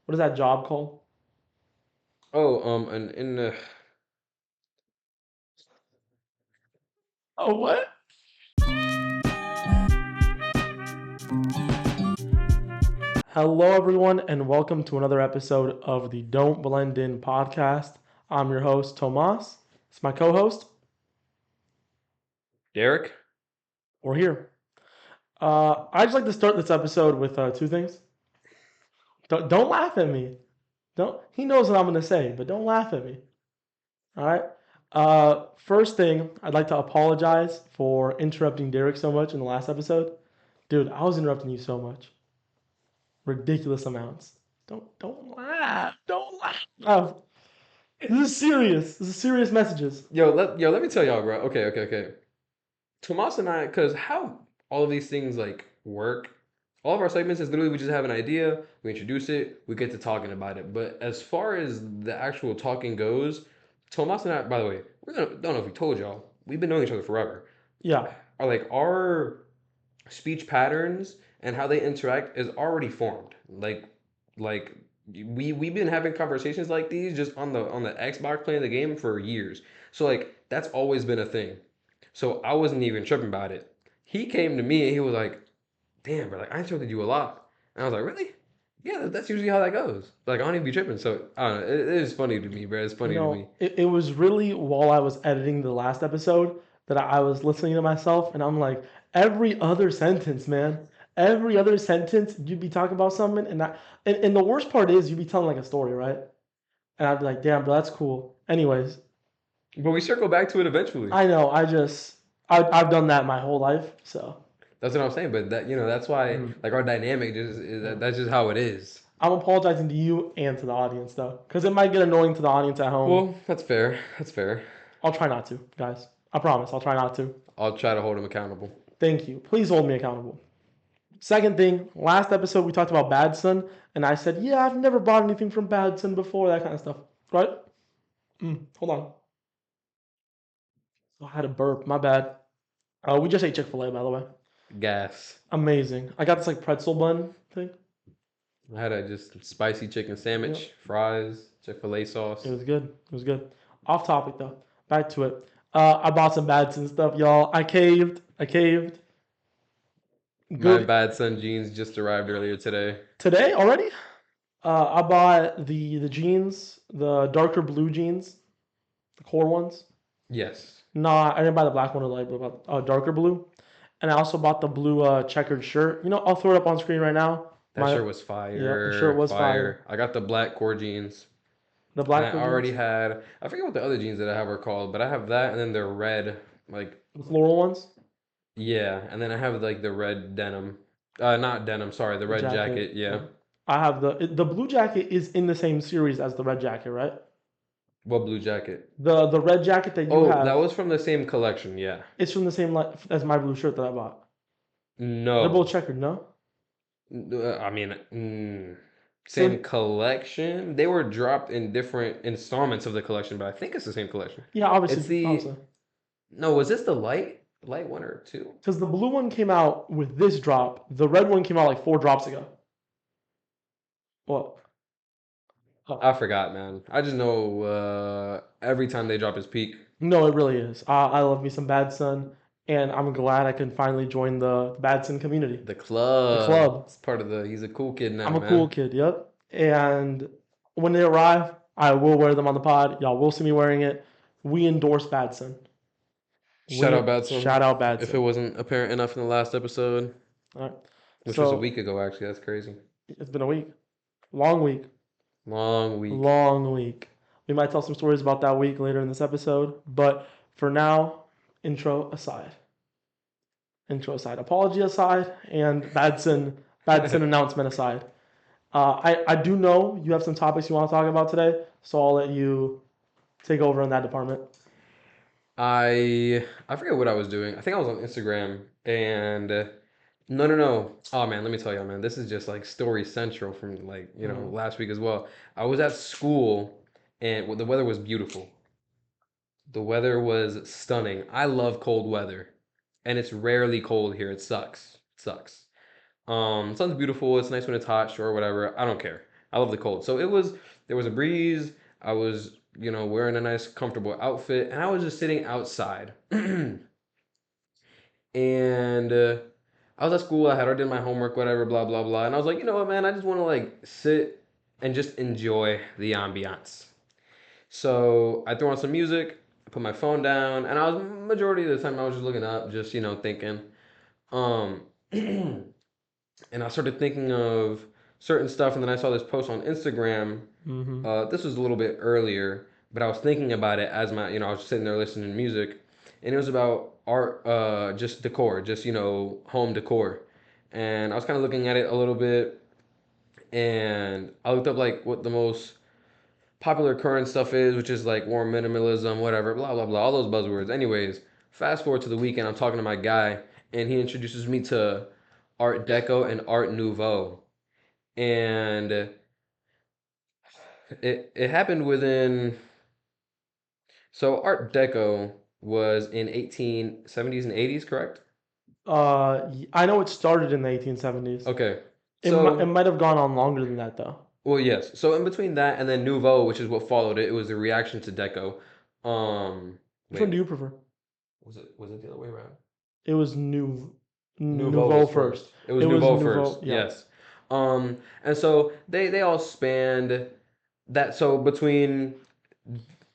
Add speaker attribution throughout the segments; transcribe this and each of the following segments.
Speaker 1: What is that job called?
Speaker 2: Oh, and in the
Speaker 1: Oh, what? Hello, everyone, and welcome to another episode of the Don't Blend In podcast. I'm your host, Tomas. It's my co host.
Speaker 2: Derrick.
Speaker 1: We're here. I'd just like to start this episode with two things. Don't laugh at me. Don't. He knows what I'm going to say, but don't laugh at me. All right. First thing, I'd like to apologize for interrupting Derek so much in the last episode. Dude, I was interrupting you so much. Ridiculous amounts. Don't laugh. Don't laugh. Oh, this is serious. This is serious messages.
Speaker 2: Let me tell y'all, bro. Okay. Tomas and I, because how all of these things like work, all of our segments is literally we just have an idea, we introduce it, we get to talking about it. But as far as the actual talking goes, Tomas and I, by the way, don't know if we told y'all, we've been knowing each other forever.
Speaker 1: Yeah.
Speaker 2: Are like our speech patterns and how they interact is already formed. Like we've been having conversations like these just on the Xbox playing the game for years. So like that's always been a thing. So I wasn't even tripping about it. He came to me and he was like, "Damn, bro, like I interrupted you a lot." And I was like, "Really?" Yeah, that's usually how that goes. Like I don't even be tripping. So I don't know. It is funny to me, bro. It's
Speaker 1: You
Speaker 2: funny to me.
Speaker 1: know, it was really while I was editing the last episode that I was listening to myself and I'm like, every other sentence, man. Every other sentence, you'd be talking about something, and the worst part is you'd be telling like a story, right? And I'd be like, damn, bro, that's cool. Anyways,
Speaker 2: But we circle back to it eventually.
Speaker 1: I know, I've done that my whole life, so.
Speaker 2: That's what I'm saying. But that's why
Speaker 1: Mhm.
Speaker 2: like our dynamic just is
Speaker 1: Yeah.
Speaker 2: that's just how it is.
Speaker 1: I'm apologizing to you and to the audience though, because it might get annoying to the audience at home.
Speaker 2: Well, that's fair. That's fair.
Speaker 1: I'll try not to, guys. I promise. I'll try not to.
Speaker 2: I'll try to hold him accountable.
Speaker 1: Thank you. Please hold me accountable. Second thing, last episode we talked about Badson, and I said, yeah, I've never bought anything from Badson before, that kind of stuff. Right? Hold on. Oh, I had a burp. My bad. We just ate Chick Fil A, by the way.
Speaker 2: Gas.
Speaker 1: Amazing. I got this like pretzel bun thing.
Speaker 2: I had a just spicy chicken
Speaker 1: Yep.
Speaker 2: sandwich, fries, Chick-fil-A
Speaker 1: It
Speaker 2: sauce.
Speaker 1: was good. It was good. Off topic though. Back to it. I bought some Badson stuff, y'all. I caved. I caved.
Speaker 2: My
Speaker 1: Good.
Speaker 2: bad son jeans just arrived earlier today.
Speaker 1: Today already? I bought the jeans, the darker blue jeans, the core ones.
Speaker 2: Yes.
Speaker 1: Nah, I didn't buy the black one or the light blue, but darker blue. And I also bought the blue checkered shirt. I'll throw it up on screen right now.
Speaker 2: That
Speaker 1: My
Speaker 2: shirt was
Speaker 1: Yeah, the shirt
Speaker 2: fire,
Speaker 1: was fire.
Speaker 2: fire. I got the black core jeans.
Speaker 1: The
Speaker 2: And
Speaker 1: black
Speaker 2: I
Speaker 1: core
Speaker 2: already
Speaker 1: jeans,
Speaker 2: had, I forget what the other jeans that I have are called, but I have that and then the red, like,
Speaker 1: the floral ones,
Speaker 2: yeah. And then I have like the red denim. Not denim, sorry, the
Speaker 1: the
Speaker 2: red
Speaker 1: jacket.
Speaker 2: jacket, yeah.
Speaker 1: Yeah. I have the blue jacket is in the same series as the red jacket, right?
Speaker 2: What blue jacket?
Speaker 1: The red jacket that you
Speaker 2: Oh, that
Speaker 1: have
Speaker 2: was from the same collection, yeah.
Speaker 1: is from the same as my blue shirt that I bought. They're both
Speaker 2: No.
Speaker 1: checkered, no?
Speaker 2: I mean, same
Speaker 1: So
Speaker 2: collection. They were dropped in different installments of the collection, but I think it's the same collection.
Speaker 1: yeah,
Speaker 2: It's
Speaker 1: obviously,
Speaker 2: the
Speaker 1: obviously,
Speaker 2: no, was this the light one or two?
Speaker 1: because the blue one came out with this drop. The red one came out like 4 drops ago. What?
Speaker 2: I
Speaker 1: Oh.
Speaker 2: forgot, man. I just know every time they drop his peak,
Speaker 1: No, it really is. I love me some Bad Sun, and I'm glad I can finally join the Bad Sun community,
Speaker 2: the
Speaker 1: the
Speaker 2: club.
Speaker 1: club.
Speaker 2: It's part of the. He's a cool kid
Speaker 1: I'm
Speaker 2: now,
Speaker 1: a cool
Speaker 2: man.
Speaker 1: kid, yep. And when they arrive, I will wear them on the pod. Y'all will see me wearing it. We endorse Bad Sun.
Speaker 2: Shout out
Speaker 1: We
Speaker 2: Batson.
Speaker 1: shout out Bad
Speaker 2: If it
Speaker 1: Sun.
Speaker 2: wasn't apparent enough in the last episode,
Speaker 1: All right.
Speaker 2: which was a
Speaker 1: So
Speaker 2: week ago, actually, that's crazy.
Speaker 1: it's been a week, long week,
Speaker 2: Long week.
Speaker 1: long week. We might tell some stories about that week later in this episode, but for now, intro aside. Intro aside, apology aside, and Badson announcement aside. I do know you have some topics you want to talk about today, so I'll let you take over in that department.
Speaker 2: I forget what I was doing. I think I was on Instagram and no. Oh man, let me tell you, man. This is just like story central from like,
Speaker 1: Mm.
Speaker 2: last week as well. I was at school and the weather was beautiful. The weather was stunning. I love cold weather. And it's rarely cold here. It sucks. It sucks. Sun's beautiful. It's nice when it's hot, sure, whatever. I don't care. I love the cold. So it was there was a breeze. I was, wearing a nice comfortable outfit, and I was just sitting outside. And I was at school. I had already done my homework, whatever, blah blah blah. And I was like, you know what, man, I just want to like sit and just enjoy the ambiance. So I threw on some music, put my phone down, and I was majority of the time I was just looking up, just thinking. Um, and I started thinking of certain stuff, and then I saw this post on Instagram.
Speaker 1: Mm-hmm.
Speaker 2: This was a little bit earlier, but I was thinking about it as I was sitting there listening to music, and it was about art, just decor, just home decor, and I was kind of looking at it a little bit, and I looked up like what the most popular current stuff is, which is like warm minimalism, whatever, blah blah blah, all those buzzwords. Anyways, fast forward to the weekend, I'm talking to my guy, and he introduces me to Art Deco and Art Nouveau, and it happened within. So Art Deco was in 1870s and 80s, correct?
Speaker 1: I know it started in the 1870s.
Speaker 2: Okay.
Speaker 1: It
Speaker 2: So,
Speaker 1: might have gone on longer than that though.
Speaker 2: well, yes. So in between that and then Nouveau, which is what followed it, it was a reaction to Deco. Um,
Speaker 1: Which one
Speaker 2: wait,
Speaker 1: do you prefer?
Speaker 2: was it the other way around?
Speaker 1: It was
Speaker 2: Nouveau
Speaker 1: Nouveau
Speaker 2: was
Speaker 1: first.
Speaker 2: first. It was
Speaker 1: It was
Speaker 2: Nouveau
Speaker 1: Nouveau.
Speaker 2: first.
Speaker 1: Yeah.
Speaker 2: Yes. And so they all spanned that. So between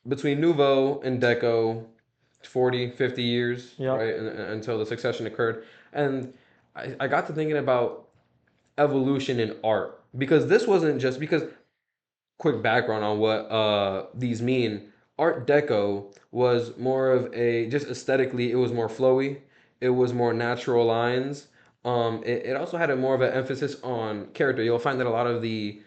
Speaker 2: Nouveau and Deco, 40, 50 years,
Speaker 1: Yeah.
Speaker 2: right, until the succession occurred. And I got to thinking about evolution in art because this wasn't just because quick background on what these mean. Art Deco was more of a just aesthetically, it was more flowy, it was more natural lines. It also had a more of an emphasis on character. You'll find that a lot of the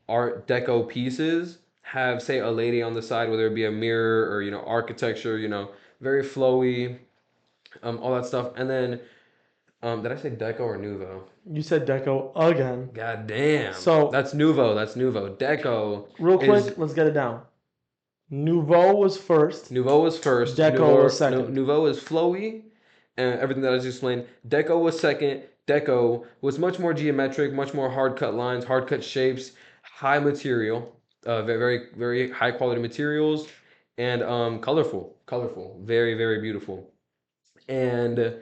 Speaker 2: Art Deco pieces have, say, a lady on the side, whether it be a mirror or architecture, very flowy, all that stuff. And then, did I say Deco or Nouveau?
Speaker 1: You said Deco again.
Speaker 2: God damn.
Speaker 1: So
Speaker 2: That's Nouveau. That's Nouveau. Deco
Speaker 1: real
Speaker 2: is
Speaker 1: quick, let's get it down. Nouveau was first.
Speaker 2: Nouveau was first.
Speaker 1: Deco was second.
Speaker 2: Nouveau is flowy and everything that I just explained. Deco was second. Deco was much more geometric, much more hard cut lines, hard cut shapes, high material, very very very high quality materials, and colorful, colorful, very very beautiful. And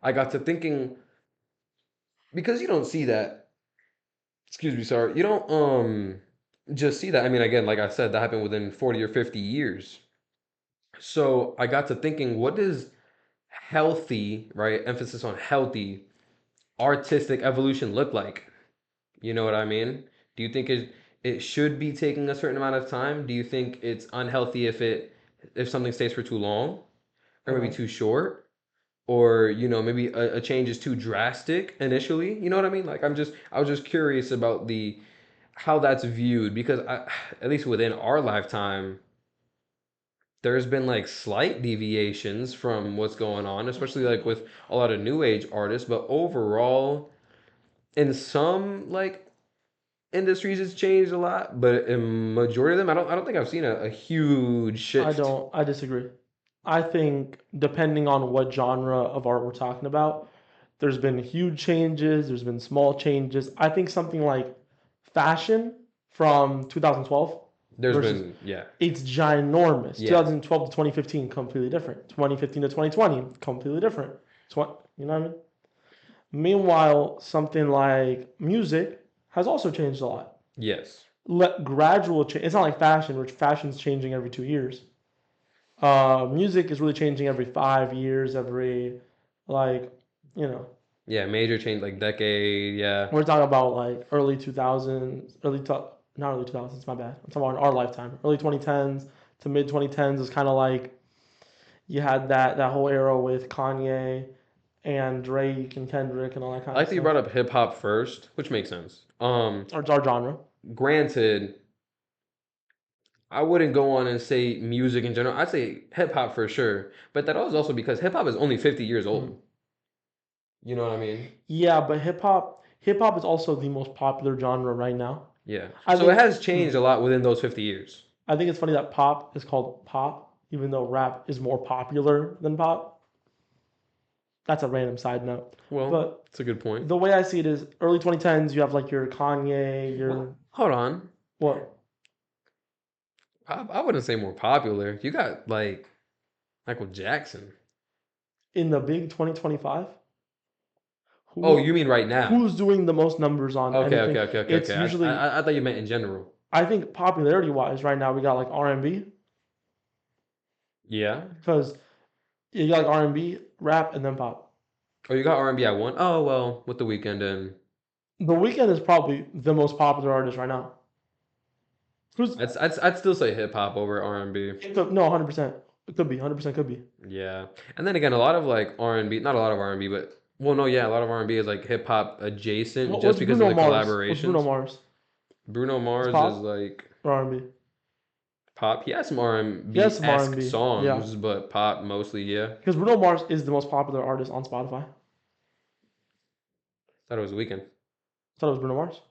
Speaker 2: I got to thinking because you don't see that. Excuse me, sorry. You don't just see that. I mean, again, like I said, that happened within 40 or 50 years. So I got to thinking, what does healthy, right? Emphasis on healthy artistic evolution look like? You know what I mean? Do you think it should be taking a certain amount of time? Do you think it's unhealthy if something stays for too long or maybe
Speaker 1: Uh-huh.
Speaker 2: too short? Or maybe a change is too drastic initially. You know what I mean? Like I was just curious about the how that's viewed because at least within our lifetime, there's been like slight deviations from what's going on, especially like with a lot of new age artists. But overall, in some like industries, it's changed a lot. But in majority of them, I don't think I've seen a huge
Speaker 1: I
Speaker 2: shift.
Speaker 1: don't. I disagree. I think depending on what genre of art we're talking about, there's been huge changes. There's been small changes. I think something like fashion from 2012
Speaker 2: There's
Speaker 1: versus
Speaker 2: been yeah,
Speaker 1: it's ginormous.
Speaker 2: yeah,
Speaker 1: 2012 to 2015 completely different. 2015 to 2020 completely different. You know what I mean? Meanwhile, something like music has also changed a lot.
Speaker 2: yes,
Speaker 1: Gradual change. It's not like fashion, which fashion's changing every 2 years. Music is really changing every 5 years, every like you know.
Speaker 2: yeah. Major change like decade. Yeah,
Speaker 1: We're talking about like early 2000s, not early 2000s. My bad. I'm talking about in our lifetime, early 2010s to mid 2010s is kind of like you had that whole era with Kanye and Drake and Kendrick and all that
Speaker 2: I
Speaker 1: kind of
Speaker 2: like that you
Speaker 1: stuff.
Speaker 2: brought up hip hop first, which makes sense.
Speaker 1: Or it's our genre.
Speaker 2: Granted, I wouldn't go on and say music in general. I'd say hip hop for sure, but that was also because hip hop is only 50 years
Speaker 1: Mhm.
Speaker 2: old. You know what I mean?
Speaker 1: Yeah, but hip hop is also the most popular genre right now.
Speaker 2: Yeah.
Speaker 1: I
Speaker 2: So it
Speaker 1: think
Speaker 2: has changed a lot within those 50 years.
Speaker 1: I think it's funny that pop is called pop, even though rap is more popular than pop. That's a random side note.
Speaker 2: Well,
Speaker 1: But
Speaker 2: it's a good point.
Speaker 1: the way I see it is early 2010s, you have like your Kanye,
Speaker 2: Well,
Speaker 1: your
Speaker 2: hold on.
Speaker 1: What
Speaker 2: I wouldn't say more popular. You got like Michael Jackson.
Speaker 1: in the big 2025?
Speaker 2: Oh,
Speaker 1: Who
Speaker 2: you mean right now?
Speaker 1: who's doing the most numbers on
Speaker 2: Okay,
Speaker 1: anything?
Speaker 2: okay, okay, okay,
Speaker 1: It's
Speaker 2: okay.
Speaker 1: usually
Speaker 2: I thought you meant in general.
Speaker 1: I think popularity wise right now we got like R&B
Speaker 2: Yeah.
Speaker 1: because you got like R&B, rap, and then pop.
Speaker 2: Oh, you got R&B at one. Oh well, with the weekend and
Speaker 1: The Weeknd is probably the most popular artist right now. Who's
Speaker 2: I'd still say hip hop over R&B.
Speaker 1: no 100%. It could be 100% could be.
Speaker 2: Yeah. And then again, a lot of like R&B, not a lot of R&B, but well, no, yeah, a lot of R&B is like hip hop adjacent just
Speaker 1: What's
Speaker 2: because of
Speaker 1: Bruno
Speaker 2: the
Speaker 1: Mars? What's Bruno
Speaker 2: collaborations.
Speaker 1: Mars?
Speaker 2: Bruno
Speaker 1: It's
Speaker 2: Mars is
Speaker 1: pop
Speaker 2: like
Speaker 1: or R&B?
Speaker 2: pop. He has some
Speaker 1: He has some
Speaker 2: R&B-esque
Speaker 1: R&B. Yeah,
Speaker 2: songs, but pop mostly, yeah.
Speaker 1: because Bruno Mars is the most popular artist on Spotify.
Speaker 2: Thought it was the weekend.
Speaker 1: I thought it was Bruno Mars.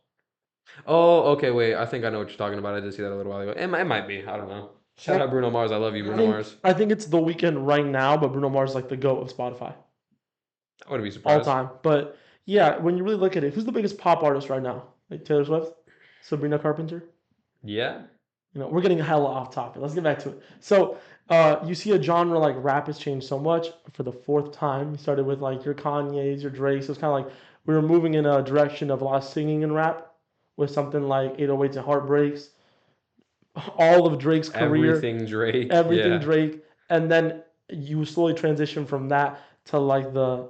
Speaker 2: Oh, okay, wait. I think I know what you're talking about. I did see that a little while ago. It might be. I don't know. Shout out Bruno Mars. I love you,
Speaker 1: I
Speaker 2: Bruno
Speaker 1: think
Speaker 2: Mars.
Speaker 1: I think it's The Weeknd right now, but Bruno Mars is like the goat of Spotify
Speaker 2: I wouldn't be
Speaker 1: all
Speaker 2: surprised.
Speaker 1: time. But yeah, when you really look at it, who's the biggest pop artist right now? Like Taylor Swift, Sabrina Carpenter.
Speaker 2: Yeah.
Speaker 1: We're getting hella off topic. Let's get back to it. So, you see a genre like rap has changed so much for the fourth time. You started with like your Kanye's, your Drake's. So it's kind of like we were moving in a direction of a lot of singing and rap with something like 808s and Heartbreaks, all of Drake's career,
Speaker 2: Everything Drake.
Speaker 1: everything
Speaker 2: Yeah.
Speaker 1: Drake, and then you slowly transition from that to like the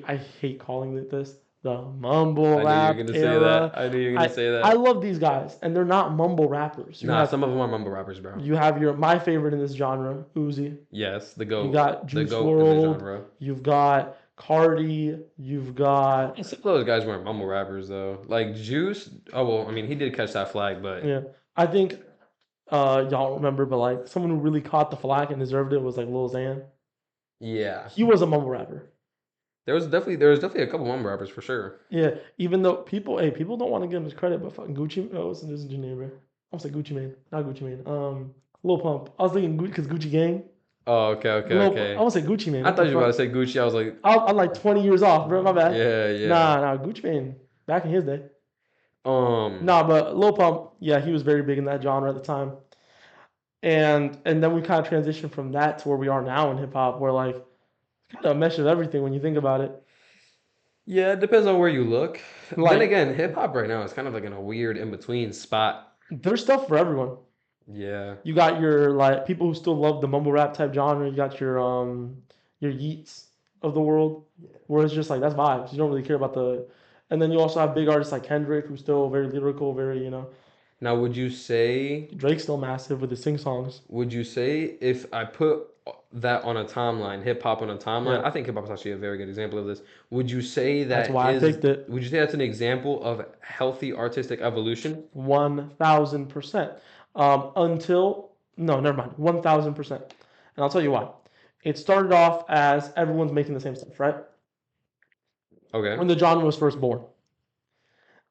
Speaker 1: I hate calling it this the mumble
Speaker 2: I knew you were
Speaker 1: rap
Speaker 2: gonna say that.
Speaker 1: era.
Speaker 2: I knew you were gonna
Speaker 1: I
Speaker 2: say
Speaker 1: I
Speaker 2: that.
Speaker 1: love these guys, and they're not mumble rappers. You
Speaker 2: Nah,
Speaker 1: have
Speaker 2: some of them are mumble rappers, bro.
Speaker 1: you have your my favorite in this genre, Uzi.
Speaker 2: Yes,
Speaker 1: You got
Speaker 2: the
Speaker 1: Juice
Speaker 2: goat in the
Speaker 1: World.
Speaker 2: genre.
Speaker 1: You've got Cardi. You've got
Speaker 2: And some of those guys weren't mumble rappers though. Like Juice. Oh well, I mean he did catch that flag, but
Speaker 1: yeah. I think y'all remember, but like someone who really caught the flack and deserved it was like Lil Xan.
Speaker 2: yeah,
Speaker 1: He was a mumble rapper.
Speaker 2: there was definitely a couple mumble rappers for sure.
Speaker 1: Yeah, even though people don't want to give him his credit, but fucking Gucci, what's his name, bro? I was like Gucci Mane, not Gucci Mane. Lil Pump. I was thinking Gucci because Gucci Gang.
Speaker 2: Oh, okay, okay,
Speaker 1: I
Speaker 2: okay.
Speaker 1: want to say Gucci Mane.
Speaker 2: I
Speaker 1: What
Speaker 2: thought
Speaker 1: the
Speaker 2: you were about to
Speaker 1: fuck?
Speaker 2: say Gucci. I was like,
Speaker 1: I'm like 20 years off, bro. My bad.
Speaker 2: yeah, yeah.
Speaker 1: Nah, Gucci Mane. Back in his day.
Speaker 2: Um,
Speaker 1: Nah, but Lil Pump, yeah, he was very big in that genre at the time. And then we kind of transitioned from that to where we are now in hip hop, where like kind of a mesh of everything when you think about it.
Speaker 2: yeah, it depends on where you look. Then
Speaker 1: Like
Speaker 2: again, hip hop right now is kind of like in a weird in between spot.
Speaker 1: there's stuff for everyone.
Speaker 2: Yeah.
Speaker 1: You got your like people who still love the mumble rap type genre. You got your Yeats of the world, where it's just like that's vibes. You don't really care about the. And then you also have big artists like Kendrick, who's still very lyrical, very
Speaker 2: Now,
Speaker 1: Drake's still massive with his sing songs.
Speaker 2: would you say if I put that on a timeline, hip hop on a timeline,
Speaker 1: Yeah,
Speaker 2: I think hip hop is actually a very good example of this. Would you say
Speaker 1: that's why I picked it.
Speaker 2: would you say that's an example of healthy artistic evolution?
Speaker 1: 1,000%. Until no, never mind. 1,000%. And I'll tell you why. It started off as everyone's making the same stuff, right?
Speaker 2: Okay.
Speaker 1: When the genre was first born.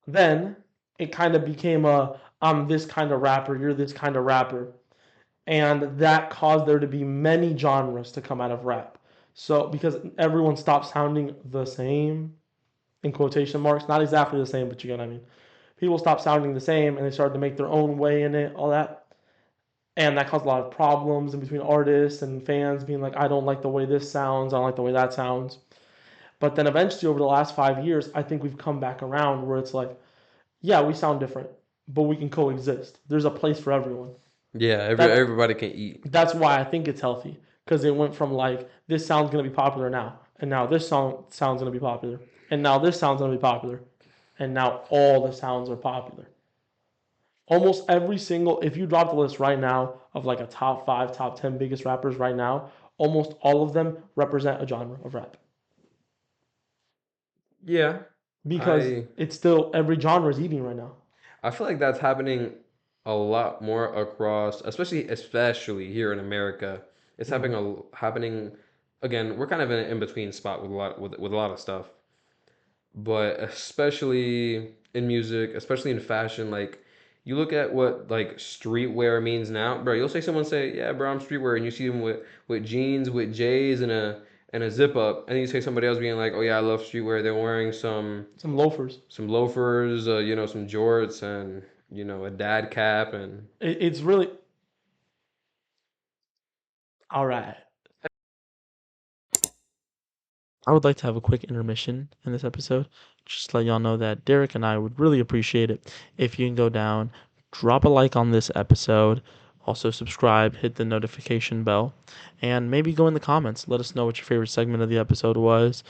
Speaker 1: Then it kind of became a I'm this kind of rapper, you're this kind of rapper. And that caused there to be many genres to come out of rap. So because everyone stopped sounding the same, in quotation marks, not exactly the same, but you get what I mean. People stopped sounding the same and they started to make their own way in it, all that. And that caused a lot of problems in between artists and fans being like, I don't like the way this sounds, I don't like the way that sounds. But then eventually over the last 5 years, I think we've come back around where it's like, yeah, we sound different, but we can coexist. There's a place for everyone.
Speaker 2: Yeah,
Speaker 1: That's
Speaker 2: everybody can eat.
Speaker 1: that's why I think it's healthy because it went from like this sound's gonna be popular now, and now this song sounds gonna be popular, and now this sounds gonna be popular, and now all the sounds are popular. Almost every single, if you drop the list right now of like a top five, top 10 biggest rappers right now, almost all of them represent a genre of rap
Speaker 2: Yeah.
Speaker 1: because
Speaker 2: I
Speaker 1: it's still every genre is eating right now.
Speaker 2: I feel like that's happening a lot more across, especially here in America. It's
Speaker 1: Mm-hmm.
Speaker 2: happening again. We're kind of in an in between spot with a lot of stuff, but especially in music, especially in fashion. Like you look at what like streetwear means now, bro. You'll say someone say, "Yeah, bro, I'm streetwear," and you see them with jeans, with J's, and a zip up, and then you say somebody else being like, "Oh yeah, I love streetwear." They're wearing
Speaker 1: Some loafers.
Speaker 2: some loafers, some jorts, and a dad cap and
Speaker 1: It's really all right. I would like to have a quick intermission in this episode, just to let y'all know that Derrick and I would really appreciate it if you can go down, drop a like on this episode, also subscribe, hit the notification bell, and maybe go in the comments. Let us know what your favorite segment of the episode was.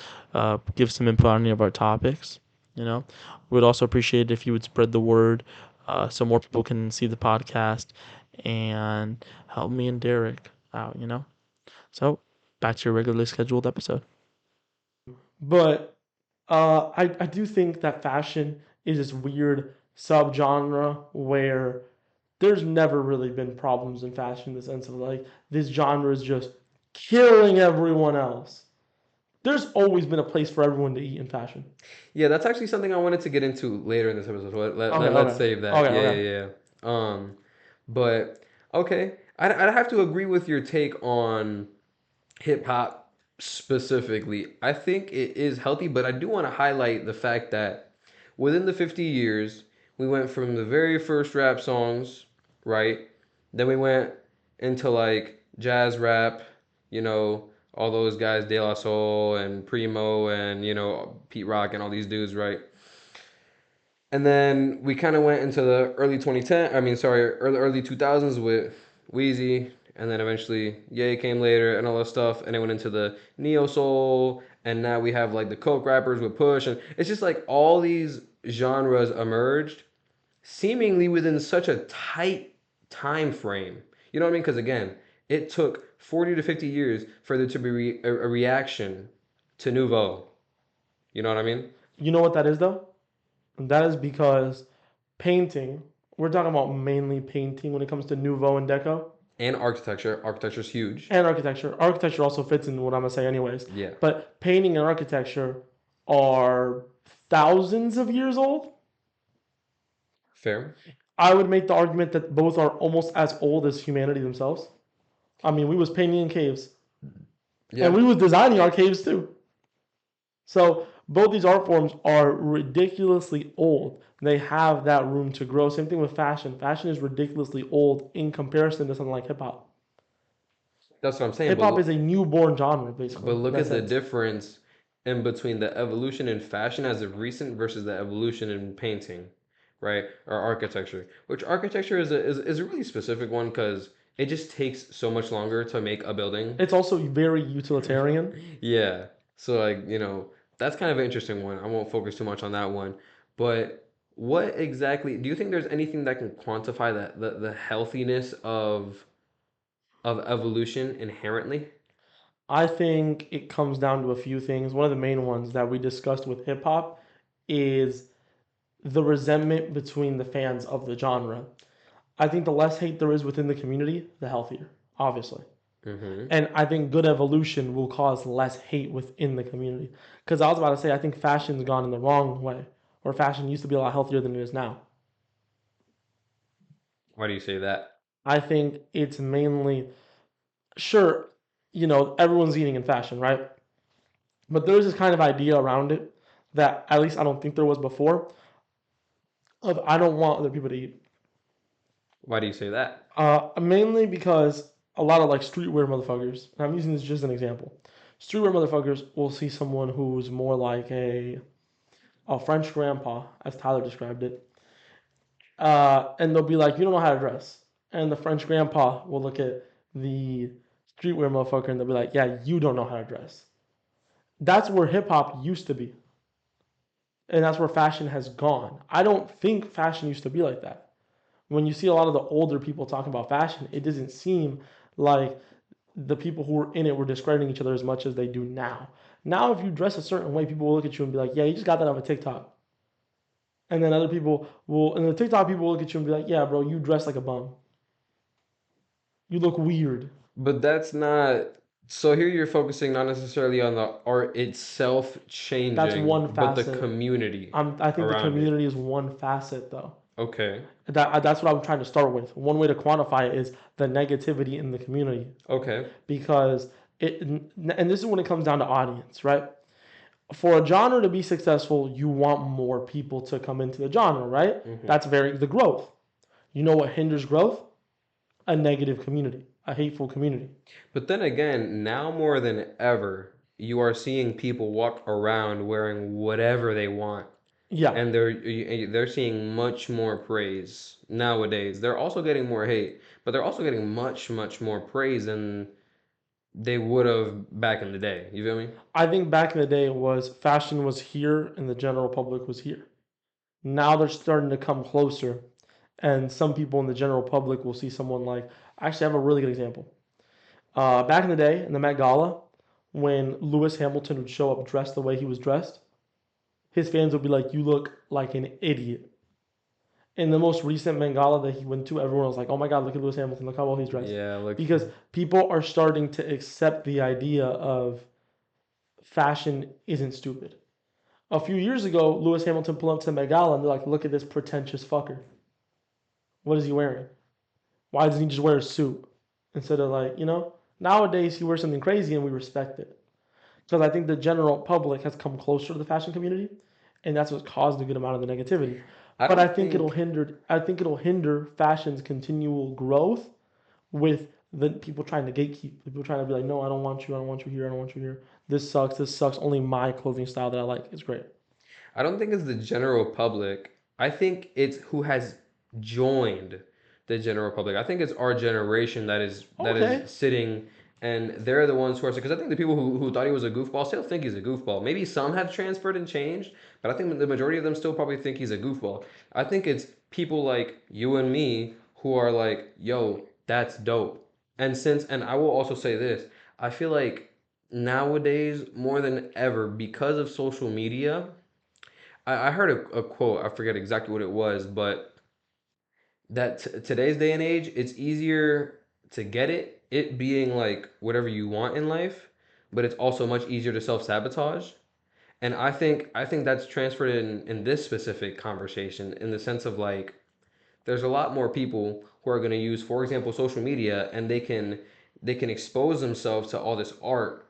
Speaker 1: Give some input on any of our topics. We'd also appreciate it if you would spread the word so more people can see the podcast and help me and Derrick out. So back to your regularly scheduled episode. But I do think that fashion is this weird subgenre where there's never really been problems in fashion in the sense of like this genre is just killing everyone else. There's always been a place for everyone to eat in fashion.
Speaker 2: yeah, that's actually something I wanted to get into later in this episode.
Speaker 1: Okay,
Speaker 2: Let's
Speaker 1: okay,
Speaker 2: save that.
Speaker 1: okay,
Speaker 2: Yeah,
Speaker 1: okay.
Speaker 2: yeah, yeah. But okay, I'd have to agree with your take on hip hop specifically. I think it is healthy, but I do want to highlight the fact that within the 50 years, we went from the very first rap songs, right? Then we went into like jazz rap, you know, all those guys, De La Soul and Primo and, Pete Rock and all these dudes, right? And then we kind of went into the early 2000s with Wheezy, and then eventually Ye came later and all that stuff, and it went into the neo soul, and now we have like the coke rappers with Push, and it's just like all these genres emerged seemingly within such a tight time frame. You know what I mean? Because again, it took 40 to 50 years for there to be a reaction to Nouveau. You know what I mean?
Speaker 1: You know what that is though? That is because painting. We're talking about mainly painting when it comes to Nouveau and Deco.
Speaker 2: And architecture. Architecture's huge.
Speaker 1: And architecture. Architecture also fits in what I'm gonna say, anyways.
Speaker 2: Yeah.
Speaker 1: But painting and architecture are thousands of years old.
Speaker 2: Fair.
Speaker 1: I would make the argument that both are almost as old as humanity themselves. I mean, we was painting in caves,
Speaker 2: Yeah.
Speaker 1: and we was designing our caves too. So both these art forms are ridiculously old. They have that room to grow. Same thing with fashion. Fashion is ridiculously old in comparison to something like hip hop.
Speaker 2: That's what I'm saying.
Speaker 1: Hip hop is a newborn genre,
Speaker 2: But
Speaker 1: basically, in
Speaker 2: look
Speaker 1: that
Speaker 2: at the
Speaker 1: sense.
Speaker 2: difference in between the evolution in fashion as of recent versus the evolution in painting, right? Or architecture. Which architecture is a really specific one because it just takes so much longer to make a building.
Speaker 1: It's also very utilitarian.
Speaker 2: Yeah. So like, that's kind of an interesting one. I won't focus too much on that one. But what exactly do you think there's anything that can quantify that the healthiness of evolution inherently?
Speaker 1: I think it comes down to a few things. One of the main ones that we discussed with hip hop is the resentment between the fans of the genre. I think the less hate there is within the community, the healthier, obviously.
Speaker 2: Mm-hmm.
Speaker 1: And I think good evolution will cause less hate within the community. Because I was about to say, I think fashion's gone in the wrong way, or fashion used to be a lot healthier than it is now.
Speaker 2: Why do you say that?
Speaker 1: I think it's mainly, sure, everyone's eating in fashion, right? But there's this kind of idea around it that at least I don't think there was before of I don't want other people to eat.
Speaker 2: Why do you say that?
Speaker 1: Mainly because a lot of like streetwear motherfuckers, and I'm using this just as an example. Streetwear motherfuckers will see someone who's more like a French grandpa, as Tyler described it, and they'll be like, "You don't know how to dress," and the French grandpa will look at the streetwear motherfucker and they'll be like, "Yeah, you don't know how to dress." That's where hip hop used to be, and that's where fashion has gone. I don't think fashion used to be like that. When you see a lot of the older people talking about fashion, it doesn't seem like the people who were in it were discrediting each other as much as they do now. Now, if you dress a certain way, people will look at you and be like, "Yeah, you just got that off of TikTok." And then other people will, and the TikTok people will look at you and be like, "Yeah, bro, you dress like a bum. You look weird."
Speaker 2: But that's not. So here you're focusing not necessarily on the art itself
Speaker 1: That's
Speaker 2: changing,
Speaker 1: one
Speaker 2: but the
Speaker 1: facet.
Speaker 2: community
Speaker 1: I think the
Speaker 2: around it.
Speaker 1: community is one facet, though.
Speaker 2: Okay.
Speaker 1: That's what I'm trying to start with. One way to quantify it is the negativity in the community,
Speaker 2: Okay.
Speaker 1: because and this is when it comes down to audience, right? For a genre to be successful, you want more people to come into the genre, right?
Speaker 2: Hmm.
Speaker 1: That's the growth. You know what hinders growth? A negative community, a hateful community.
Speaker 2: But then again, now more than ever, you are seeing people walk around wearing whatever they want,
Speaker 1: Yeah,
Speaker 2: and they're seeing much more praise nowadays. They're also getting more hate, but they're also getting much more praise than they would have back in the day. You feel me?
Speaker 1: I think back in the day it was fashion was here and the general public was here. Now they're starting to come closer, and some people in the general public will see someone like. Actually, I have a really good example. Back in the day, in the Met Gala, when Lewis Hamilton would show up dressed the way he was dressed, his fans would be like, "You look like an idiot." In the most recent Met Gala that he went to, everyone was like, "Oh my God, look at Lewis Hamilton! Look how well he's dressed."
Speaker 2: Yeah, look.
Speaker 1: Because people are starting to accept the idea of fashion isn't stupid. A few years ago, Lewis Hamilton pulled up to the Met Gala and they're like, "Look at this pretentious fucker. What is he wearing? Why doesn't he just wear a suit?" Instead of like, nowadays he wears something crazy and we respect it. Because I think the general public has come closer to the fashion community, and that's what's caused a good amount of the negativity.
Speaker 2: I
Speaker 1: But I
Speaker 2: don't
Speaker 1: think it'll
Speaker 2: think
Speaker 1: hinder. I think it'll hinder fashion's continual growth with the people trying to gatekeep. People trying to be like, "No, I don't want you. I don't want you here. I don't want you here. This sucks. This sucks. Only my clothing style that I like is great."
Speaker 2: I don't think it's the general public. I think it's who has joined the general public. I think it's our generation that is
Speaker 1: Okay.
Speaker 2: sitting, and they're the ones who are, because I think the people who thought he was a goofball still think he's a goofball. Maybe some have transferred and changed, but I think the majority of them still probably think he's a goofball. I think it's people like you and me who are like, yo, that's dope. And I will also say this, I feel like nowadays more than ever, because of social media, I heard a quote, I forget exactly what it was, but that today's day and age, it's easier to get it being like whatever you want in life, but it's also much easier to self-sabotage. And I think that's transferred in this specific conversation in the sense of like there's a lot more people who are going to use, for example, social media, and they can expose themselves to all this art,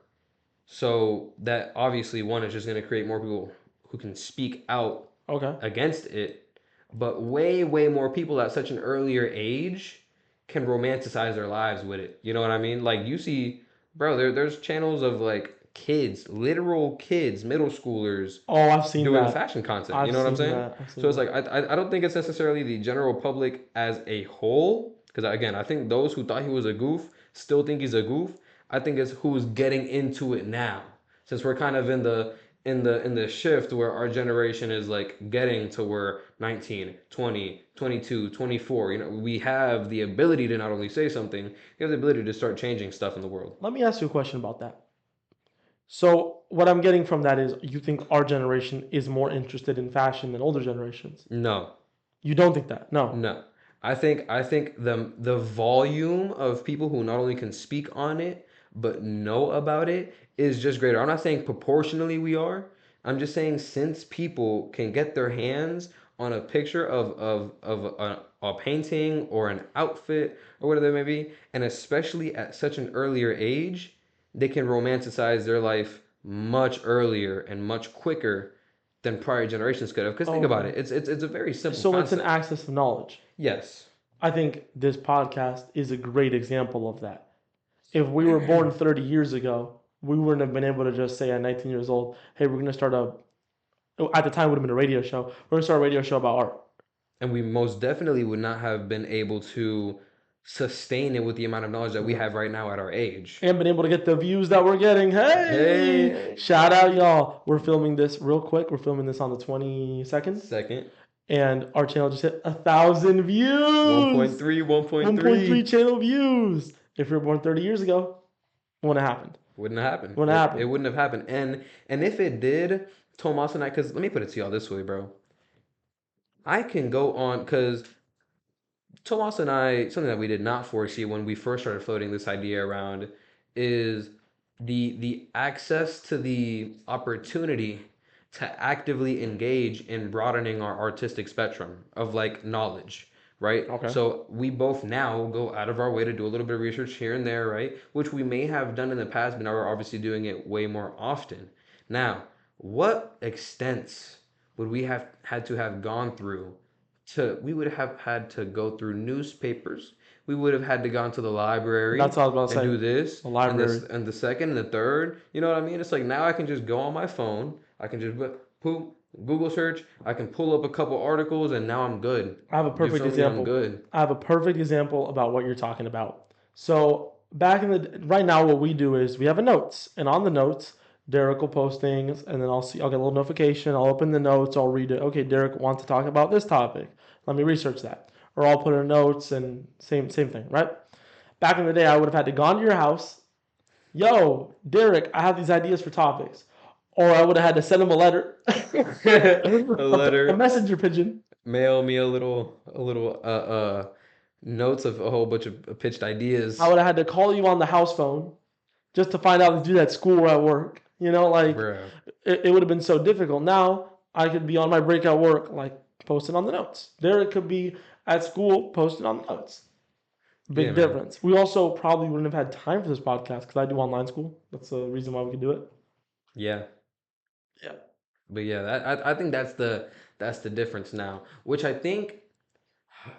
Speaker 2: so that obviously one is just going to create more people who can speak out
Speaker 1: Okay.
Speaker 2: against it, but way more people at such an earlier age can romanticize their lives with it. You know what I mean? Like you see, bro, there's channels of like kids, literal kids, middle schoolers
Speaker 1: Oh, I've seen
Speaker 2: doing
Speaker 1: that.
Speaker 2: fashion content. You
Speaker 1: I've
Speaker 2: know what I'm
Speaker 1: seen
Speaker 2: saying?
Speaker 1: that. I've
Speaker 2: So
Speaker 1: seen
Speaker 2: it's
Speaker 1: that.
Speaker 2: like I don't think it's necessarily the general public as a whole, because again, I think those who thought he was a goof still think he's a goof. I think it's who's getting into it now, since we're kind of in the shift where our generation is like getting to where 19, 20, 22, 24, we have the ability to not only say something, we have the ability to start changing stuff in the world.
Speaker 1: Let me ask you a question about that. So, what I'm getting from that is you think our generation is more interested in fashion than older generations.
Speaker 2: No.
Speaker 1: You don't think that? No.
Speaker 2: No. I think the volume of people who not only can speak on it but know about it is just greater. I'm not saying proportionally we are. I'm just saying since people can get their hands on a picture of a painting or an outfit or whatever it may be, and especially at such an earlier age, they can romanticize their life much earlier and much quicker than prior generations could have. Because think about
Speaker 1: Okay.
Speaker 2: it, it's a very simple
Speaker 1: So it's an
Speaker 2: concept.
Speaker 1: access of knowledge.
Speaker 2: Yes.
Speaker 1: I think this podcast is a great example of that. If we were born 30 years ago, we wouldn't have been able to just say at 19 years old, "Hey, we're going to start a." At the time, it would have been a radio show. We're going to start a radio show about art.
Speaker 2: And we most definitely would not have been able to sustain it with the amount of knowledge that we
Speaker 1: No.
Speaker 2: have right now at our age.
Speaker 1: And been able to get the views that we're getting. Hey,
Speaker 2: Hey,
Speaker 1: shout out, y'all. We're filming this real quick. We're filming this on the 22nd.
Speaker 2: second,
Speaker 1: And our channel just hit 1,000 views.
Speaker 2: 1.3,
Speaker 1: 1.3
Speaker 2: 1.3.
Speaker 1: channel views. If you were born 30 years ago, it wouldn't have happened.
Speaker 2: Wouldn't have happened.
Speaker 1: Wouldn't have
Speaker 2: It
Speaker 1: happened.
Speaker 2: wouldn't have happened. And if it did, Tomas and I, because let me put it to y'all this way, bro. I can go on because Tomas and I, something that we did not foresee when we first started floating this idea around is the access to the opportunity to actively engage in broadening our artistic spectrum of like knowledge, right?
Speaker 1: Okay.
Speaker 2: So we both now go out of our way to do a little bit of research here and there, right? Which we may have done in the past, but now we're obviously doing it way more often. Now, what extents would we have had to have gone through we would have had to go through newspapers. We would have had to go to the library
Speaker 1: That's what I was about to
Speaker 2: and
Speaker 1: say.
Speaker 2: do this
Speaker 1: The
Speaker 2: and
Speaker 1: library.
Speaker 2: this and the second and the third. You know what I mean? It's like now I can just go on my phone. I can just poop, Google search. I can pull up a couple articles and now I'm good.
Speaker 1: I have a
Speaker 2: You
Speaker 1: perfect
Speaker 2: feel me? I'm
Speaker 1: example.
Speaker 2: good.
Speaker 1: I have a perfect example about what you're talking about. So back in the right now, what we do is we have a notes, and on the notes, Derrick will post things, and then I'll get a little notification. I'll open the notes. I'll read it. Okay, Derrick wants to talk about this topic. Let me research that, or I'll put in notes and same thing, right? Back in the day, I would have had to gone to your house. Yo, Derrick, I have these ideas for topics, or I would have had to send him a letter,
Speaker 2: A
Speaker 1: a
Speaker 2: letter,
Speaker 1: messenger pigeon.
Speaker 2: mail me a little notes of a whole bunch of pitched
Speaker 1: I
Speaker 2: ideas.
Speaker 1: would have had to call you on the house phone just to find out to do that at school or at work. Like
Speaker 2: Bruh.
Speaker 1: it would have been so difficult. Now I could be on my break at work, like posting on the notes. There it could be at school, posting on the notes.
Speaker 2: Yeah,
Speaker 1: Big
Speaker 2: man.
Speaker 1: difference. We also probably wouldn't have had time for this podcast because I do online school. That's the reason why we could do it.
Speaker 2: Yeah.
Speaker 1: Yeah.
Speaker 2: But yeah, I think that's the difference now, which I think,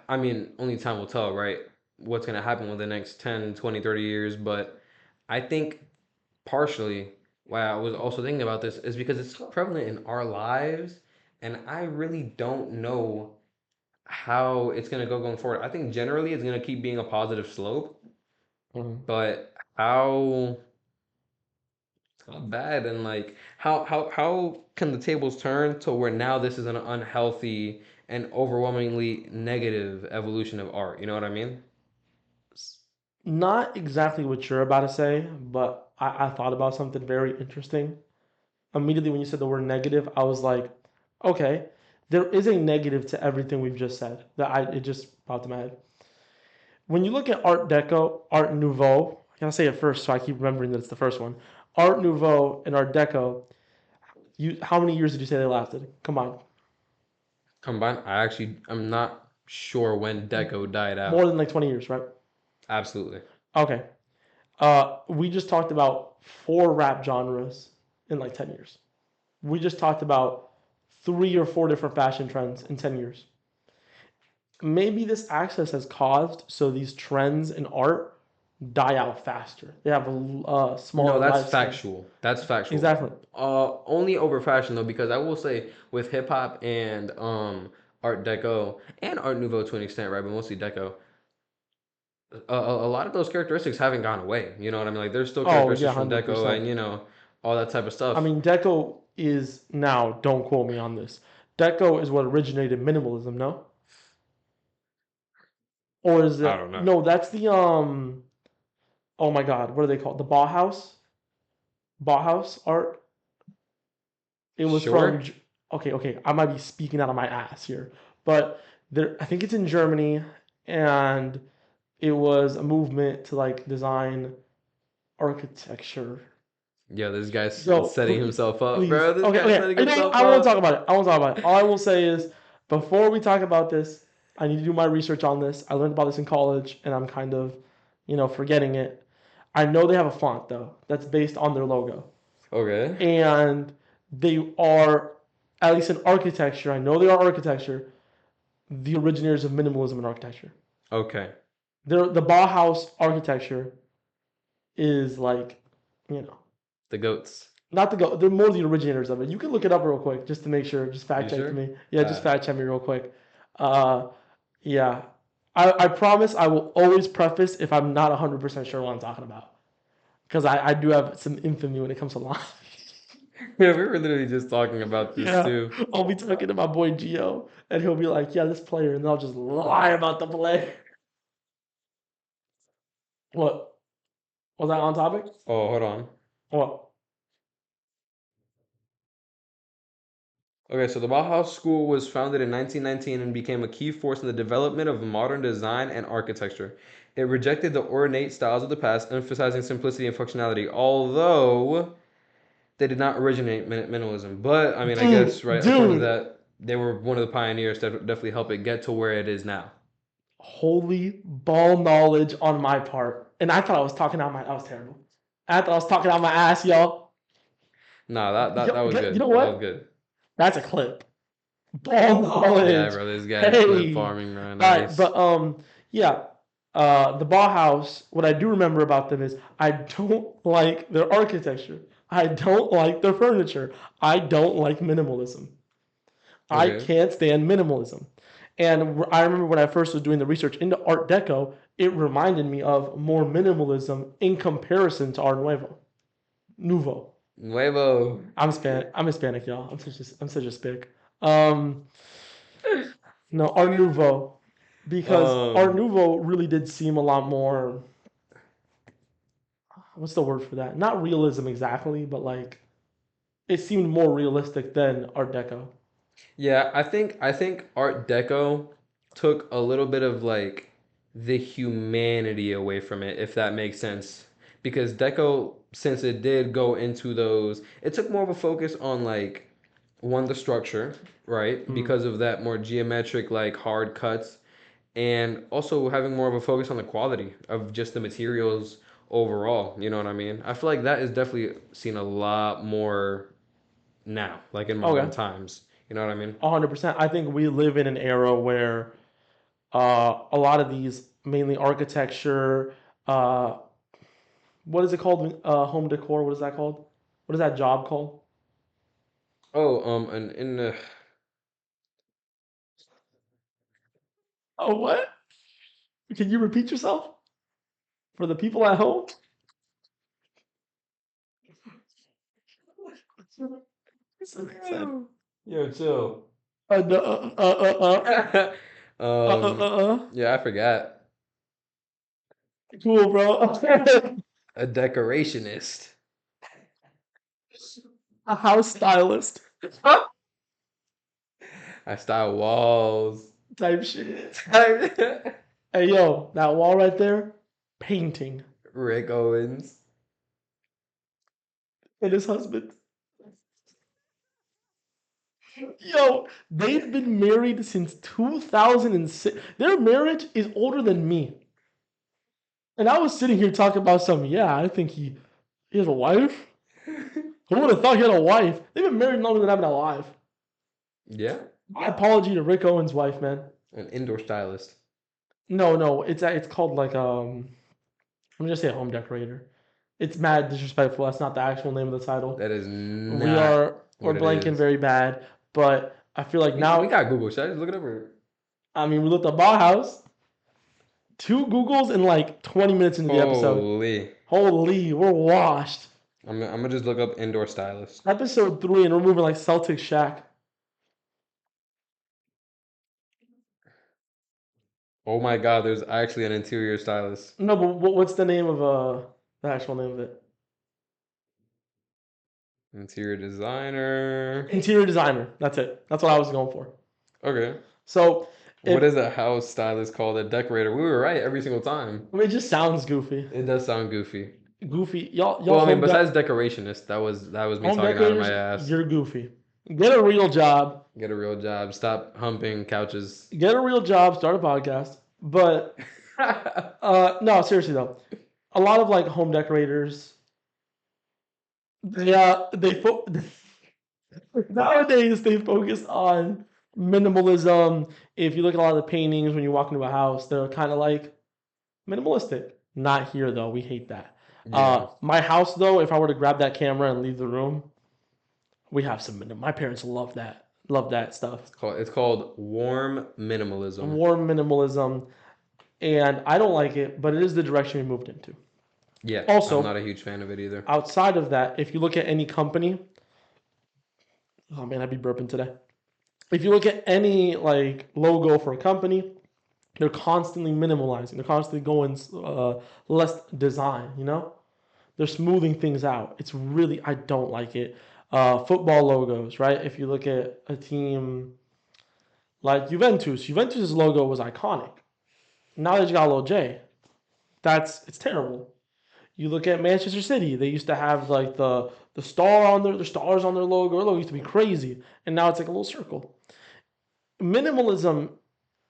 Speaker 2: I mean, only time will tell, right? What's going to happen with the next 10, 20, 30 years, but I think partially why I was also thinking about this is because it's so prevalent in our lives, and I really don't know how it's going to go going forward. I think generally it's going to keep being a positive slope,
Speaker 1: Mhm.
Speaker 2: but how bad and like how can the tables turn to where now this is an unhealthy and overwhelmingly negative evolution of art? You know what I mean?
Speaker 1: Not exactly what you're about to say, but I thought about something very interesting. Immediately when you said the word negative, I was like, okay, there is a negative to everything we've just said. It just popped in my head. When you look at Art Deco, Art Nouveau, I gotta say it first so I keep remembering that it's the first one. Art Nouveau and Art Deco, how many years did you say they lasted? Come on,
Speaker 2: Combined, I'm not sure when Deco died
Speaker 1: more
Speaker 2: out.
Speaker 1: than like 20 years, right?
Speaker 2: Absolutely.
Speaker 1: Okay. We just talked about four rap genres in like 10 years. We just talked about three or four different fashion trends in 10 years. Maybe this access has caused so these trends in art die out faster. They have a
Speaker 2: No,
Speaker 1: smaller
Speaker 2: that's
Speaker 1: lifespan.
Speaker 2: factual. That's factual.
Speaker 1: Exactly.
Speaker 2: Only over fashion though, because I will say with hip hop and Art Deco and Art Nouveau to an extent, right, but mostly Deco, a lot of those characteristics haven't gone away. You know what I mean? Like there's still
Speaker 1: Oh yeah,
Speaker 2: characteristics from
Speaker 1: hundred
Speaker 2: Deco
Speaker 1: percent.
Speaker 2: and all that type of
Speaker 1: I
Speaker 2: stuff.
Speaker 1: mean, Deco is now. Don't quote me on this. Deco is what originated minimalism, no? Or is
Speaker 2: I
Speaker 1: it?
Speaker 2: don't know.
Speaker 1: No, that's the Oh my God, what are they called? The Bauhaus. Bauhaus art. It was from.
Speaker 2: Sure.
Speaker 1: Okay, okay. I might be speaking out of my ass here, but there. I think it's in Germany, and it was a movement to like design architecture.
Speaker 2: Yeah, this guy's
Speaker 1: So
Speaker 2: setting himself up,
Speaker 1: please,
Speaker 2: bro. This
Speaker 1: okay,
Speaker 2: guy's
Speaker 1: okay.
Speaker 2: setting
Speaker 1: You know what?
Speaker 2: himself
Speaker 1: I won't talk
Speaker 2: up.
Speaker 1: about it. I won't talk about it. All I will say is, before we talk about this, I need to do my research on this. I learned about this in college, and I'm kind of, forgetting it. I know they have a font though that's based on their logo,
Speaker 2: Okay.
Speaker 1: and they are, at least in architecture. I know they are architecture. The originators of minimalism in architecture.
Speaker 2: Okay.
Speaker 1: The Bauhaus architecture is like, you know,
Speaker 2: The goats.
Speaker 1: not the go. They're more the originators of it. You can look it up real quick just to make sure. Just
Speaker 2: You
Speaker 1: fact check
Speaker 2: sure?
Speaker 1: me. Yeah, just
Speaker 2: Uh,
Speaker 1: fact check me real quick. Uh, yeah. I promise I will always preface if I'm not 100% sure what I'm talking about because I do have some infamy when it comes to lying.
Speaker 2: yeah, we were literally just talking about this
Speaker 1: Yeah,
Speaker 2: too.
Speaker 1: I'll be talking to my boy Gio, and he'll be like, "Yeah, this player," and I'll just lie about the player. What was that on topic?
Speaker 2: Oh, hold on.
Speaker 1: What?
Speaker 2: Okay, so the Bauhaus School was founded in 1919 and became a key force in the development of modern design and architecture. It rejected the ornate styles of the past, emphasizing simplicity and functionality, although they did not originate minimalism. But, I mean, I
Speaker 1: Dude,
Speaker 2: guess, right, according to
Speaker 1: dude,
Speaker 2: that, they were one of the pioneers that definitely helped it get to where it is now.
Speaker 1: holy ball knowledge on my part. And I thought I was talking out my. I was terrible. I thought I was talking out my ass, y'all.
Speaker 2: Nah, that was
Speaker 1: You
Speaker 2: good.
Speaker 1: know
Speaker 2: That was
Speaker 1: what?
Speaker 2: good.
Speaker 1: That's a clip. Ball
Speaker 2: Yeah,
Speaker 1: knowledge.
Speaker 2: bro, this guy flip
Speaker 1: Hey.
Speaker 2: farming, bro.
Speaker 1: All right,
Speaker 2: Nice.
Speaker 1: but yeah. The Bauhaus, what I do remember about them is I don't like their architecture. I don't like their furniture. I don't like minimalism. I
Speaker 2: Okay.
Speaker 1: can't stand minimalism. And I remember when I first was doing the research into Art Deco, it reminded me of more minimalism in comparison to Art Nuevo. Nouveau.
Speaker 2: Nuevo.
Speaker 1: I'm Hispanic, y'all. I'm such a spick. Um, no, Art Nouveau, because Art
Speaker 2: Um,
Speaker 1: Nouveau really did seem a lot more. What's the word for that? Not realism exactly, but like it seemed more realistic than Art Deco.
Speaker 2: yeah, I think Art Deco took a little bit of like the humanity away from it, if that makes sense. Because Deco, since it did go into those, it took more of a focus on like one, the structure, right?
Speaker 1: Mm.
Speaker 2: Because of that more geometric, like hard cuts, and also having more of a focus on the quality of just the materials overall. You know what I mean? I feel like that is definitely seen a lot more now, like in modern
Speaker 1: Okay,
Speaker 2: times. You know what I mean?
Speaker 1: 100%. I think we live in an era where a lot of these, mainly architecture, uh, what is it called? Home decor. What is that called? What is that job called?
Speaker 2: Oh, and in the
Speaker 1: Oh, what? Can you repeat yourself for the people at home? Said,
Speaker 2: yo, chill.
Speaker 1: no,
Speaker 2: um,
Speaker 1: uh.
Speaker 2: yeah, I forgot.
Speaker 1: Cool, bro.
Speaker 2: A decorationist.
Speaker 1: A house stylist
Speaker 2: I style walls.
Speaker 1: type shit. Hey, yo, that wall right there, painting.
Speaker 2: Rick Owens.
Speaker 1: And his husband. Yo, they've been married since 2006. Their marriage is older than me. And I was sitting here talking about some, yeah, I think he has a wife. Who would have thought he had a wife? They've been married longer than I've been alive.
Speaker 2: Yeah,
Speaker 1: My apology to Rick Owens' wife, man.
Speaker 2: an indoor stylist.
Speaker 1: No, no, it's called like let me just say a home decorator. It's mad disrespectful. That's not the actual name of the title.
Speaker 2: That is
Speaker 1: We
Speaker 2: not
Speaker 1: are we're
Speaker 2: what it
Speaker 1: blanking
Speaker 2: is.
Speaker 1: very bad, but I feel like
Speaker 2: We
Speaker 1: now.
Speaker 2: got Google. Should I just look it up? Or?
Speaker 1: I mean, we looked up Bauhaus, two Googles in like 20 minutes into the episode.
Speaker 2: Holy.
Speaker 1: Holy, we're washed.
Speaker 2: I'm gonna just look up indoor stylist.
Speaker 1: Episode 3, and we're moving like Celtic Shack.
Speaker 2: Oh my God, there's actually an interior stylist.
Speaker 1: No, but what's the name of the actual name of it?
Speaker 2: Interior designer.
Speaker 1: Interior designer. That's it. That's what I was going for.
Speaker 2: Okay.
Speaker 1: So
Speaker 2: What
Speaker 1: if
Speaker 2: is a house stylist called? A decorator. We were right every single time.
Speaker 1: it just sounds goofy,
Speaker 2: It does sound goofy.
Speaker 1: goofy. Y'all
Speaker 2: Well, I mean, besides decorationist, that was me
Speaker 1: home
Speaker 2: talking out of my
Speaker 1: decorators,
Speaker 2: ass.
Speaker 1: you're goofy. Get a real job.
Speaker 2: Get a real job. Stop humping couches.
Speaker 1: Get a real job. Start a podcast. But no, seriously though, a lot of like home decorators, they nowadays they focus on minimalism. If you look at a lot of the paintings when you walk into a house, they're kind of like minimalistic. Not here though. We hate that.
Speaker 2: Yeah.
Speaker 1: My house though, if I were to grab that camera and leave the room, we have some. My parents love that. Love that stuff.
Speaker 2: It's called warm minimalism.
Speaker 1: Warm minimalism, and I don't like it, but it is the direction we moved into.
Speaker 2: Yeah, I'm not
Speaker 1: Also,
Speaker 2: a huge fan of it either.
Speaker 1: outside of that, if you look at any company, oh man, I'd be burping today. If you look at any like logo for a company, they're constantly minimalizing. They're constantly going less design. You know, they're smoothing things out. It's really I don't like it. Football logos, right? If you look at a team like Juventus, Juventus's logo was iconic. Now they just got a little J. It's terrible. You look at Manchester City; they used to have like the star on the stars on their logo. Their logo used to be crazy, and now it's like a little circle. Minimalism,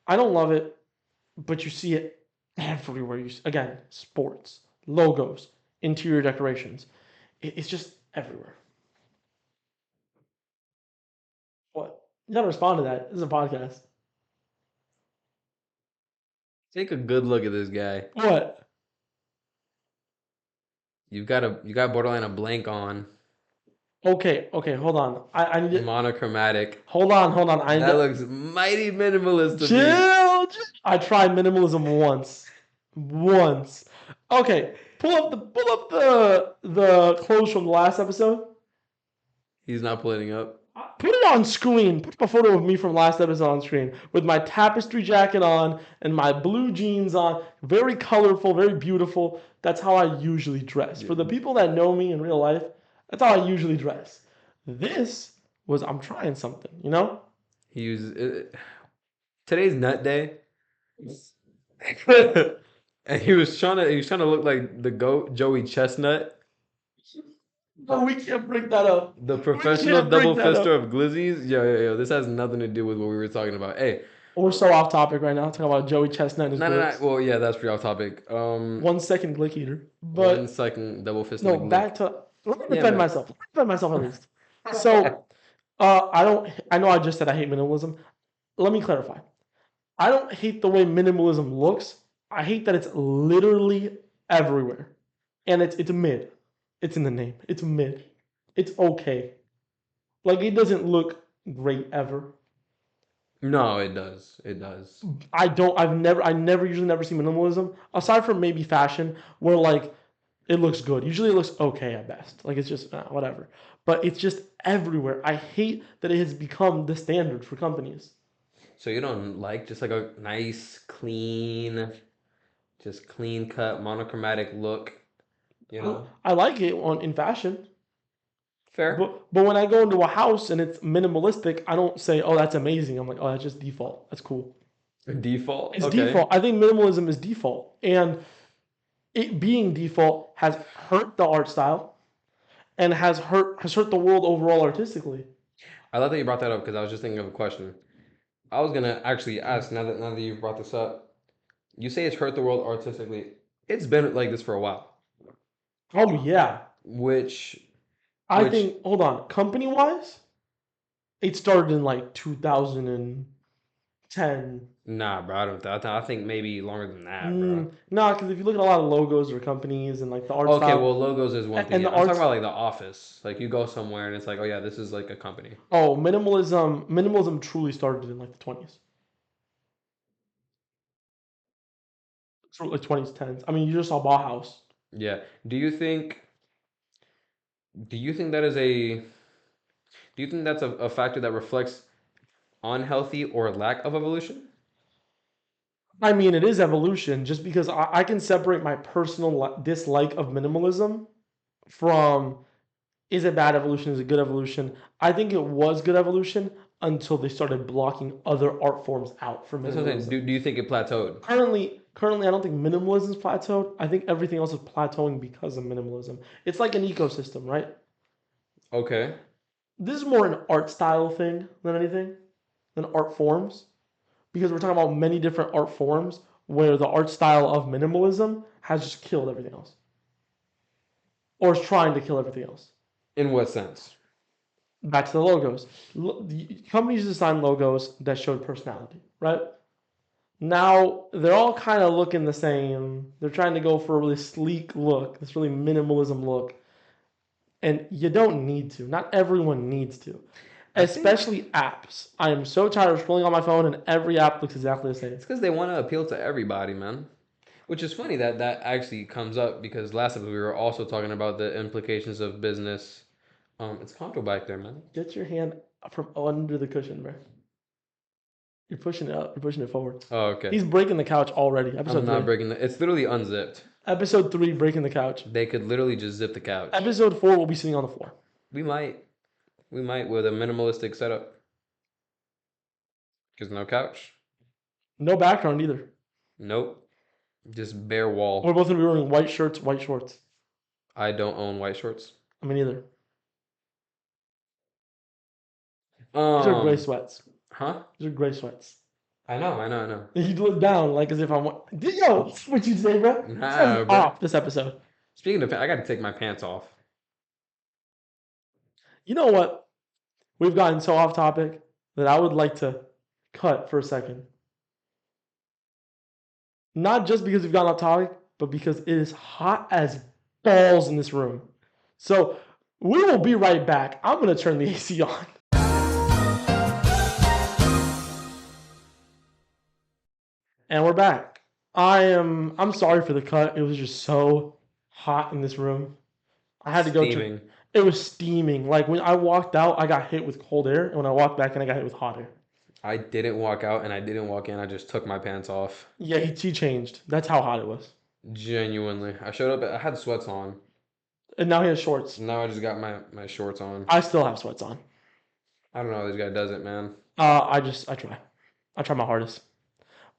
Speaker 1: I don't love it, but you see it everywhere. Again, sports, logos, interior decorations. It's just everywhere. What? You gotta respond to that. This is a podcast.
Speaker 2: Take a good look at this guy.
Speaker 1: What?
Speaker 2: You got borderline a blank on.
Speaker 1: Okay, okay, hold on. I need to
Speaker 2: Monochromatic.
Speaker 1: hold on. I need
Speaker 2: That
Speaker 1: to
Speaker 2: looks mighty minimalist to me.
Speaker 1: chill. I tried minimalism once. Once. Okay, pull up the clothes from the last episode.
Speaker 2: He's not pulling up.
Speaker 1: Put it on screen. Put a photo of me from last episode on screen with my tapestry jacket on and my blue jeans on. Very colorful, very beautiful. That's how I usually dress. For the people that know me in real life, that's how I usually dress. This was I'm trying something, you know?
Speaker 2: He used today's nut day. And he was trying to look like the goat Joey Chestnut,
Speaker 1: No, we can't bring that up.
Speaker 2: the
Speaker 1: We
Speaker 2: professional
Speaker 1: can't bring
Speaker 2: double
Speaker 1: that
Speaker 2: fister
Speaker 1: up.
Speaker 2: of glizzies. Yo, this has nothing to do with what we were talking about. Hey,
Speaker 1: We're so off topic right now. Talking about Joey Chestnut and his
Speaker 2: no.
Speaker 1: glicks.
Speaker 2: Well, yeah, that's pretty off topic.
Speaker 1: 1 second glick eater.
Speaker 2: One
Speaker 1: But
Speaker 2: second double fisting
Speaker 1: no,
Speaker 2: a glick.
Speaker 1: back to let me
Speaker 2: Yeah,
Speaker 1: defend
Speaker 2: man.
Speaker 1: myself. Let me defend myself at least. So I don't. I know I just said I hate minimalism. Let me clarify. I don't hate the way minimalism looks. I hate that it's literally everywhere, and it's mid. It's in the name. It's mid. It's okay. Like it doesn't look great ever.
Speaker 2: No, it does. It does.
Speaker 1: I never usually never see minimalism aside from maybe fashion where like it looks good. Usually it looks okay at best. Like it's just whatever. But it's just everywhere. I hate that it has become the standard for companies.
Speaker 2: So you don't like just like a nice, clean, just clean cut, monochromatic look, you know?
Speaker 1: I like it in fashion,
Speaker 2: Fair.
Speaker 1: but when I go into a house and it's minimalistic, I don't say, "Oh, that's amazing." I'm like, "Oh, that's just default. That's cool."
Speaker 2: Default.
Speaker 1: It's
Speaker 2: Okay.
Speaker 1: default. I think minimalism is default, and it being default has hurt the art style and has hurt the world overall artistically.
Speaker 2: I love that you brought that up because I was just thinking of a question. I was gonna actually ask now that you've brought this up. You say it's hurt the world artistically. It's been like this for a while.
Speaker 1: Oh yeah,
Speaker 2: Which
Speaker 1: I
Speaker 2: which
Speaker 1: think. Hold on, company wise, it started in like 2010.
Speaker 2: nah, bro, I don't I think maybe longer than that, bro.
Speaker 1: No, because if you look at a lot of logos or companies and like the art
Speaker 2: Okay,
Speaker 1: style
Speaker 2: well logos is one thing.
Speaker 1: and
Speaker 2: Yeah.
Speaker 1: the
Speaker 2: I'm talking
Speaker 1: arts,
Speaker 2: about like the office. Like you go somewhere and it's like, oh yeah, this is like a company.
Speaker 1: oh, minimalism truly started in like the 20s, like 20s, 10s. I mean, you just saw Bauhaus.
Speaker 2: Yeah. Do you think that is a do you think that's a factor that reflects unhealthy or lack of evolution?
Speaker 1: I mean, it is evolution just because I can separate my personal dislike of minimalism from is it bad evolution, is it good evolution? I think it was good evolution until they started blocking other art forms out for
Speaker 2: That's what I'm saying.
Speaker 1: minimalism.
Speaker 2: Do you think it plateaued?
Speaker 1: Currently, I don't think minimalism is plateaued. I think everything else is plateauing because of minimalism. It's like an ecosystem, right?
Speaker 2: Okay.
Speaker 1: This is more an art style thing than anything, than art forms, because we're talking about many different art forms where the art style of minimalism has just killed everything else, or is trying to kill everything else.
Speaker 2: In what sense?
Speaker 1: Back to the logos. The companies design logos that showed personality, right? Now they're all kind of looking the same. They're trying to go for a really sleek look, this really minimalism look. And you don't need to. Not everyone needs to.
Speaker 2: I think
Speaker 1: Especially apps. I am so tired of scrolling on my phone and every app looks exactly the same.
Speaker 2: it's because they want to appeal to everybody, man. Which is funny that that actually comes up because last episode we were also talking about the implications of business. It's comfortable back there, man.
Speaker 1: Get your hand from under the cushion, bro. You're pushing it up. You're pushing it forward.
Speaker 2: Oh, okay.
Speaker 1: He's breaking the couch already.
Speaker 2: I'm
Speaker 1: Episode
Speaker 2: not
Speaker 1: 3.
Speaker 2: breaking the. It's literally unzipped.
Speaker 1: Episode 3, breaking the couch.
Speaker 2: They could literally just zip the couch.
Speaker 1: Episode 4, we'll be sitting on the floor.
Speaker 2: We might. We might with a minimalistic setup. Because no couch.
Speaker 1: No background either.
Speaker 2: Nope. Just bare
Speaker 1: We're
Speaker 2: wall.
Speaker 1: both going to be wearing white shirts, white shorts.
Speaker 2: I don't own white shorts.
Speaker 1: I mean, either. These are gray
Speaker 2: Um.
Speaker 1: sweats.
Speaker 2: Huh?
Speaker 1: These are gray sweats.
Speaker 2: I know.
Speaker 1: You look down like as if I'm. Yo, what you say, bro? This
Speaker 2: Nah,
Speaker 1: is
Speaker 2: bro.
Speaker 1: off this episode.
Speaker 2: Speaking of, I got to take my pants off.
Speaker 1: You know what? We've gotten so off topic that I would like to cut for a second. Not just because we've gotten off topic, but because it is hot as balls in this room. So we will be right back. I'm going to turn the AC on. And we're back. I'm sorry for the cut. It was just so hot in this room. I had to go to
Speaker 2: Steaming.
Speaker 1: it was steaming. Like when I walked out, I got hit with cold air, and when I walked back in, I got hit with hot air.
Speaker 2: I didn't walk out and I didn't walk in. I just took my pants off.
Speaker 1: Yeah, he changed. That's how hot it was.
Speaker 2: Genuinely. I showed up, I had sweats on.
Speaker 1: And now he has shorts.
Speaker 2: Now I just got my shorts on.
Speaker 1: I still have sweats on.
Speaker 2: I don't know how this guy does it, man.
Speaker 1: I try. I try my hardest.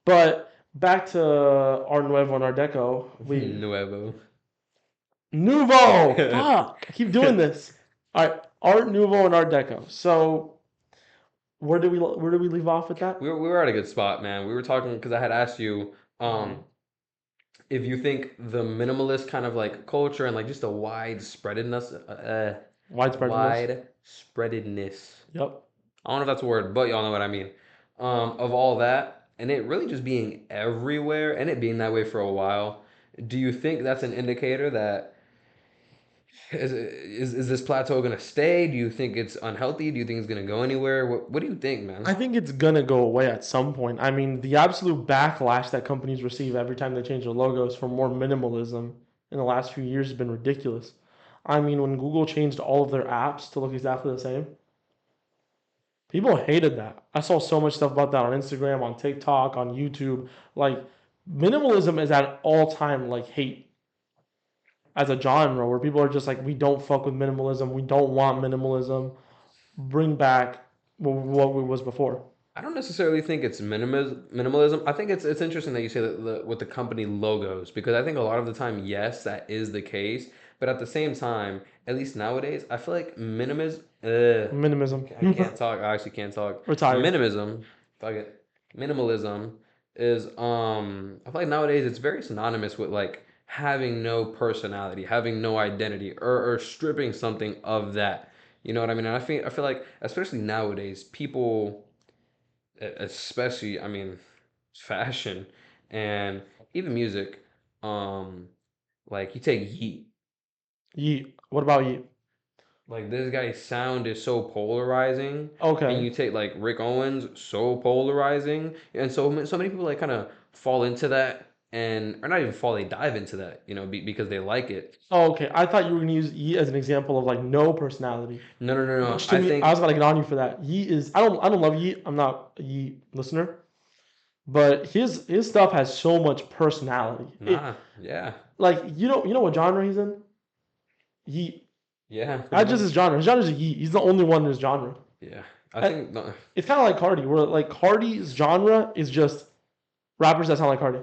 Speaker 1: But back to Art Nuevo and Art Deco.
Speaker 2: Nuevo.
Speaker 1: Nouveau. Fuck. I keep doing this. All right, Art Nouveau and Art Deco. So where do we leave off with that?
Speaker 2: We were at a good spot, man. We were talking because I had asked you if you think the minimalist kind of like culture and like just the
Speaker 1: Widespreadness.
Speaker 2: widespreadedness.
Speaker 1: Yep.
Speaker 2: I don't know if that's a word, but y'all know what I mean. Of all that, and it really just being everywhere, and it being that way for a while. Do you think that's an indicator that is this plateau gonna stay? Do you think it's unhealthy? Do you think it's gonna go anywhere? What do you think, man?
Speaker 1: I think it's gonna go away at some point. I mean, the absolute backlash that companies receive every time they change their logos for more minimalism in the last few years has been ridiculous. I mean, when Google changed all of their apps to look exactly the same, people hated that. I saw so much stuff about that on Instagram, on TikTok, on YouTube. Like, minimalism is at all time like hate as a genre where people are just like, we don't fuck with minimalism. We don't want minimalism. Bring back what it was before.
Speaker 2: I don't necessarily think it's minimalism. I think it's interesting that you say that with the company logos because I think a lot of the time, yes, that is the case. But at the same time, at least nowadays, I feel like minimism.
Speaker 1: Minimism.
Speaker 2: I can't talk. I actually can't talk.
Speaker 1: Retired.
Speaker 2: Minimism. Fuck it. Minimalism is I feel like nowadays it's very synonymous with like having no personality, having no identity, or stripping something of that. You know what I mean? And I feel like especially nowadays, people especially I mean fashion and even music, um, like you take Yeet.
Speaker 1: Yeet. What about Yeet?
Speaker 2: Like this guy's sound is so polarizing, and
Speaker 1: Okay.
Speaker 2: you take like Rick Owens, so polarizing, and so many people like kind of fall into that, and or not even fall, they dive into that, because they like it.
Speaker 1: Oh, okay. I thought you were gonna use Yeet as an example of like no personality.
Speaker 2: No, no, no, no.
Speaker 1: Which to
Speaker 2: I
Speaker 1: me, I
Speaker 2: think
Speaker 1: was about to get on you for that. Yeet is I don't love Yeet. I'm not a Yeet listener, but his stuff has so much personality.
Speaker 2: nah, yeah,
Speaker 1: Like you know what genre he's in? Yeet.
Speaker 2: yeah, pretty
Speaker 1: Not just
Speaker 2: much,
Speaker 1: his genre. His genre is Yeet. He's the only one in his genre.
Speaker 2: yeah. I
Speaker 1: And
Speaker 2: think
Speaker 1: it's kind of like Cardi, where like Cardi's genre is just rappers that sound like Cardi.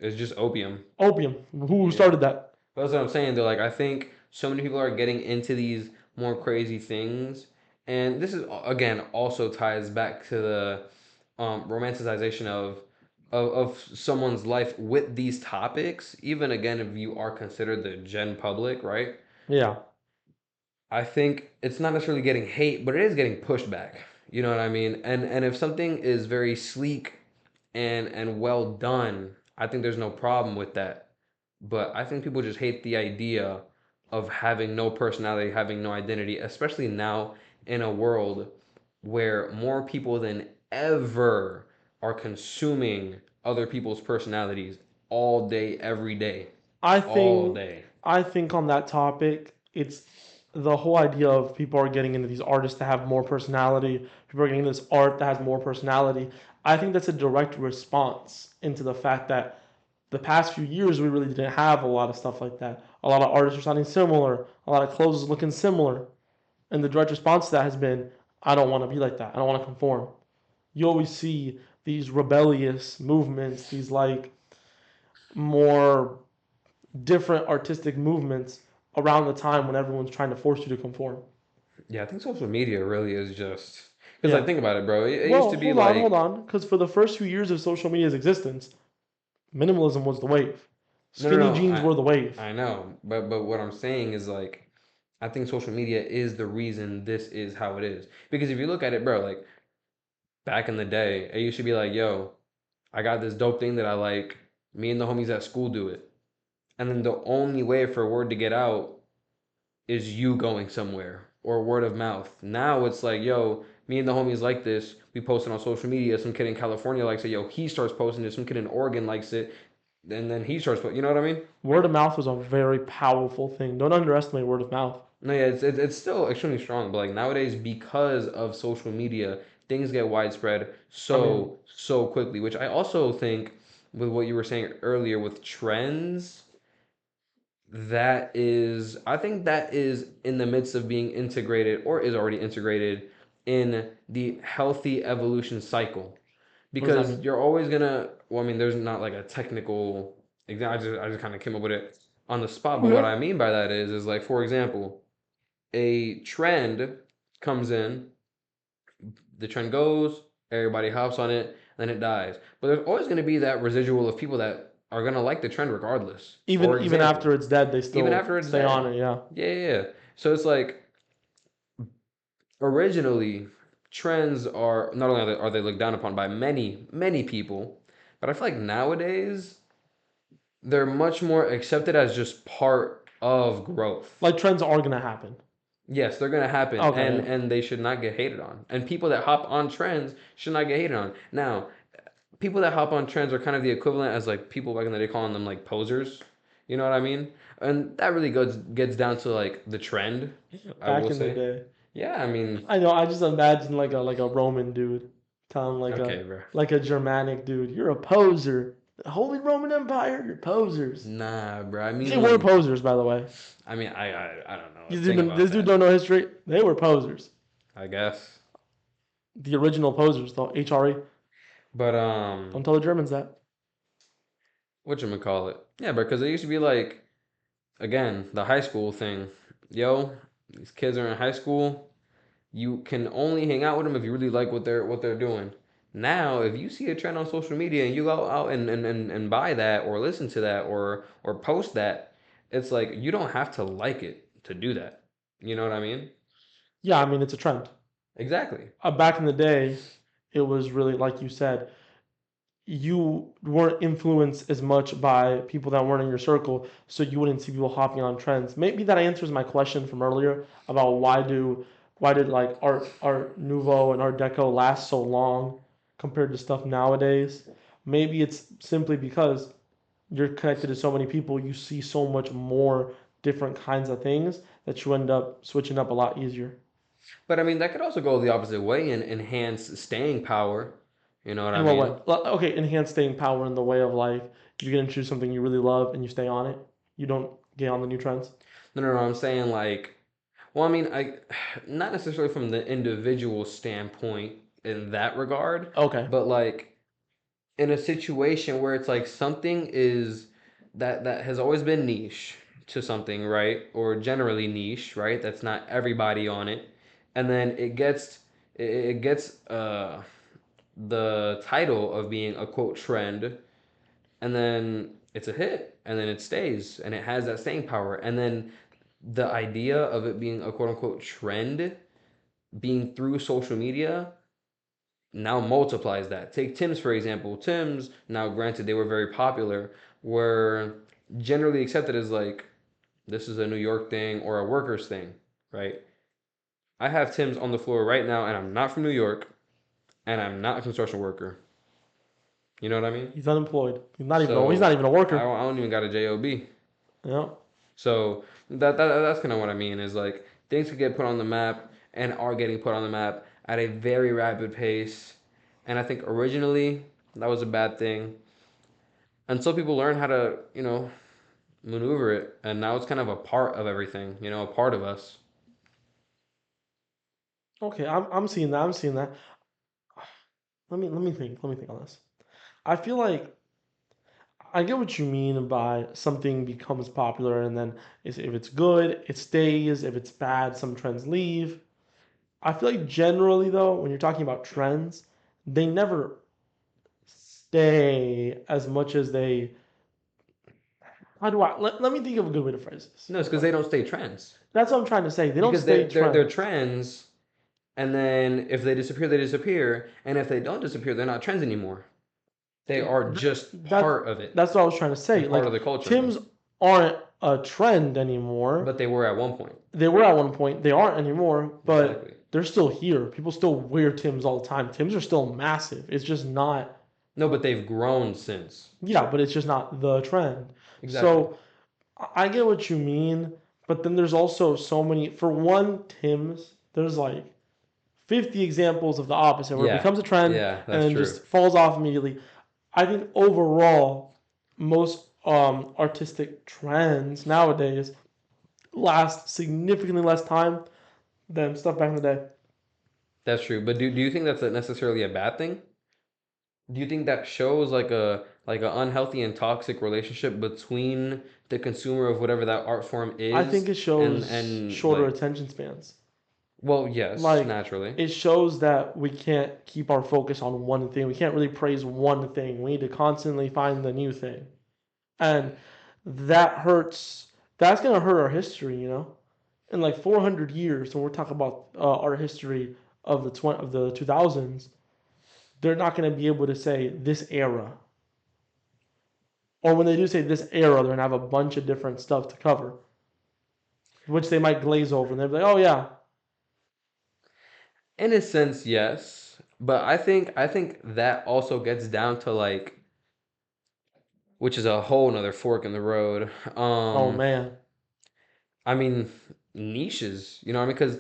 Speaker 2: it's just opium.
Speaker 1: Opium. Who
Speaker 2: Yeah.
Speaker 1: started that?
Speaker 2: That's what I'm saying. Though, like I think so many people are getting into these more crazy things, and this is again also ties back to the romanticization of someone's life with these topics. Even again, if you are considered the gen public, right?
Speaker 1: Yeah.
Speaker 2: I think it's not necessarily getting hate, but it is getting pushback. You know what I mean? And if something is very sleek and well done, I think there's no problem with that. But I think people just hate the idea of having no personality, having no identity, especially now in a world where more people than ever are consuming other people's personalities all day, every day,
Speaker 1: I
Speaker 2: all
Speaker 1: think
Speaker 2: day.
Speaker 1: I think on that topic, it's the whole idea of people are getting into these artists that have more personality. People are getting into this art that has more personality. I think that's a direct response into the fact that the past few years we really didn't have a lot of stuff like that. A lot of artists are sounding similar. A lot of clothes is looking similar. And the direct response to that has been, I don't want to be like that. I don't want to conform. You always see these rebellious movements, these like more different artistic movements around the time when everyone's trying to force you to conform.
Speaker 2: Yeah, I think social media really is just because
Speaker 1: Yeah.
Speaker 2: like think about it, bro. It used
Speaker 1: Well,
Speaker 2: to be
Speaker 1: hold
Speaker 2: like
Speaker 1: on, because for the first few years of social media's existence, minimalism was the wave.
Speaker 2: no, no,
Speaker 1: Skinny
Speaker 2: no.
Speaker 1: jeans were the wave.
Speaker 2: I know, but what I'm saying is I think social media is the reason this is how it is. Because if you look at it, bro, like back in the day, it used to be like, yo, I got this dope thing that I like. Me and the homies at school do it. And then the only way for word to get out is you going somewhere or word of mouth. Now it's like, yo, me and the homies like this. We post it on social media. Some kid in California likes it. Yo, he starts posting it. Some kid in Oregon likes it. And then he starts, you know what I mean?
Speaker 1: Word of mouth was a very powerful thing. Don't underestimate word of mouth.
Speaker 2: No, yeah, it's still extremely strong, but like nowadays, because of social media, things get widespread
Speaker 1: I mean,
Speaker 2: so quickly. Which I also think, with what you were saying earlier with trends, I think that is in the midst of being integrated or is already integrated in the healthy evolution cycle.
Speaker 1: what does that
Speaker 2: Because
Speaker 1: mean?
Speaker 2: you're always gonna, well, I mean, there's not like a technical example. I just kind of came up with it on the spot. But what
Speaker 1: Okay.
Speaker 2: I mean by that is like, for example, a trend comes in, the trend goes, everybody hops on it, then it dies. But there's always going to be that residual of people that are going to like the trend regardless. For
Speaker 1: Even
Speaker 2: example,
Speaker 1: after it's dead, they
Speaker 2: even
Speaker 1: still
Speaker 2: after it's
Speaker 1: stay on
Speaker 2: dead.
Speaker 1: it. Yeah.
Speaker 2: Yeah, yeah, yeah. So it's like originally trends are not only are they looked down upon by many people, but I feel like nowadays they're much more accepted as just part of growth.
Speaker 1: Like trends are gonna happen.
Speaker 2: Yes, they're gonna happen,
Speaker 1: Okay.
Speaker 2: and
Speaker 1: Yeah.
Speaker 2: they should not get hated on. And people that hop on trends should not get hated on. Now, people that hop on trends are kind of the equivalent as like people back in the day calling them like posers. You know what I mean? And that really goes gets down to like the trend, I will
Speaker 1: Back in the
Speaker 2: say.
Speaker 1: day.
Speaker 2: Yeah, I mean,
Speaker 1: I know. I just imagine like a Roman dude telling
Speaker 2: okay, bro.
Speaker 1: like a Germanic dude, "You're a poser." The Holy Roman Empire, you're posers.
Speaker 2: Nah, bro. I
Speaker 1: They were
Speaker 2: mean,
Speaker 1: posers, by the way.
Speaker 2: I don't know a thing about
Speaker 1: This dude
Speaker 2: that.
Speaker 1: don't know history. They were posers.
Speaker 2: I guess,
Speaker 1: The original posers, though. HRE.
Speaker 2: but
Speaker 1: Don't tell the Germans that.
Speaker 2: whatchamacallit? Yeah, because it used to be like again the high school thing. Yo, these kids are in high school. You can only hang out with them if you really like what they're doing. Now, if you see a trend on social media and you go out and buy that or listen to that or post that, it's like you don't have to like it to do that. You know what I mean?
Speaker 1: Yeah, I mean it's a trend.
Speaker 2: Exactly.
Speaker 1: Back in the day, it was really like you said. You weren't influenced as much by people that weren't in your circle, so you wouldn't see people hopping on trends. Maybe that answers my question from earlier about why did like Art Nouveau and Art Deco last so long compared to stuff nowadays. Maybe it's simply because you're connected to so many people, you see so much more different kinds of things that you end up switching up a lot easier.
Speaker 2: But I mean, that could also go the opposite way and enhance staying power. You know what I
Speaker 1: In what way?
Speaker 2: mean?
Speaker 1: Okay, enhanced staying power in the way of like if you get into something you really love and you stay on it, you don't get on the new trends.
Speaker 2: No, no, no. I'm saying like, well, I mean, not necessarily from the individual standpoint in that regard,
Speaker 1: Okay.
Speaker 2: but like in a situation where it's like something is that has always been niche to something, right? Or generally niche, right? That's not everybody on it. And then it gets the title of being a quote trend, and then it's a hit, and then it stays and it has that staying power. And then the idea of it being a quote unquote trend being through social media now multiplies that. Take Tim's for example. Tim's, now granted they were very popular, were generally accepted as like this is a New York thing or a workers thing, right? I have Tim's on the floor right now, and I'm not from New York, and I'm not a construction worker. You know what I mean?
Speaker 1: He's unemployed. He's not
Speaker 2: So
Speaker 1: even a
Speaker 2: I
Speaker 1: worker.
Speaker 2: don't, I don't even got a job.
Speaker 1: Yeah.
Speaker 2: So that's kind of what I mean is like things could get put on the map and are getting put on the map at a very rapid pace. And I think originally that was a bad thing until people learn how to, maneuver it. And now it's kind of a part of everything, a part of us.
Speaker 1: Okay, I'm seeing that. I'm seeing that. Let me think on this. I feel like I get what you mean by something becomes popular and then if it's good, it stays. If it's bad, some trends leave. I feel like generally though, when you're talking about trends, they never stay as much as they. How do I let me think of a good way to phrase this?
Speaker 2: No, it's because they don't stay trends
Speaker 1: That's what I'm trying to say. They don't
Speaker 2: because
Speaker 1: stay
Speaker 2: they're
Speaker 1: trends.
Speaker 2: trends And then if they disappear, they disappear. And if they don't disappear, they're not trends anymore. They are just
Speaker 1: That
Speaker 2: part of it
Speaker 1: that's what I was trying to say.
Speaker 2: and part
Speaker 1: Like
Speaker 2: of the culture.
Speaker 1: Tim's aren't a trend anymore.
Speaker 2: But they were at one point.
Speaker 1: They were at one point. They aren't anymore, but
Speaker 2: Exactly.
Speaker 1: they're still here. People still wear Tims all the time. Tims are still massive. It's just not.
Speaker 2: No, but they've grown since.
Speaker 1: Yeah, but it's just not the trend.
Speaker 2: Exactly.
Speaker 1: So I get what you mean, but then there's also so many. For one, Tims, there's like 50 examples of the opposite where it
Speaker 2: Yeah.
Speaker 1: becomes a trend
Speaker 2: Yeah,
Speaker 1: and
Speaker 2: that's
Speaker 1: then
Speaker 2: true.
Speaker 1: just falls off immediately. I think overall, most artistic trends nowadays last significantly less time than stuff back in the day.
Speaker 2: That's true. But do you think that's necessarily a bad thing? Do you think that shows like a unhealthy and toxic relationship between the consumer of whatever that art form
Speaker 1: I
Speaker 2: is
Speaker 1: think it
Speaker 2: and
Speaker 1: shows shorter
Speaker 2: like
Speaker 1: attention spans.
Speaker 2: well, yes,
Speaker 1: Like
Speaker 2: naturally.
Speaker 1: it shows that we can't keep our focus on one thing. We can't really praise one thing. We need to constantly find the new thing. And that hurts. That's going to hurt our history, you know? In like 400 years, when we're talking about our history of the 2000s, they're not going to be able to say this era. Or when they do say this era, they're going to have a bunch of different stuff to cover, which they might glaze over. And they'll be like, oh, yeah.
Speaker 2: In a sense, yes. But I think that also gets down to like which is a whole nother fork in the road.
Speaker 1: Oh, man.
Speaker 2: I mean, niches, you know what I mean? Because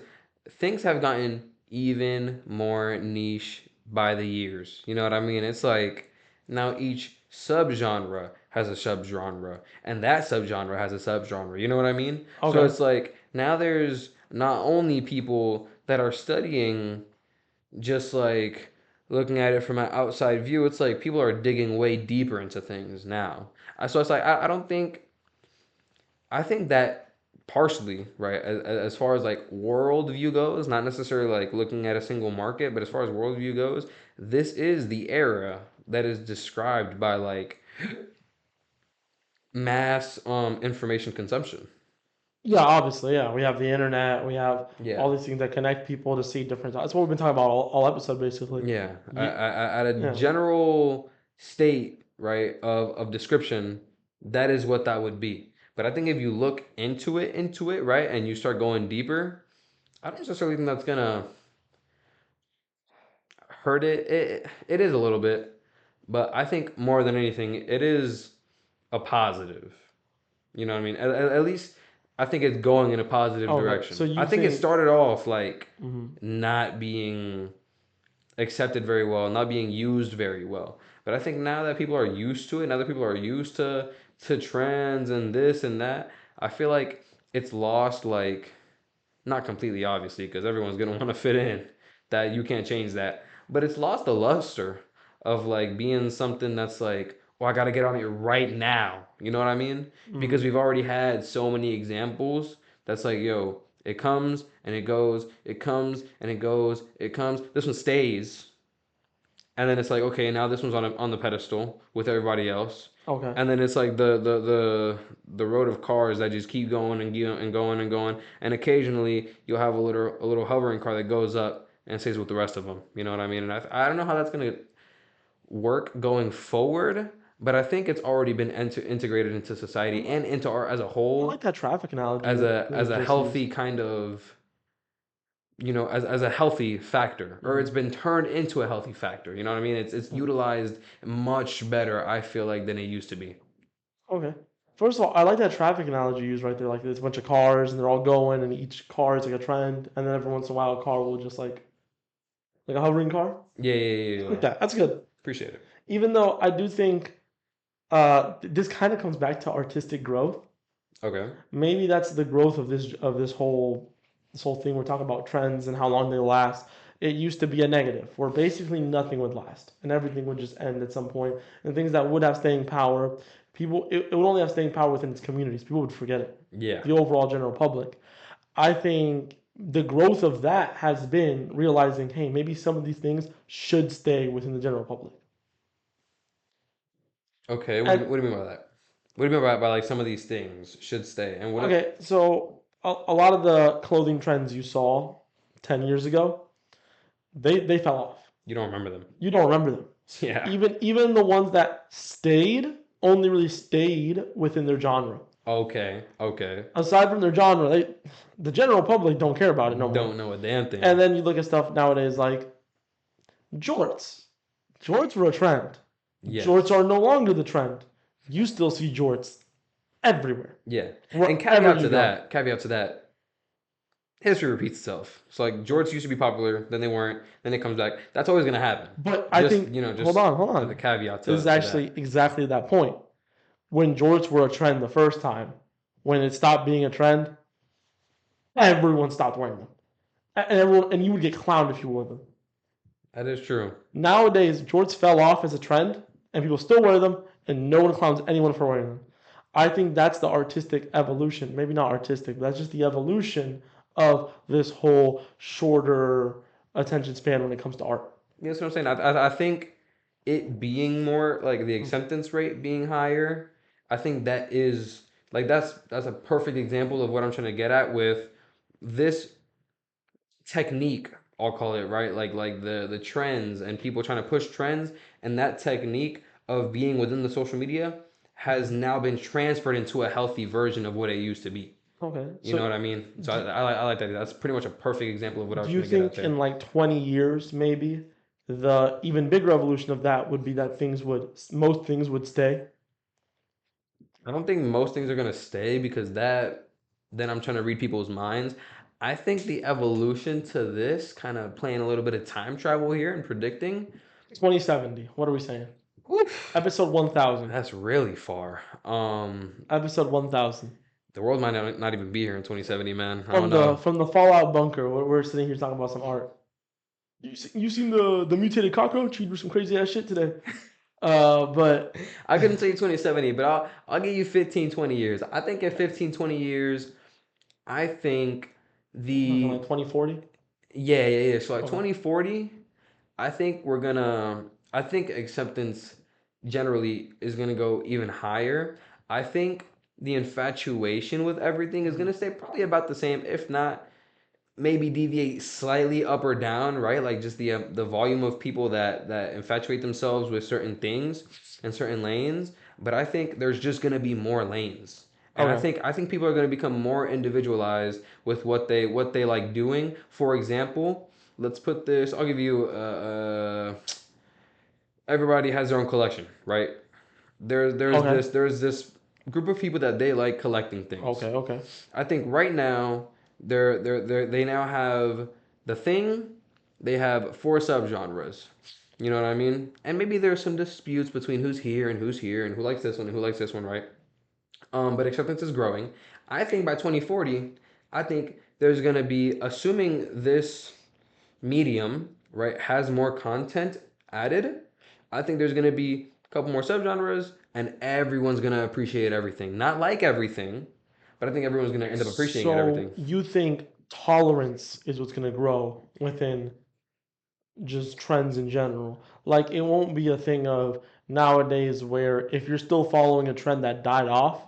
Speaker 2: things have gotten even more niche by the years. You know what I mean? It's like now each subgenre has a subgenre, and that subgenre has a subgenre. You know what I mean? So
Speaker 1: Okay.
Speaker 2: it's like now there's not only people that are studying just like looking at it from an outside view, it's like people are digging way deeper into things now. So it's like I don't think I think that partially, right, as far as like worldview goes, not necessarily like looking at a single market, but as far as worldview goes, this is the era that is described by like mass information consumption.
Speaker 1: Yeah, obviously, yeah. We have the internet, we have
Speaker 2: Yeah.
Speaker 1: all these things that connect people to see different. That's what we've been talking about all episode, basically.
Speaker 2: Yeah.
Speaker 1: You,
Speaker 2: At a
Speaker 1: yeah.
Speaker 2: general state, right, of description, that is what that would be. But I think if you look into it, right, and you start going deeper, I don't necessarily think that's gonna hurt it. It is a little bit, but I think more than anything, it is a positive. You know what I mean? At least I think it's going in a positive
Speaker 1: Okay. So
Speaker 2: direction. I
Speaker 1: you
Speaker 2: think it
Speaker 1: think?
Speaker 2: started off like
Speaker 1: Mhm.
Speaker 2: not being accepted very well, not being used very well. But I think now that people are used to it, now that people are used to trends and this and that, I feel like it's lost like not completely, obviously, because everyone's gonna want to fit in. That you can't change that. But it's lost the luster of like being something that's like, oh, I gotta get on it right now. You know what I mean? Because
Speaker 1: Mhm.
Speaker 2: we've already had so many examples that's like, yo, it comes and it goes, it comes and it goes, it comes. This one stays, and then it's like okay, now this one's on the pedestal with everybody else,
Speaker 1: Okay.
Speaker 2: and then it's like the road of cars that just keep going and going and going and going, and occasionally you'll have a little hovering car that goes up and stays with the rest of them. You know what I mean? And I don't know how that's gonna work going forward, but I think it's already been integrated into
Speaker 1: I
Speaker 2: society
Speaker 1: like
Speaker 2: and into art as a
Speaker 1: I like
Speaker 2: whole
Speaker 1: that traffic analogy that you
Speaker 2: as a
Speaker 1: just used.
Speaker 2: healthy kind of as a healthy factor, or it's
Speaker 1: Mhm.
Speaker 2: been turned into a healthy factor. You know what I mean? It's
Speaker 1: Okay.
Speaker 2: utilized much better, I feel like, than it used to be.
Speaker 1: Okay. First of all, I like that traffic analogy you used right there. Like there's a bunch of cars and they're all going, and each car is like a trend, and then every once in a while a car will just like a hovering car.
Speaker 2: Yeah, yeah,
Speaker 1: I
Speaker 2: yeah,
Speaker 1: like
Speaker 2: yeah.
Speaker 1: that. That's good.
Speaker 2: Appreciate it.
Speaker 1: Even though I do think this kind of comes back to artistic growth.
Speaker 2: Okay.
Speaker 1: Maybe that's the growth of this whole thing we're talking about trends and how long they last. It used to be a negative where basically nothing would last and everything would just end at some point, and things that would have staying power, it would only have staying power within its communities. People would forget it.
Speaker 2: Yeah.
Speaker 1: The overall general public. I think the growth of that has been realizing, hey, maybe some of these things should stay within the general public.
Speaker 2: Okay.
Speaker 1: And
Speaker 2: What do you mean by that? What do you mean by like some of these things should stay?
Speaker 1: okay, so a lot of the clothing trends you saw 10 years ago, they fell off.
Speaker 2: You don't remember them.
Speaker 1: You don't remember them.
Speaker 2: Yeah.
Speaker 1: Even the ones that stayed only really stayed within their genre.
Speaker 2: Okay. Okay.
Speaker 1: Aside from their genre, the general public don't care about it no more.
Speaker 2: Don't know a damn thing.
Speaker 1: And then you look at stuff nowadays like jorts. Jorts were a trend.
Speaker 2: Yes.
Speaker 1: Jorts are no longer the trend. You still see jorts everywhere.
Speaker 2: Yeah.
Speaker 1: Wherever
Speaker 2: And caveat
Speaker 1: you
Speaker 2: to
Speaker 1: go.
Speaker 2: that, history repeats itself. So like jorts used to be popular, then they weren't, then it comes back. That's always gonna happen.
Speaker 1: But I think
Speaker 2: just
Speaker 1: hold
Speaker 2: as
Speaker 1: on.
Speaker 2: a caveat
Speaker 1: This is
Speaker 2: to
Speaker 1: actually
Speaker 2: that.
Speaker 1: exactly that point. When jorts were a trend the first time, when it stopped being a trend, everyone stopped wearing them. And you would get clowned if you wore them.
Speaker 2: That is true.
Speaker 1: Nowadays, jorts fell off as a trend, and people still wear them, and no one clowns anyone for wearing them. I think that's the artistic evolution. Maybe not artistic, but that's just the evolution of this whole shorter attention span when it comes to art.
Speaker 2: You know what I'm saying? I think it being more like the acceptance rate being higher, I think that is like that's a perfect example of what I'm trying to get at with this technique, I'll call it, right? Like the trends and people trying to push trends, and that technique of being within the social media has now been transferred into a healthy version of what it used to be.
Speaker 1: Okay,
Speaker 2: You know
Speaker 1: so
Speaker 2: what I mean? So
Speaker 1: do,
Speaker 2: I like that. That's pretty much a perfect example of what I was
Speaker 1: do you
Speaker 2: trying to get at
Speaker 1: think
Speaker 2: there.
Speaker 1: in like 20 years, maybe, the even bigger evolution of that would be that most things would stay?
Speaker 2: I don't think most things are gonna stay because that then I'm trying to read people's minds. I think the evolution to this kind of playing a little bit of time travel here and predicting.
Speaker 1: 2070, what are we saying?
Speaker 2: Oof,
Speaker 1: Episode 1000.
Speaker 2: that's really far.
Speaker 1: Episode 1000.
Speaker 2: The world might not even be here in 2070, man. I don't
Speaker 1: From
Speaker 2: know.
Speaker 1: the Fallout bunker, we're sitting here talking about some art. You seen the mutated cockroach? He drew some crazy ass shit today. But
Speaker 2: I couldn't say 2070, but I'll give you 15, 20 years. I think in 15, 20 years, I think the
Speaker 1: like 2040.
Speaker 2: yeah. So like
Speaker 1: Okay.
Speaker 2: 2040, I think acceptance generally is gonna go even higher. I think the infatuation with everything is gonna stay probably about the same, if not maybe deviate slightly up or down, right? Like just the volume of people that infatuate themselves with certain things and certain lanes. But I think there's just gonna be more lanes. And
Speaker 1: Okay.
Speaker 2: I think people are going to become more individualized with what they like doing. For example, let's put this. I'll give you. Everybody has their own collection, right?
Speaker 1: Okay.
Speaker 2: There's this group of people that they like collecting things.
Speaker 1: Okay. Okay.
Speaker 2: I think right now they now have the thing. They have four subgenres. You know what I mean? And maybe there's some disputes between who's here and who likes this one and who likes this one, right? But acceptance is growing. I think by 2040, I think there's gonna be, assuming this medium, right, has more content added, I think there's gonna be a couple more subgenres, and everyone's gonna appreciate everything. Not like everything, but I think everyone's gonna end up appreciating
Speaker 1: So
Speaker 2: everything.
Speaker 1: you think tolerance is what's gonna grow within just trends in general? Like it won't be a thing of nowadays where if you're still following a trend that died off,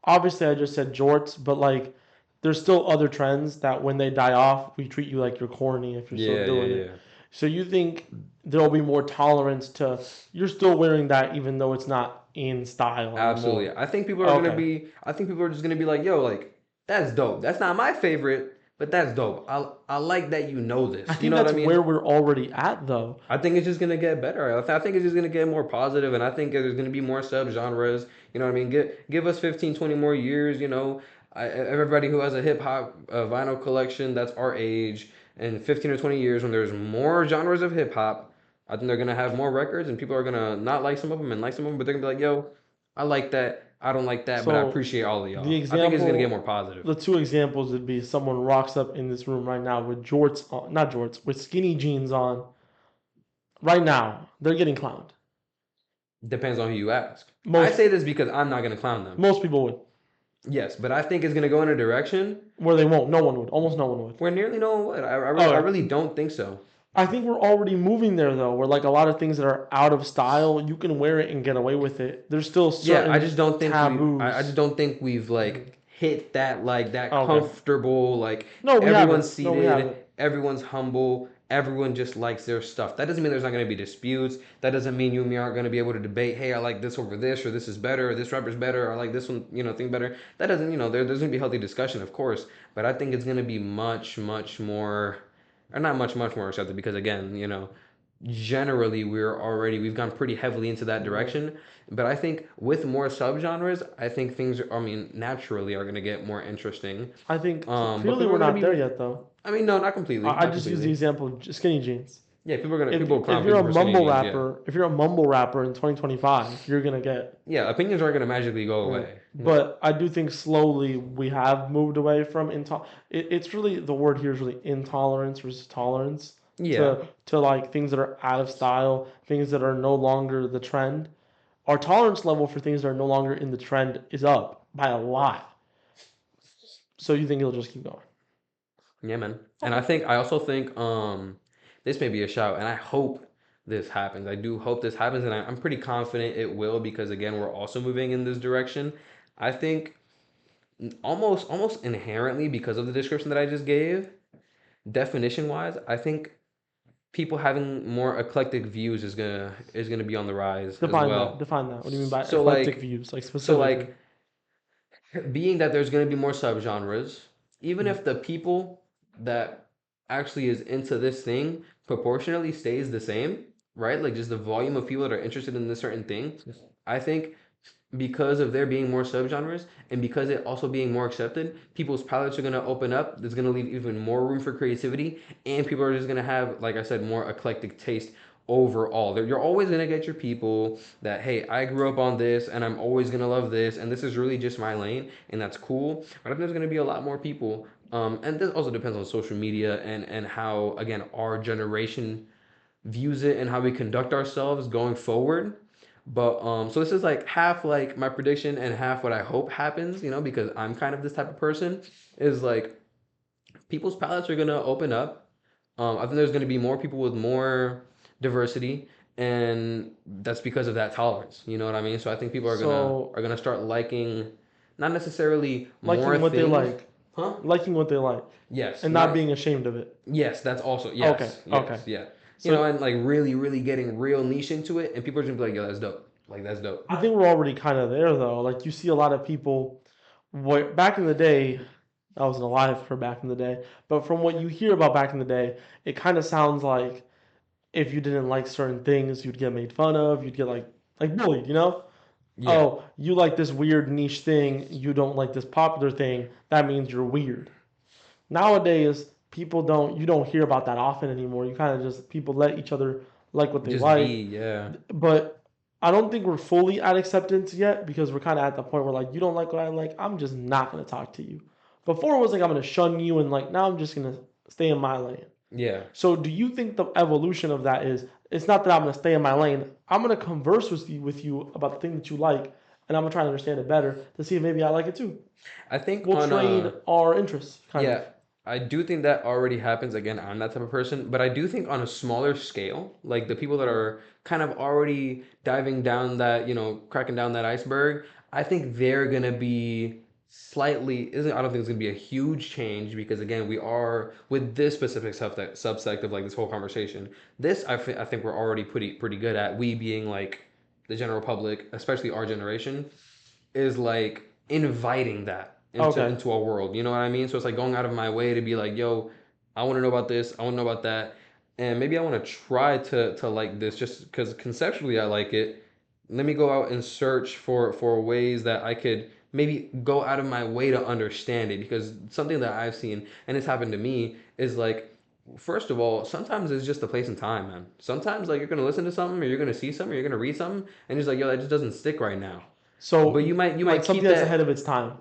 Speaker 1: obviously I just said jorts, but like there's still other trends that when they die off, we treat you like you're corny if you're still
Speaker 2: Yeah, yeah,
Speaker 1: doing it.
Speaker 2: yeah.
Speaker 1: So you think there'll be more tolerance to you're still wearing that even though it's not in style
Speaker 2: Absolutely.
Speaker 1: anymore. Okay.
Speaker 2: I think people are just gonna be like, yo, like, that's dope. That's not my favorite, but that's dope. I like that you know
Speaker 1: I
Speaker 2: this. You
Speaker 1: think
Speaker 2: know what I
Speaker 1: that's where
Speaker 2: mean?
Speaker 1: we're already at though.
Speaker 2: I think it's just gonna get better. I think it's just gonna get more positive, and I think there's gonna be more subgenres. You know what I mean? Give us 15, 20 more years. You know, everybody who has a hip hop vinyl collection that's our age, and 15 or 20 years when there's more genres of hip hop, I think they're gonna have more records, and people are gonna not like some of them and like some of them, but they're gonna be like, yo, I like that. I don't like that, but I
Speaker 1: So
Speaker 2: appreciate all of
Speaker 1: the
Speaker 2: y'all. I think it's gonna get more
Speaker 1: example,
Speaker 2: positive.
Speaker 1: the two examples would be someone rocks up in this room right now with jorts on, not jorts, with skinny jeans on right now. They're getting clowned.
Speaker 2: Depends on who you ask. I
Speaker 1: Most
Speaker 2: say this because I'm not gonna clown them.
Speaker 1: most people would.
Speaker 2: Yes, but I think it's gonna go in a direction
Speaker 1: Where they won't. No one would. Almost no one would.
Speaker 2: where nearly no one would. I
Speaker 1: Okay.
Speaker 2: really don't think so.
Speaker 1: I think we're already moving there though, where like a lot of things that are out of style, you can wear it and get away with it. There's still
Speaker 2: Yeah, I
Speaker 1: certain
Speaker 2: just don't think I
Speaker 1: taboos.
Speaker 2: just don't think we've like hit that like that
Speaker 1: Okay.
Speaker 2: comfortable like
Speaker 1: No, we
Speaker 2: everyone's
Speaker 1: haven't. No, we
Speaker 2: seated,
Speaker 1: haven't.
Speaker 2: everyone's humble, everyone just likes their stuff. That doesn't mean there's not going to be disputes. That doesn't mean you and me aren't going to be able to debate, hey, I like this over this, or this is better, or this rapper's better, or I like this one, thing better. That doesn't, there's going to be healthy discussion, of course, but I think it's going to be much, much more, or not much, much more accepted because, again, generally we've gone pretty heavily into that
Speaker 1: Yeah.
Speaker 2: direction. But I think with more subgenres, I think things, I mean, naturally are going to get more interesting.
Speaker 1: I think
Speaker 2: But
Speaker 1: clearly
Speaker 2: people
Speaker 1: we're
Speaker 2: are going to
Speaker 1: not there
Speaker 2: be,
Speaker 1: yet, though.
Speaker 2: I mean, no, not completely,
Speaker 1: I
Speaker 2: not
Speaker 1: just use the
Speaker 2: completely.
Speaker 1: example of skinny jeans.
Speaker 2: Yeah,
Speaker 1: If
Speaker 2: people
Speaker 1: if
Speaker 2: clown
Speaker 1: you're
Speaker 2: people
Speaker 1: a
Speaker 2: for skinny
Speaker 1: mumble
Speaker 2: jeans. Yeah,
Speaker 1: rapper, if you're a mumble rapper in 2025, you're gonna get.
Speaker 2: yeah. Opinions aren't gonna magically go
Speaker 1: Yeah.
Speaker 2: away.
Speaker 1: But I do think slowly we have moved away from it's really the word here is really intolerance versus tolerance
Speaker 2: Yeah,
Speaker 1: to like things that are out of style, things that are no longer the trend. Our tolerance level for things that are no longer in the trend is up by a lot. So you think it'll just keep going?
Speaker 2: yeah, man. And
Speaker 1: Okay.
Speaker 2: I also think, this may be a shout, and I hope this happens. I do hope this happens, and I'm pretty confident it will because again, we're also moving in this direction. I think almost inherently because of the description that I just gave, definition wise, I think people having more eclectic views is gonna be on the rise as
Speaker 1: Define that.
Speaker 2: well.
Speaker 1: Define that. What do you mean by
Speaker 2: So
Speaker 1: eclectic
Speaker 2: like
Speaker 1: views? Like
Speaker 2: so
Speaker 1: specifically.
Speaker 2: like being that there's going to be more subgenres, even
Speaker 1: Hmm.
Speaker 2: if the people that actually is into this thing proportionally stays the same, right? Like just the volume of people that are interested in this certain thing. I think because of there being more subgenres and because it also being more accepted, people's palettes are going to open up. There's going to leave even more room for creativity, and people are just going to have, like I said, more eclectic taste overall. You're always going to get your people that, hey, I grew up on this and I'm always going to love this, and this is really just my lane, and that's cool. But I think there's going to be a lot more people. And this also depends on social media and how, again, our generation views it and how we conduct ourselves going forward. But so this is like half like my prediction and half what I hope happens, because I'm kind of this type of person, is like people's palettes are gonna open up. I think there's gonna be more people with more diversity, and that's because of that tolerance. You know what I mean? So I think people are gonna
Speaker 1: So
Speaker 2: are gonna start liking, not necessarily more
Speaker 1: liking what they
Speaker 2: things,
Speaker 1: like,
Speaker 2: huh?
Speaker 1: liking what they like,
Speaker 2: Yes,
Speaker 1: and not
Speaker 2: not
Speaker 1: being ashamed of it.
Speaker 2: yes. That's also
Speaker 1: Okay.
Speaker 2: yes,
Speaker 1: Okay.
Speaker 2: yes, yeah.
Speaker 1: So
Speaker 2: And like really, really getting real niche into it, and people are just gonna be like, "Yo, that's dope. Like that's dope."
Speaker 1: I think we're already kind of there though. Like you see a lot of people. What back in the day, I wasn't alive for back in the day, but from what you hear about back in the day, it kind of sounds like if you didn't like certain things, you'd get made fun of, you'd get like bullied, you know?
Speaker 2: Yeah,
Speaker 1: Oh, you like this weird niche thing, you don't like this popular thing, that means you're weird. Nowadays, you don't hear about that often anymore. You kind of just people let each other like what they
Speaker 2: just be
Speaker 1: like.
Speaker 2: yeah,
Speaker 1: But I don't think we're fully at acceptance yet because we're kind of at the point where like you don't like what I like, I'm just not gonna talk to you. Before it was like I'm gonna shun you and like now I'm just gonna stay in my lane.
Speaker 2: yeah.
Speaker 1: So do you think the evolution of that is it's not that I'm gonna stay in my lane. I'm gonna converse with you about the thing that you like, and I'm gonna try to understand it better to see if maybe I like it too.
Speaker 2: I think
Speaker 1: We'll
Speaker 2: on
Speaker 1: trade our interests, kind of.
Speaker 2: yeah, I do think that already happens. Again, I'm that type of person, but I do think on a smaller scale, like the people that are kind of already diving down that, cracking down that iceberg, I think they're gonna be slightly isn't I don't think it's gonna be a huge change because again, we are with this specific subsect of like this whole conversation. This I think we're already pretty good at. We being like the general public, especially our generation is like inviting that into
Speaker 1: Okay.
Speaker 2: into our world. You know what I mean? So it's like going out of my way to be like, yo, I want to know about this. I want to know about that, and maybe I want to try to like this just because conceptually I like it. Let me go out and search for ways that I could maybe go out of my way to understand it because something that I've seen and it's happened to me is like first of all sometimes it's just the place and time, man. Sometimes like you're gonna listen to something or you're gonna see something or you're gonna read something and it's like yo that just doesn't stick right now, but
Speaker 1: So
Speaker 2: you might
Speaker 1: like something
Speaker 2: keep
Speaker 1: that's ahead
Speaker 2: that.
Speaker 1: of its time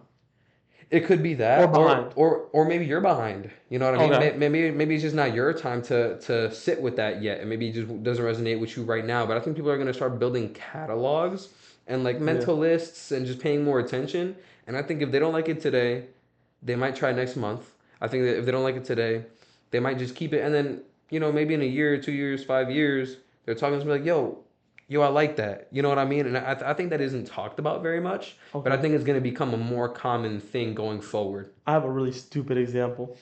Speaker 2: It could be
Speaker 1: or
Speaker 2: that,
Speaker 1: behind.
Speaker 2: or maybe you're behind. You know what I mean?
Speaker 1: Okay.
Speaker 2: Maybe it's just not your time to sit with that yet, and maybe it just doesn't resonate with you right now. But I think people are gonna start building catalogs and like
Speaker 1: Yeah.
Speaker 2: mental lists and just paying more attention. And I think if they don't like it today, they might try next month. I think that if they don't like it today, they might just keep it, and then maybe in a year, 2 years, 5 years, they're talking to me like, yo, I like that. You know what I mean? And I think that isn't talked about very much, but I
Speaker 1: Okay.
Speaker 2: think it's going to become a more common thing going forward.
Speaker 1: I have a really stupid example.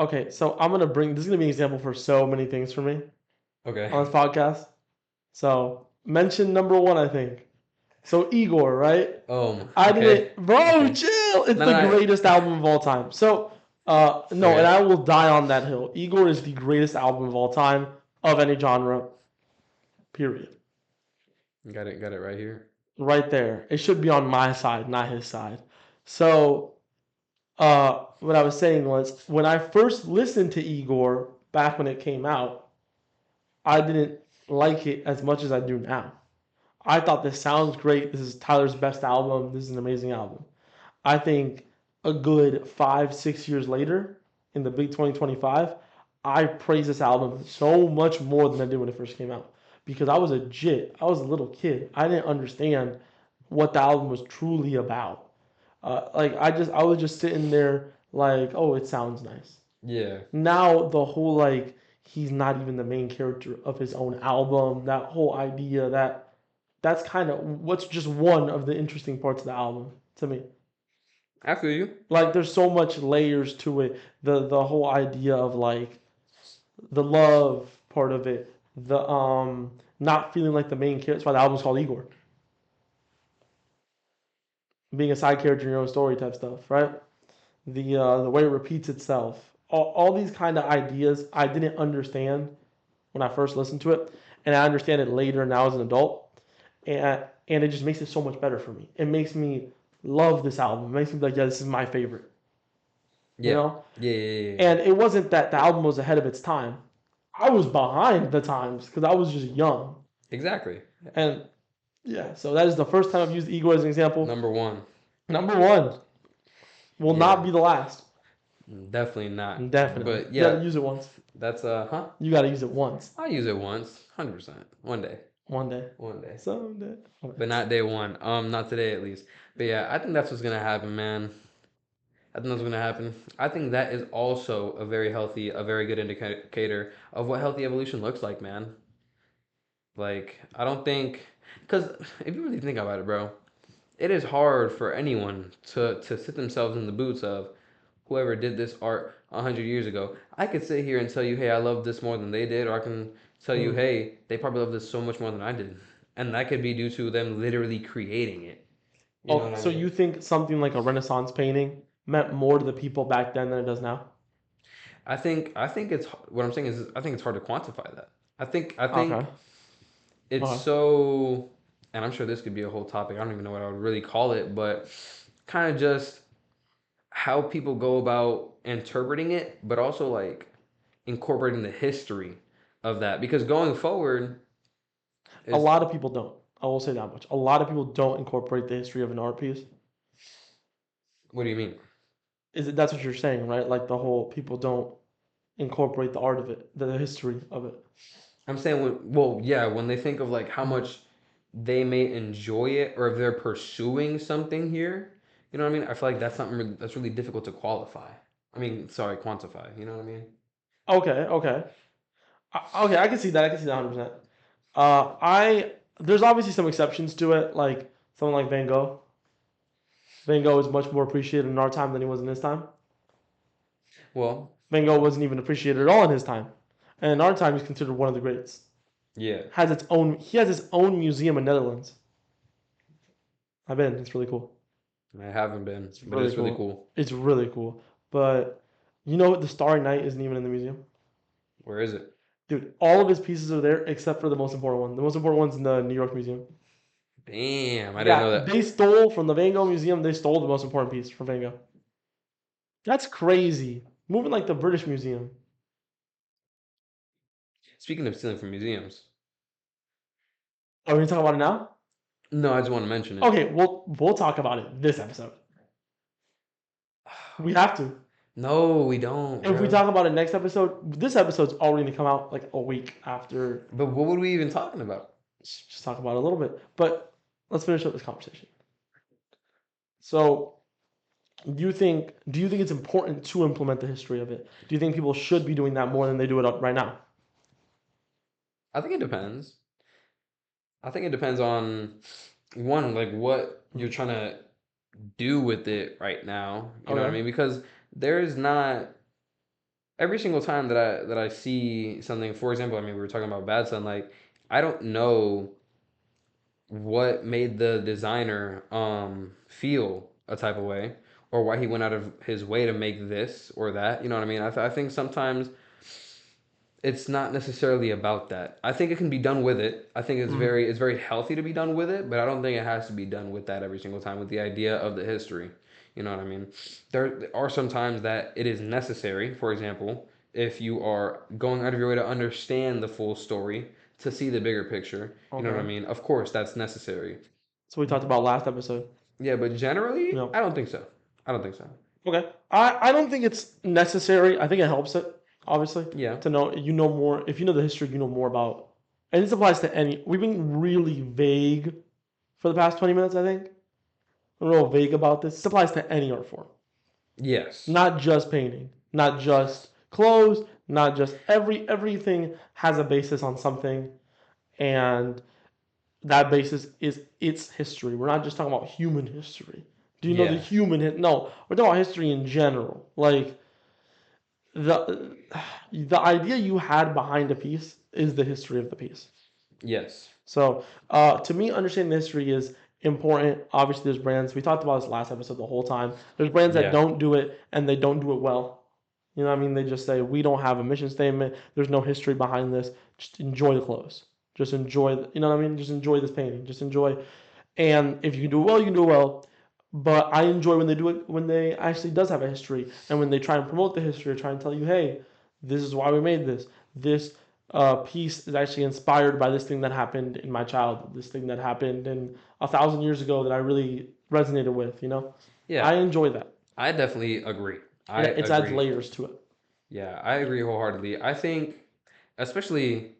Speaker 1: Okay, so this is gonna be an example for so many things for me
Speaker 2: Okay.
Speaker 1: on this podcast. So mention number one, I think. So Igor, right? I
Speaker 2: Okay.
Speaker 1: didn't, bro,
Speaker 2: Okay.
Speaker 1: chill. It's
Speaker 2: No,
Speaker 1: the
Speaker 2: no, no.
Speaker 1: greatest album of all time. So, no, and
Speaker 2: Okay.
Speaker 1: I will die on that hill. Igor is the greatest album of all time of any genre. Period.
Speaker 2: Got it right here.
Speaker 1: Right there. It should be on my side, not his side. So, what I was saying was when I first listened to Igor back when it came out, I didn't like it as much as I do now. I thought this sounds great. This is Tyler's best album. This is an amazing album. I think a good 5, 6 years later, in the big 2025, I praise this album so much more than I did when it first came out because I was a jit. I was a little kid. I didn't understand what the album was truly about. I was just sitting there like, oh, it sounds nice.
Speaker 2: Yeah.
Speaker 1: Now the whole like he's not even the main character of his own album. That whole idea that's kind of what's just one of the interesting parts of the album to me.
Speaker 2: I feel you.
Speaker 1: Like there's so much layers to it. The whole idea of like the love part of it, the not feeling like the main character. That's why the album's called Igor. Being a side character in your own story type stuff, right? The way it repeats itself. All these kind of ideas I didn't understand when I first listened to it, and I understand it later now as an adult, and it just makes it so much better for me. It makes me love this album. It makes me be like, yeah, this is my favorite. You
Speaker 2: Yeah.
Speaker 1: know,
Speaker 2: Yeah.
Speaker 1: and it wasn't that the album was ahead of its time. I was behind the times because I was just young.
Speaker 2: Exactly.
Speaker 1: And yeah, so that is the first time I've used Ego as an example.
Speaker 2: Number one.
Speaker 1: Number one will
Speaker 2: Yeah.
Speaker 1: not be the last.
Speaker 2: Definitely not.
Speaker 1: Definitely.
Speaker 2: But
Speaker 1: You gotta
Speaker 2: yeah,
Speaker 1: use it once.
Speaker 2: that's huh?
Speaker 1: You gotta use it once.
Speaker 2: I'll use it once. 100%. One day.
Speaker 1: One day.
Speaker 2: One day.
Speaker 1: Someday.
Speaker 2: But not day one. Not today at least. But yeah, I think that's what's gonna happen, man. I think that's what's gonna happen. I think that is also a very healthy, a very good indicator of what healthy evolution looks like, man. Like, I don't think, because if you really think about it, bro, it is hard for anyone to sit themselves in the boots of whoever did this art 100 years ago. I could sit here and tell you, hey, I love this more than they did, or I can tell you,
Speaker 1: Hmm.
Speaker 2: hey, they probably love this so much more than I did, and that could be due to them literally creating it. You know
Speaker 1: Oh,
Speaker 2: what I
Speaker 1: so
Speaker 2: mean?
Speaker 1: you think something like a Renaissance painting meant more to the people back then than it does now?
Speaker 2: I think it's what I'm saying is I think it's hard to quantify that. I think
Speaker 1: Okay.
Speaker 2: it's
Speaker 1: Okay.
Speaker 2: so, and I'm sure this could be a whole topic. I don't even know what I would really call it, but kind of just how people go about interpreting it, but also like incorporating the history of that. Because going forward
Speaker 1: A
Speaker 2: is,
Speaker 1: lot of people don't. I will say that much. A lot of people don't incorporate the history of an art piece.
Speaker 2: what do you mean?
Speaker 1: Is it that's what you're saying, right? Like the whole people don't incorporate the art of it, the history of it.
Speaker 2: I'm saying, well, yeah, when they think of like how much they may enjoy it or if they're pursuing something here, you know what I mean? I feel like that's something that's really difficult to qualify. I mean, sorry, quantify. You know what I mean?
Speaker 1: Okay, okay. Okay, I can see that. I can see that 100%. I there's obviously some exceptions to it, like someone like Van Gogh. Van Gogh is much more appreciated in our time than he was in his time.
Speaker 2: Well,
Speaker 1: Van Gogh wasn't even appreciated at all in his time, and in our time, he's considered one of the greats.
Speaker 2: yeah,
Speaker 1: Has its own. He has his own museum in Netherlands. I've been. It's really cool.
Speaker 2: I haven't been,
Speaker 1: It's
Speaker 2: but
Speaker 1: really
Speaker 2: it's really
Speaker 1: cool.
Speaker 2: cool.
Speaker 1: It's really cool. But you know what? The Starry Night isn't even in the museum.
Speaker 2: Where is it?
Speaker 1: Dude, all of his pieces are there except for the most important one. The most important one's in the New York Museum.
Speaker 2: Damn, I didn't know
Speaker 1: Yeah,
Speaker 2: that.
Speaker 1: they stole from the Van Gogh Museum. They stole the most important piece from Van Gogh. That's crazy. Moving like the British Museum.
Speaker 2: Speaking of stealing from museums,
Speaker 1: Are we talking about it now?
Speaker 2: no, I just want to mention it.
Speaker 1: Okay, we'll talk about it this episode. We have to.
Speaker 2: No, we don't,
Speaker 1: If we
Speaker 2: bro.
Speaker 1: talk about it next episode, this episode's already gonna come out like a week after.
Speaker 2: But what were we even talking about?
Speaker 1: Just talk about it a little bit. But let's finish up this conversation. So, do you think it's important to implement the history of it? Do you think people should be doing that more than they do it up right now?
Speaker 2: I think it depends. I think it depends on one, like what you're trying to do with it right now. You know what I
Speaker 1: Okay.
Speaker 2: mean? Because there is not every single time that I see something, for example, I mean, we were talking about Bad Son, like I don't know what made the designer feel a type of way or why he went out of his way to make this or that. You know what I mean? I think sometimes it's not necessarily about that. I think it can be done with it. I think
Speaker 1: Mm.
Speaker 2: it's very healthy to be done with it, but I don't think it has to be done with that every single time with the idea of the history. You know what I mean? There are some times that it is necessary. For example, if you are going out of your way to understand the full story, to see the bigger picture, you know what I
Speaker 1: Okay.
Speaker 2: mean? Of course, that's necessary.
Speaker 1: So we talked about last episode.
Speaker 2: Yeah, but generally,
Speaker 1: No.
Speaker 2: I don't think so. I don't think so.
Speaker 1: Okay. I don't think it's necessary. I think it helps it, obviously,
Speaker 2: Yeah.
Speaker 1: to know you know more. If you know the history, you know more about. And this applies to any. We've been really vague for the past 20 minutes, I think. We're real vague about this. This applies to any art form,
Speaker 2: Yes.
Speaker 1: not just painting, not just clothes, not just everything has a basis on something, and that basis is its history. We're not just talking about human history. Do you know the
Speaker 2: Yeah.
Speaker 1: human? No, we're talking about history in general. Like the the idea you had behind a piece is the history of the piece.
Speaker 2: Yes.
Speaker 1: So to me, understanding the history is important. Obviously, there's brands. We talked about this last episode the whole time. There's brands that
Speaker 2: Yeah.
Speaker 1: don't do it and they don't do it well. You know what I mean? They just say, we don't have a mission statement. There's no history behind this. Just enjoy the clothes. Just enjoy, you know what I mean? Just enjoy this painting. Just enjoy. And if you can do it well, you can do it well. But I enjoy when they do it, when they actually does have a history and when they try and promote the history or try and tell you, hey, this is why we made this. This piece is actually inspired by this thing that happened in my childhood, this thing that happened in 1,000 years ago that I really resonated with, you know?
Speaker 2: Yeah.
Speaker 1: I enjoy that.
Speaker 2: I definitely agree. I
Speaker 1: It adds
Speaker 2: agree.
Speaker 1: layers to it.
Speaker 2: Yeah, I agree wholeheartedly. I think, especially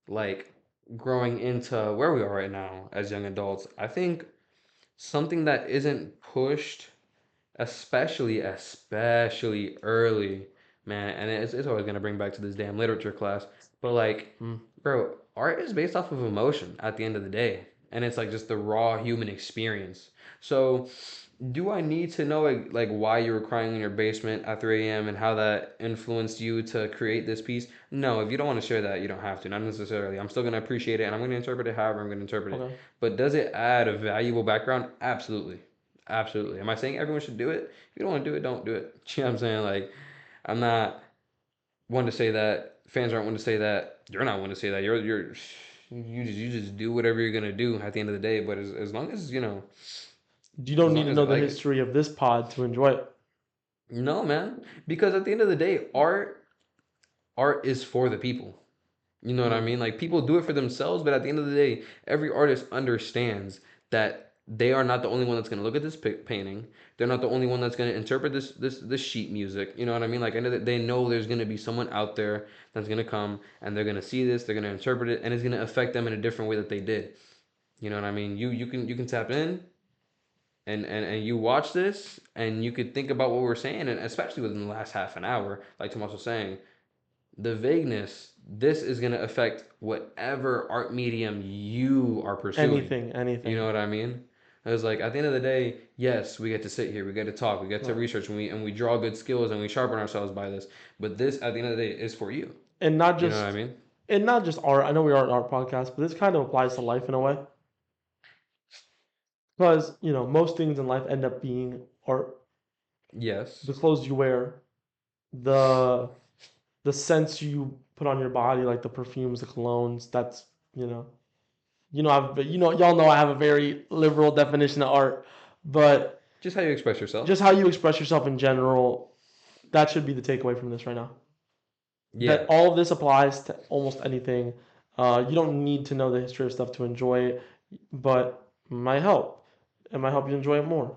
Speaker 2: like growing into where we are right now as young adults, I think something that isn't pushed, especially early, man, and it's always gonna bring back to this damn literature class. But like,
Speaker 1: Mm.
Speaker 2: bro, art is based off of emotion at the end of the day, and it's like just the raw human experience. So do I need to know like why you were crying in your basement at 3 a.m. and how that influenced you to create this piece? No, if you don't want to share that, you don't have to. Not necessarily. I'm still gonna appreciate it and I'm gonna interpret it however I'm gonna interpret it.
Speaker 1: Okay.
Speaker 2: But does it add a valuable background? Absolutely. Absolutely. Am I saying everyone should do it? If you don't want to do it, don't do it. You know what I'm saying? Like, I'm not one to say that. Fans aren't one to say that. You're not one to say that. You just do whatever you're gonna do at the end of the day. But as long as you know,
Speaker 1: You don't
Speaker 2: as
Speaker 1: need
Speaker 2: long
Speaker 1: to
Speaker 2: as I
Speaker 1: know the
Speaker 2: like it.
Speaker 1: history of this pod to enjoy it.
Speaker 2: No, man. Because at the end of the day, art is for the people. You know what I
Speaker 1: Mm.
Speaker 2: mean? Like people do it for themselves, but at the end of the day, every artist understands that they are not the only one that's going to look at this painting. They're not the only one that's going to interpret this sheet music. You know what I mean? Like I know that they know there's going to be someone out there that's going to come and they're going to see this, they're going to interpret it, and it's going to affect them in a different way that they did. You know what I mean? You can tap in and you watch this and you could think about what we're saying, and especially within the last half an hour, like Tomas was saying, the vagueness, this is going to affect whatever art medium you are pursuing.
Speaker 1: Anything,
Speaker 2: You know
Speaker 1: anything.
Speaker 2: what I mean? I was like, at the end of the day, yes, we get to sit here, we get to talk, we get to
Speaker 1: Right.
Speaker 2: research, and we draw good skills and we sharpen ourselves by this. But this, at the end of the day, is for you.
Speaker 1: And not
Speaker 2: You know what I
Speaker 1: just
Speaker 2: mean?
Speaker 1: and not just art. I know we are an art podcast, but this kind of applies to life in a way. Because, most things in life end up being art.
Speaker 2: Yes.
Speaker 1: The clothes you wear, the the scents you put on your body, like the perfumes, the colognes, that's, you know. Y'all know I have a very liberal definition of art, but
Speaker 2: Just how you express yourself.
Speaker 1: just how you express yourself in general, that should be the takeaway from this right now.
Speaker 2: Yeah.
Speaker 1: That all of this applies to almost anything. You don't need to know the history of stuff to enjoy it, but it might help. It might help you enjoy it more.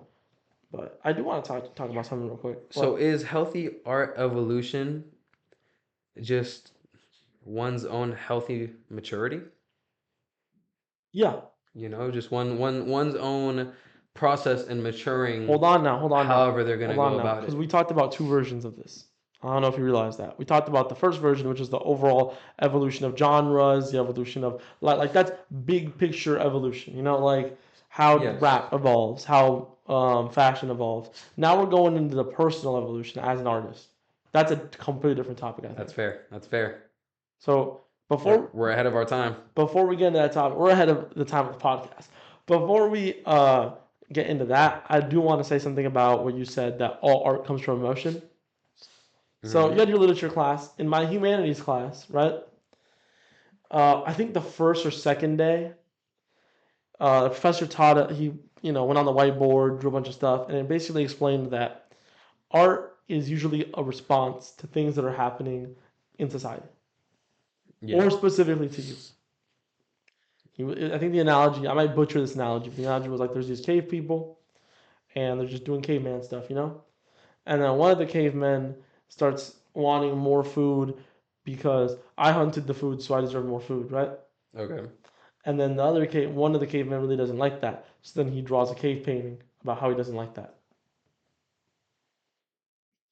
Speaker 1: But I do want to talk about something real quick.
Speaker 2: So
Speaker 1: What?
Speaker 2: is healthy art evolution just one's own healthy maturity?
Speaker 1: Yeah.
Speaker 2: Just one's own process in maturing
Speaker 1: Hold on now,
Speaker 2: however they're gonna
Speaker 1: hold
Speaker 2: go
Speaker 1: on now,
Speaker 2: about
Speaker 1: because we
Speaker 2: it.
Speaker 1: talked about two versions of this. I don't know if you realize that. We talked about the first version, which is the overall evolution of genres, the evolution of like that's big picture evolution. Like how
Speaker 2: Yes.
Speaker 1: rap evolves, how fashion evolves. Now we're going into the personal evolution as an artist. That's a completely different topic, I think.
Speaker 2: That's fair. That's fair.
Speaker 1: So before
Speaker 2: We're ahead of our time.
Speaker 1: before we get into that topic, we're ahead of the time of the podcast. Before we get into that, I do want to say something about what you said that all art comes from emotion. So you
Speaker 2: Hmm.
Speaker 1: had your literature class. In my humanities class, right? I think the first or second day, the professor taught it. He went on the whiteboard, drew a bunch of stuff, and it basically explained that art is usually a response to things that are happening in society,
Speaker 2: Yeah.
Speaker 1: or specifically to you. I think the analogy, I might butcher this analogy, but the analogy was like there's these cave people, and they're just doing caveman stuff, And then one of the cavemen starts wanting more food because I hunted the food, so I deserve more food, right?
Speaker 2: Okay.
Speaker 1: And then one of the cavemen really doesn't like that, so then he draws a cave painting about how he doesn't like that.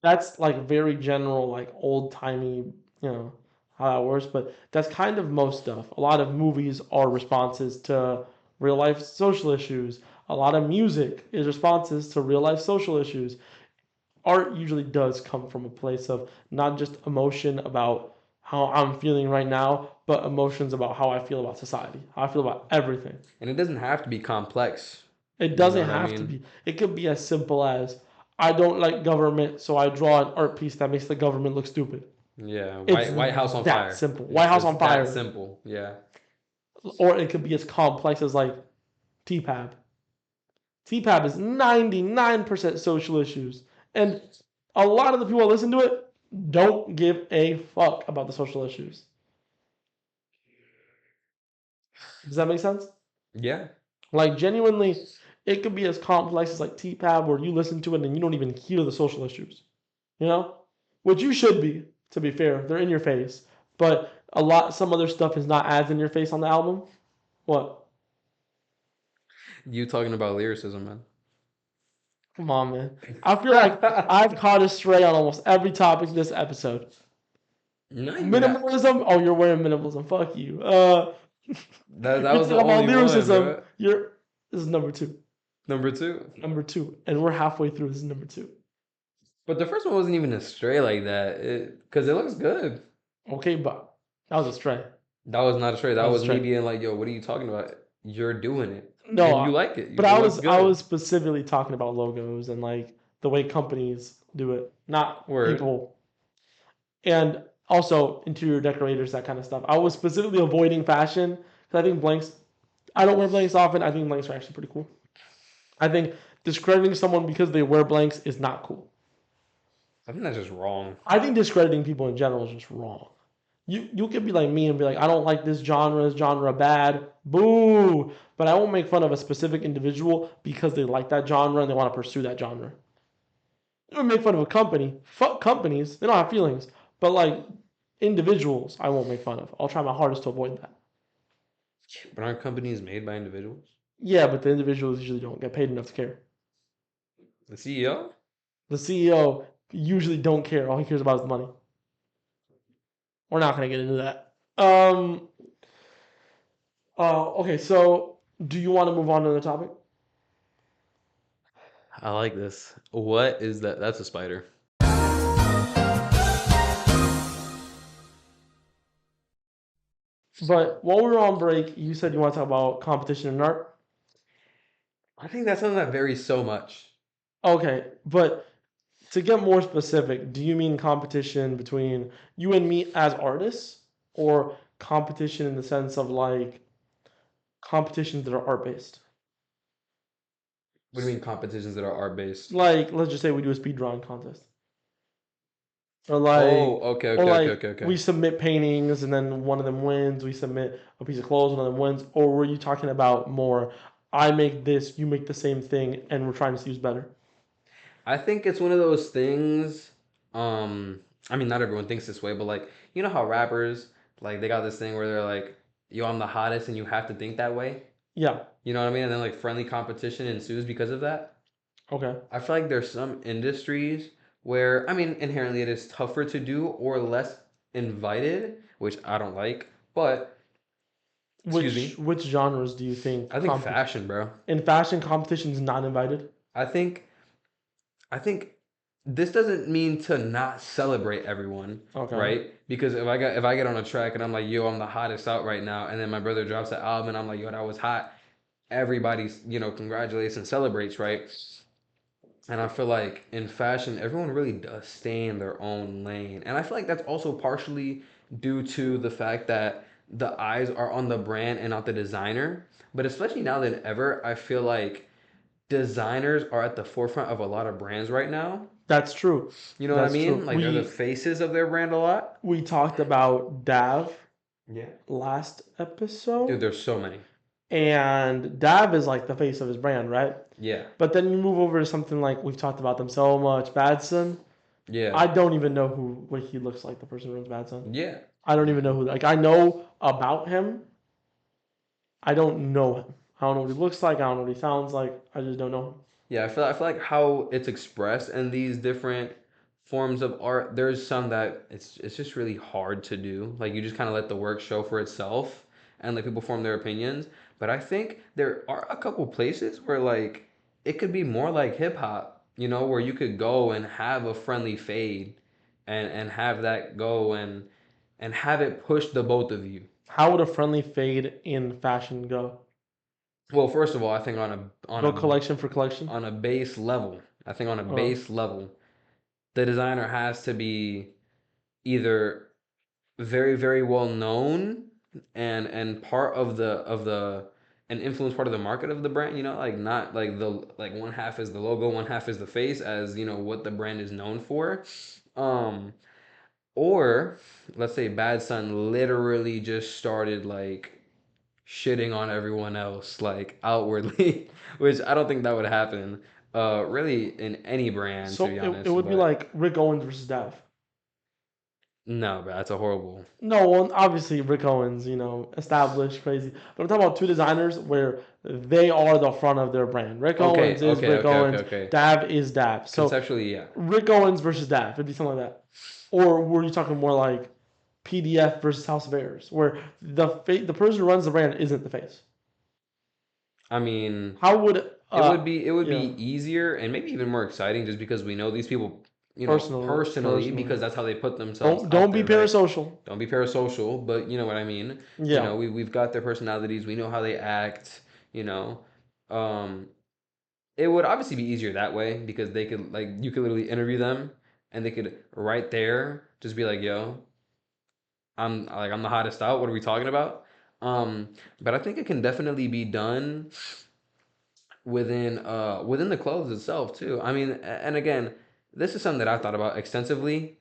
Speaker 1: That's like very general, like old timey, how that works. But that's kind of most stuff. A lot of movies are responses to real life social issues. A lot of music is responses to real life social issues. Art usually does come from a place of not just emotion about how I'm feeling right now, but emotions about how I feel about society, how I feel about everything.
Speaker 2: And it doesn't have to be complex.
Speaker 1: It
Speaker 2: You know
Speaker 1: doesn't
Speaker 2: what I
Speaker 1: have to
Speaker 2: mean?
Speaker 1: be. It could be as simple as I don't like government, so I draw an art piece that makes the government look stupid.
Speaker 2: Yeah.
Speaker 1: It's
Speaker 2: White House on
Speaker 1: that
Speaker 2: fire.
Speaker 1: simple. White House
Speaker 2: It's
Speaker 1: on
Speaker 2: that
Speaker 1: fire.
Speaker 2: simple. Yeah.
Speaker 1: Or it could be as complex as like TPAB. TPAB is 99% social issues. And a lot of the people that listen to it don't give a fuck about the social issues. Does that make sense?
Speaker 2: Yeah.
Speaker 1: Like, genuinely, it could be as complex as like TPAB where you listen to it and you don't even hear the social issues. You know? Which you should be, to be fair. They're in your face. But some other stuff is not as in your face on the album. What?
Speaker 2: You talking about lyricism, man.
Speaker 1: Come on, man. I feel like I've caught a stray on almost every topic this episode.
Speaker 2: Not even that.
Speaker 1: Minimalism? Oh, you're wearing minimalism. Fuck you.
Speaker 2: That
Speaker 1: You're
Speaker 2: was
Speaker 1: talking
Speaker 2: the
Speaker 1: about
Speaker 2: only one,
Speaker 1: lyricism.
Speaker 2: bro.
Speaker 1: This is number two.
Speaker 2: Number two.
Speaker 1: Number two. And we're halfway through. This is number two.
Speaker 2: But the first one wasn't even a stray like that. Because it looks good.
Speaker 1: Okay, but that was a stray.
Speaker 2: That was not a stray.
Speaker 1: That
Speaker 2: That
Speaker 1: was a
Speaker 2: was me
Speaker 1: stray.
Speaker 2: being like, yo, what are you talking about? You're doing it. And you
Speaker 1: No,
Speaker 2: like it.
Speaker 1: but
Speaker 2: It
Speaker 1: I
Speaker 2: looks
Speaker 1: was I
Speaker 2: good.
Speaker 1: was specifically talking about logos and like the way companies do it, not
Speaker 2: Word.
Speaker 1: people. And also interior decorators, that kind of stuff. I was specifically avoiding fashion because I think blanks. I don't wear blanks often. I think blanks are actually pretty cool. I think discrediting someone because they wear blanks is not cool.
Speaker 2: I think that's just wrong.
Speaker 1: I think discrediting people in general is just wrong. You could be like me and be like, I don't like this genre bad, boo. But I won't make fun of a specific individual because they like that genre and they want to pursue that genre. I would make fun of a company. Fuck companies, they don't have feelings. But like individuals, I won't make fun of. I'll try my hardest to avoid that.
Speaker 2: But aren't companies made by individuals?
Speaker 1: Yeah, but the individuals usually don't get paid enough to care.
Speaker 2: The CEO?
Speaker 1: The CEO usually don't care. All he cares about is the money. We're not gonna get into that. Okay, so do you want to move on to the topic?
Speaker 2: I like this. What is that? That's a spider.
Speaker 1: But while we were on break, you said you want to talk about competition in art.
Speaker 2: I think that's something that varies so much.
Speaker 1: Okay, but to get more specific, do you mean competition between you and me as artists, or competition in the sense of like competitions that are art based?
Speaker 2: What do you mean competitions that are art based?
Speaker 1: Like, let's just say we do a speed drawing contest, or
Speaker 2: Oh,
Speaker 1: like,
Speaker 2: okay,
Speaker 1: or
Speaker 2: okay, okay,
Speaker 1: like
Speaker 2: okay, okay.
Speaker 1: we submit paintings and then one of them wins. We submit a piece of clothes, one of them wins. Or were you talking about more? I make this, you make the same thing, and we're trying to see who's better.
Speaker 2: I think it's one of those things. Um, I mean, not everyone thinks this way, but like, you know how rappers like they got this thing where they're like, "Yo, I'm the hottest," and you have to think that way.
Speaker 1: Yeah.
Speaker 2: You know what I mean? And then like friendly competition ensues because of that.
Speaker 1: Okay.
Speaker 2: I feel like there's some industries where, I mean, inherently it is tougher to do or less invited, which I don't like. But excuse
Speaker 1: Which
Speaker 2: me,
Speaker 1: which genres do you think
Speaker 2: I think fashion, bro.
Speaker 1: in fashion competition is not invited?
Speaker 2: I think I think this doesn't mean to not celebrate everyone,
Speaker 1: Okay.
Speaker 2: right? Because if I get on a track and I'm like, yo, I'm the hottest out right now, and then my brother drops an album and I'm like, yo, that was hot. Everybody's, congratulates and celebrates, right? And I feel like in fashion, everyone really does stay in their own lane. And I feel like that's also partially due to the fact that the eyes are on the brand and not the designer. But especially now than ever, I feel like designers are at the forefront of a lot of brands right now.
Speaker 1: That's true.
Speaker 2: You know what I
Speaker 1: That's true.
Speaker 2: mean? Like they're the faces of their brand a lot.
Speaker 1: We talked about Dav
Speaker 2: Yeah.
Speaker 1: last
Speaker 2: Dude,
Speaker 1: episode,
Speaker 2: there's so many.
Speaker 1: and Dav is like the face of his brand, right?
Speaker 2: Yeah.
Speaker 1: But then you move over to something like we've talked about them so much, Badson.
Speaker 2: Yeah.
Speaker 1: I don't even know what he looks like, the person who runs Badson.
Speaker 2: Yeah.
Speaker 1: I don't even know who. Like I know about him. I don't know him. I don't know what he looks like. I don't know what he sounds like. I just don't know him.
Speaker 2: Yeah, I feel like how it's expressed in these different forms of art, there's some that it's just really hard to do. Like you just kind of let the work show for itself and let people form their opinions. But I think there are a couple places where like it could be more like hip hop, where you could go and have a friendly fade and have that go and have it push the both of you.
Speaker 1: How would a friendly fade in fashion go?
Speaker 2: Well, first of all, I think on a on
Speaker 1: Go
Speaker 2: a
Speaker 1: collection for collection.
Speaker 2: on a base level, I think on a
Speaker 1: Uh,
Speaker 2: base level, the designer has to be either very very well known and part of the an influence part of the market of the brand, like not like the like one half is the logo, one half is the face, as what the brand is known for. um or let's say Bad Son literally just started like shitting on everyone else like outwardly, which I don't think that would happen really in any brand, to
Speaker 1: so
Speaker 2: be
Speaker 1: it
Speaker 2: honest.
Speaker 1: would be
Speaker 2: But
Speaker 1: like Rick Owens versus Dav.
Speaker 2: no, but that's a horrible.
Speaker 1: No, well, obviously Rick Owens, established, crazy. But I'm talking about two designers where they are the front of their brand. Rick
Speaker 2: Okay,
Speaker 1: Owens is
Speaker 2: okay,
Speaker 1: Rick
Speaker 2: okay, okay,
Speaker 1: Owens.
Speaker 2: okay.
Speaker 1: Dav is Dav. So
Speaker 2: Conceptually, yeah.
Speaker 1: Rick Owens versus Dav. It'd be something like that. Or were you talking more like PDF versus House of Airs, where the person who runs the brand isn't the face?
Speaker 2: I mean,
Speaker 1: How would
Speaker 2: it would be
Speaker 1: yeah,
Speaker 2: easier and maybe even more exciting just because we know these people, personally,
Speaker 1: personally?
Speaker 2: because that's how they put themselves
Speaker 1: Don't
Speaker 2: out
Speaker 1: be
Speaker 2: there, right?
Speaker 1: parasocial.
Speaker 2: Don't be parasocial, but you know what I mean.
Speaker 1: Yeah.
Speaker 2: We've got their personalities, we know how they act, you know. Um, it would obviously be easier that way because they could like you could literally interview them and they could right there just be like, "Yo, I'm the hottest out. What are we talking about?" But I think it can definitely be done within the clothes itself too. I mean, and again, this is something that I've thought about extensively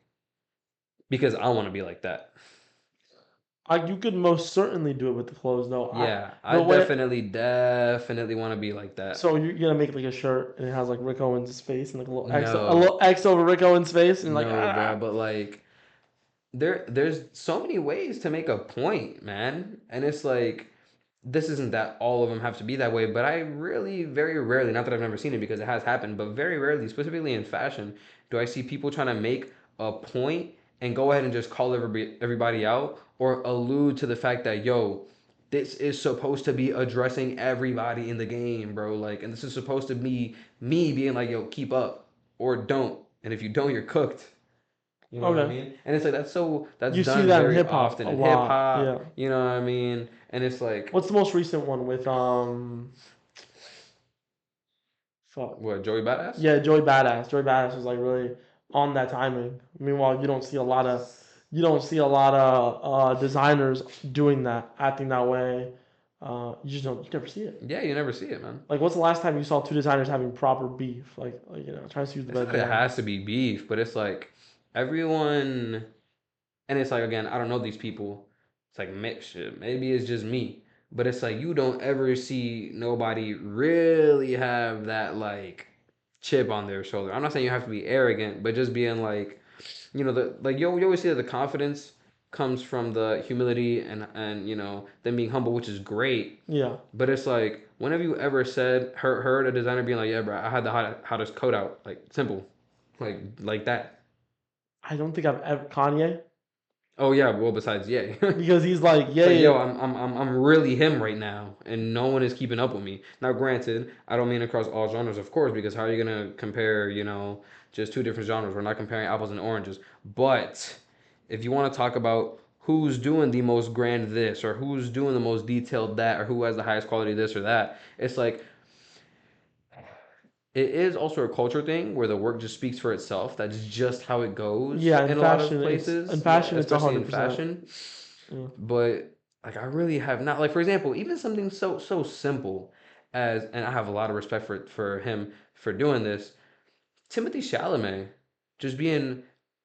Speaker 2: because I want to be like that.
Speaker 1: You could most certainly do it with the clothes, though.
Speaker 2: Yeah, I
Speaker 1: The way
Speaker 2: definitely want to be like that.
Speaker 1: so you're gonna make like a shirt and it has like Rick Owens' face and like a
Speaker 2: No,
Speaker 1: little X over Rick Owens' face and like
Speaker 2: no, bro, but like there's so many ways to make a point, man. And it's like this isn't that all of them have to be that way, but I really very rarely, not that I've never seen it because it has happened, but very rarely, specifically in fashion, do I see people trying to make a point and go ahead and just call everybody out or allude to the fact that, yo, this is supposed to be addressing everybody in the game, bro. Like, and this is supposed to be me being like, yo, keep up or don't. And if you don't, you're cooked. You know what I
Speaker 1: okay.
Speaker 2: mean? And it's like that's
Speaker 1: You see
Speaker 2: done
Speaker 1: that in
Speaker 2: very
Speaker 1: hip hop
Speaker 2: often
Speaker 1: a
Speaker 2: in hip
Speaker 1: lot. Yeah.
Speaker 2: hop. You know what I mean? And it's like,
Speaker 1: What's the most recent one with fuck.
Speaker 2: what, Joey Badass?
Speaker 1: Yeah, Joey Badass. Joey Badass was like really on that timing. Meanwhile, you don't see a lot of designers doing that, acting that way. You never see it.
Speaker 2: Yeah, you never see it, man.
Speaker 1: Like, what's the last time you saw two designers having proper beef? Trying to use the
Speaker 2: It's
Speaker 1: best
Speaker 2: not that it
Speaker 1: designer.
Speaker 2: has to be beef, but it's like everyone, and it's like again, I don't know these people. It's like shit, maybe it's just me, but it's like you don't ever see nobody really have that like chip on their shoulder. I'm not saying you have to be arrogant, but just being like, the like you always see that the confidence comes from the humility and them being humble, which is great.
Speaker 1: Yeah,
Speaker 2: But it's like, when have you ever heard a designer being like, yeah, bro, I had the hottest coat out, like simple, like that.
Speaker 1: I don't think I've ever Kanye.
Speaker 2: Oh yeah, well besides yeah.
Speaker 1: because he's like,
Speaker 2: It's like, yo,
Speaker 1: yeah,
Speaker 2: I'm really him right now, and no one is keeping up with me. Now, granted, I don't mean across all genres, of course, because how are you gonna compare, just two different genres? We're not comparing apples and oranges. But if you want to talk about who's doing the most grand this, or who's doing the most detailed that, or who has the highest quality this or that, it's like it is also a culture thing where the work just speaks for itself. That's just how it goes
Speaker 1: yeah.
Speaker 2: in a lot of
Speaker 1: In
Speaker 2: places. Yeah,
Speaker 1: fashion, it's
Speaker 2: especially in
Speaker 1: 100%.
Speaker 2: fashion.
Speaker 1: Yeah.
Speaker 2: But like I really have not like for example, even something so simple as and I have a lot of respect for him for doing this. Timothy Chalamet just being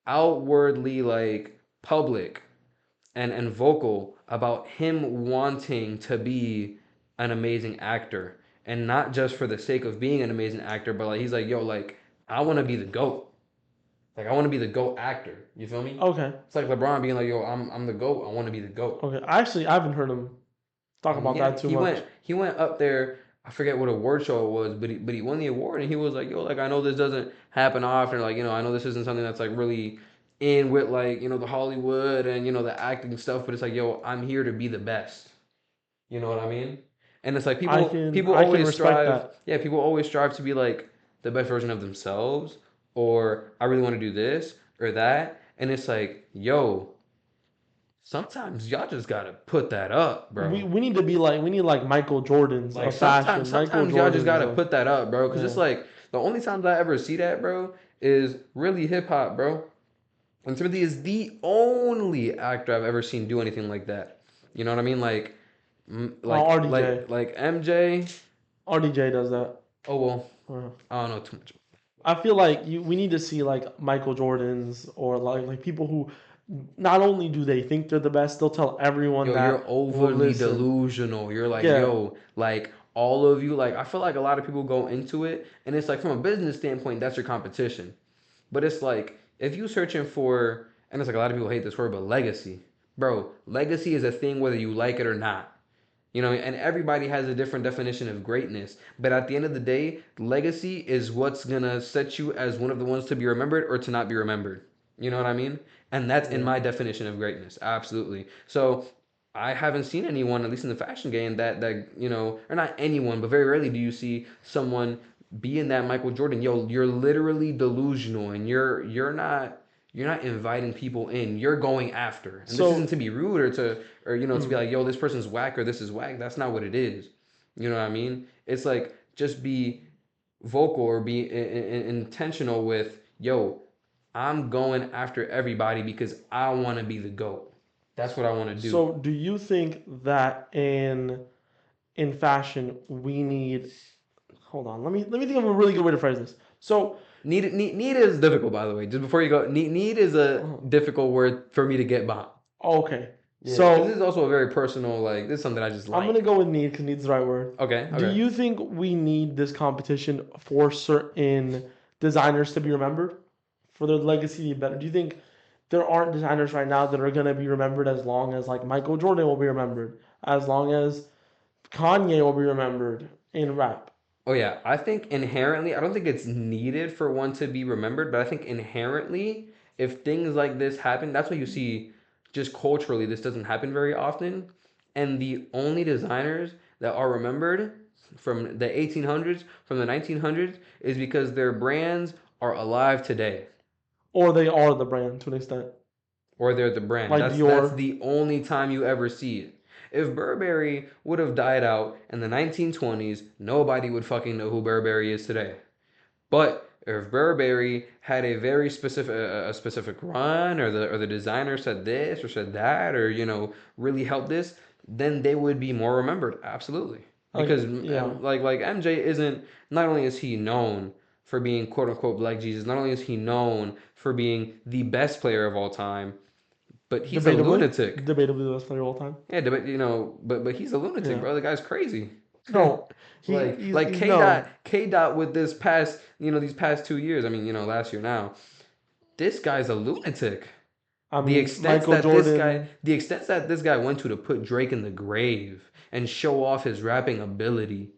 Speaker 2: outwardly like public and vocal about him wanting to be an amazing actor and not just for the sake of being an amazing actor, but like he's like, yo, like I want to be the goat. Like I want to be the GOAT actor. You feel me?
Speaker 1: Okay.
Speaker 2: It's like LeBron being like, "Yo, I'm the GOAT. I want to be the GOAT."
Speaker 1: Okay. I haven't heard him talk about
Speaker 2: Yeah,
Speaker 1: that too much.
Speaker 2: he went up there. I forget what award show it was, but he won the award, and he was like, "Yo, like I know this doesn't happen often. Like I know this isn't something that's like really in with like the Hollywood and the acting stuff, but it's like, yo, I'm here to be the best." You know what I mean? And it's like people
Speaker 1: I can
Speaker 2: always
Speaker 1: respect
Speaker 2: strive.
Speaker 1: that.
Speaker 2: Yeah, people always strive to be like the best version of themselves, or I really want to do this or that, and it's like, yo, sometimes y'all just gotta put that up, bro.
Speaker 1: We need to be like we need like Michael Jordans
Speaker 2: Like
Speaker 1: of fashion. Michael
Speaker 2: sometimes y'all just
Speaker 1: Jordans
Speaker 2: gotta
Speaker 1: of
Speaker 2: put that up, bro. Cause it's
Speaker 1: yeah.
Speaker 2: like the only times I ever see that, bro, is really hip hop, bro. And Timothy is the only actor I've ever seen do anything like that. You know what I mean? Like,
Speaker 1: Oh, RDJ.
Speaker 2: like MJ.
Speaker 1: RDJ does that.
Speaker 2: Oh well,
Speaker 1: Uh,
Speaker 2: I don't know too much.
Speaker 1: I feel like we need to see like Michael Jordans or like people who not only do they think they're the best, they'll tell everyone
Speaker 2: Yo, you're
Speaker 1: that will
Speaker 2: overly
Speaker 1: listen.
Speaker 2: delusional. You're like,
Speaker 1: Yeah.
Speaker 2: yo, like all of you, like I feel like a lot of people go into it, and it's like from a business standpoint, that's your competition. But it's like if you searching for, and it's like a lot of people hate this word, but legacy, bro. Legacy is a thing whether you like it or not. And everybody has a different definition of greatness. But at the end of the day, legacy is what's gonna set you as one of the ones to be remembered or to not be remembered. You know what I mean? And that's in
Speaker 1: Yeah.
Speaker 2: my definition of greatness. Absolutely. So I haven't seen anyone, at least in the fashion game, that or not anyone, but very rarely do you see someone being that Michael Jordan. Yo, you're literally delusional, and you're not inviting people in. You're going after. And this isn't
Speaker 1: So
Speaker 2: to be rude or to be
Speaker 1: mm,
Speaker 2: like, yo, this person's whack or this is whack. That's not what it is. You know what I mean? It's like just be vocal or be intentional with, yo, I'm going after everybody because I want to be the GOAT. That's what I want to do.
Speaker 1: so do you think that in fashion we need hold on, let me think of a really good way to phrase this. So
Speaker 2: Need is difficult, by the way. Just before you go, need is a
Speaker 1: uh,
Speaker 2: difficult word for me to get behind.
Speaker 1: okay.
Speaker 2: Yeah, because this
Speaker 1: So
Speaker 2: is also a very personal, like, this is something I just
Speaker 1: I'm gonna
Speaker 2: like.
Speaker 1: go with need because need's the right word.
Speaker 2: Okay,
Speaker 1: Do
Speaker 2: okay.
Speaker 1: you think we need this competition for certain designers to be remembered for their legacy to be better? Do you think there aren't designers right now that are gonna be remembered as long as like Michael Jordan will be remembered, as long as Kanye will be remembered in rap?
Speaker 2: Oh yeah, I think inherently, I don't think it's needed for one to be remembered, but I think inherently, if things like this happen, that's why you see just culturally this doesn't happen very often. And the only designers that are remembered from the 1800s, from the 1900s, is because their brands are alive today,
Speaker 1: Or they are the brand to an extent,
Speaker 2: or they're the brand.
Speaker 1: like
Speaker 2: That's
Speaker 1: Dior.
Speaker 2: the only time you ever see it. If Burberry would have died out in the 1920s, nobody would fucking know who Burberry is today. But if Burberry had a very specific run, or the designer said this or said that, or really helped this, then they would be more remembered. Absolutely,
Speaker 1: Like
Speaker 2: because
Speaker 1: yeah,
Speaker 2: like MJ isn't. Not only is he known for being quote unquote Black Jesus, not only is he known for being the best player of all time, but he's a
Speaker 1: debatably,
Speaker 2: lunatic.
Speaker 1: debatably the best player of all time.
Speaker 2: Yeah, but he's a lunatic,
Speaker 1: Yeah.
Speaker 2: bro. The guy's crazy.
Speaker 1: No,
Speaker 2: Like
Speaker 1: he's known.
Speaker 2: K dot with this past these past 2 years. I mean last year now. This guy's a lunatic.
Speaker 1: I mean, Michael Jordan.
Speaker 2: The extent that this guy went to put Drake in the grave and show off his rapping ability.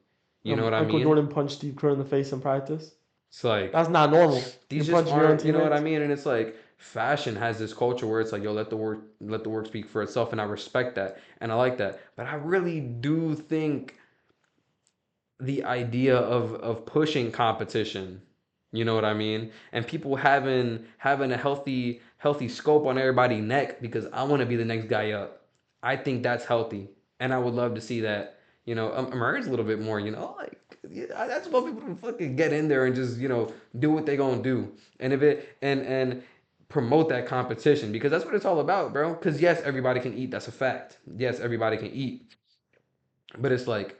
Speaker 2: You know what I
Speaker 1: Michael
Speaker 2: mean?
Speaker 1: Jordan punched Steve Kerr in the face in practice.
Speaker 2: It's like
Speaker 1: That's not normal. You
Speaker 2: these just
Speaker 1: punch your own
Speaker 2: aren't. You know what I
Speaker 1: teammates.
Speaker 2: mean? And it's like fashion has this culture where it's like, yo, let the work speak for itself, and I respect that and I like that. But I really do think the idea of pushing competition, you know what I mean, and people having a healthy scope on everybody's neck because I want to be the next guy up. I think that's healthy, and I would love to see that, emerge a little bit more. Like, yeah, I just want people to fucking get in there and just, do what they gonna do, and if it and promote that competition, because that's what it's all about, bro. Because yes, everybody can eat. That's a fact. Yes, everybody can eat, but it's like,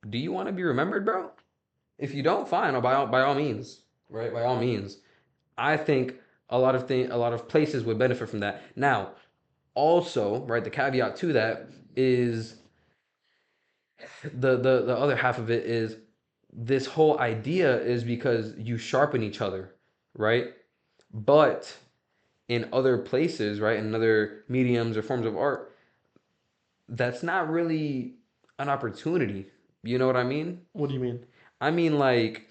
Speaker 2: do you want to be remembered, bro? If you don't, fine. By all means, right? By all means, I think a lot of places would benefit from that. Now, also, right, the caveat to that is the other half of it is this whole idea is because you sharpen each other, right? But in other places, right, in other mediums or forms of art, that's not really an opportunity. You know what I mean?
Speaker 1: What do you mean?
Speaker 2: I mean, like,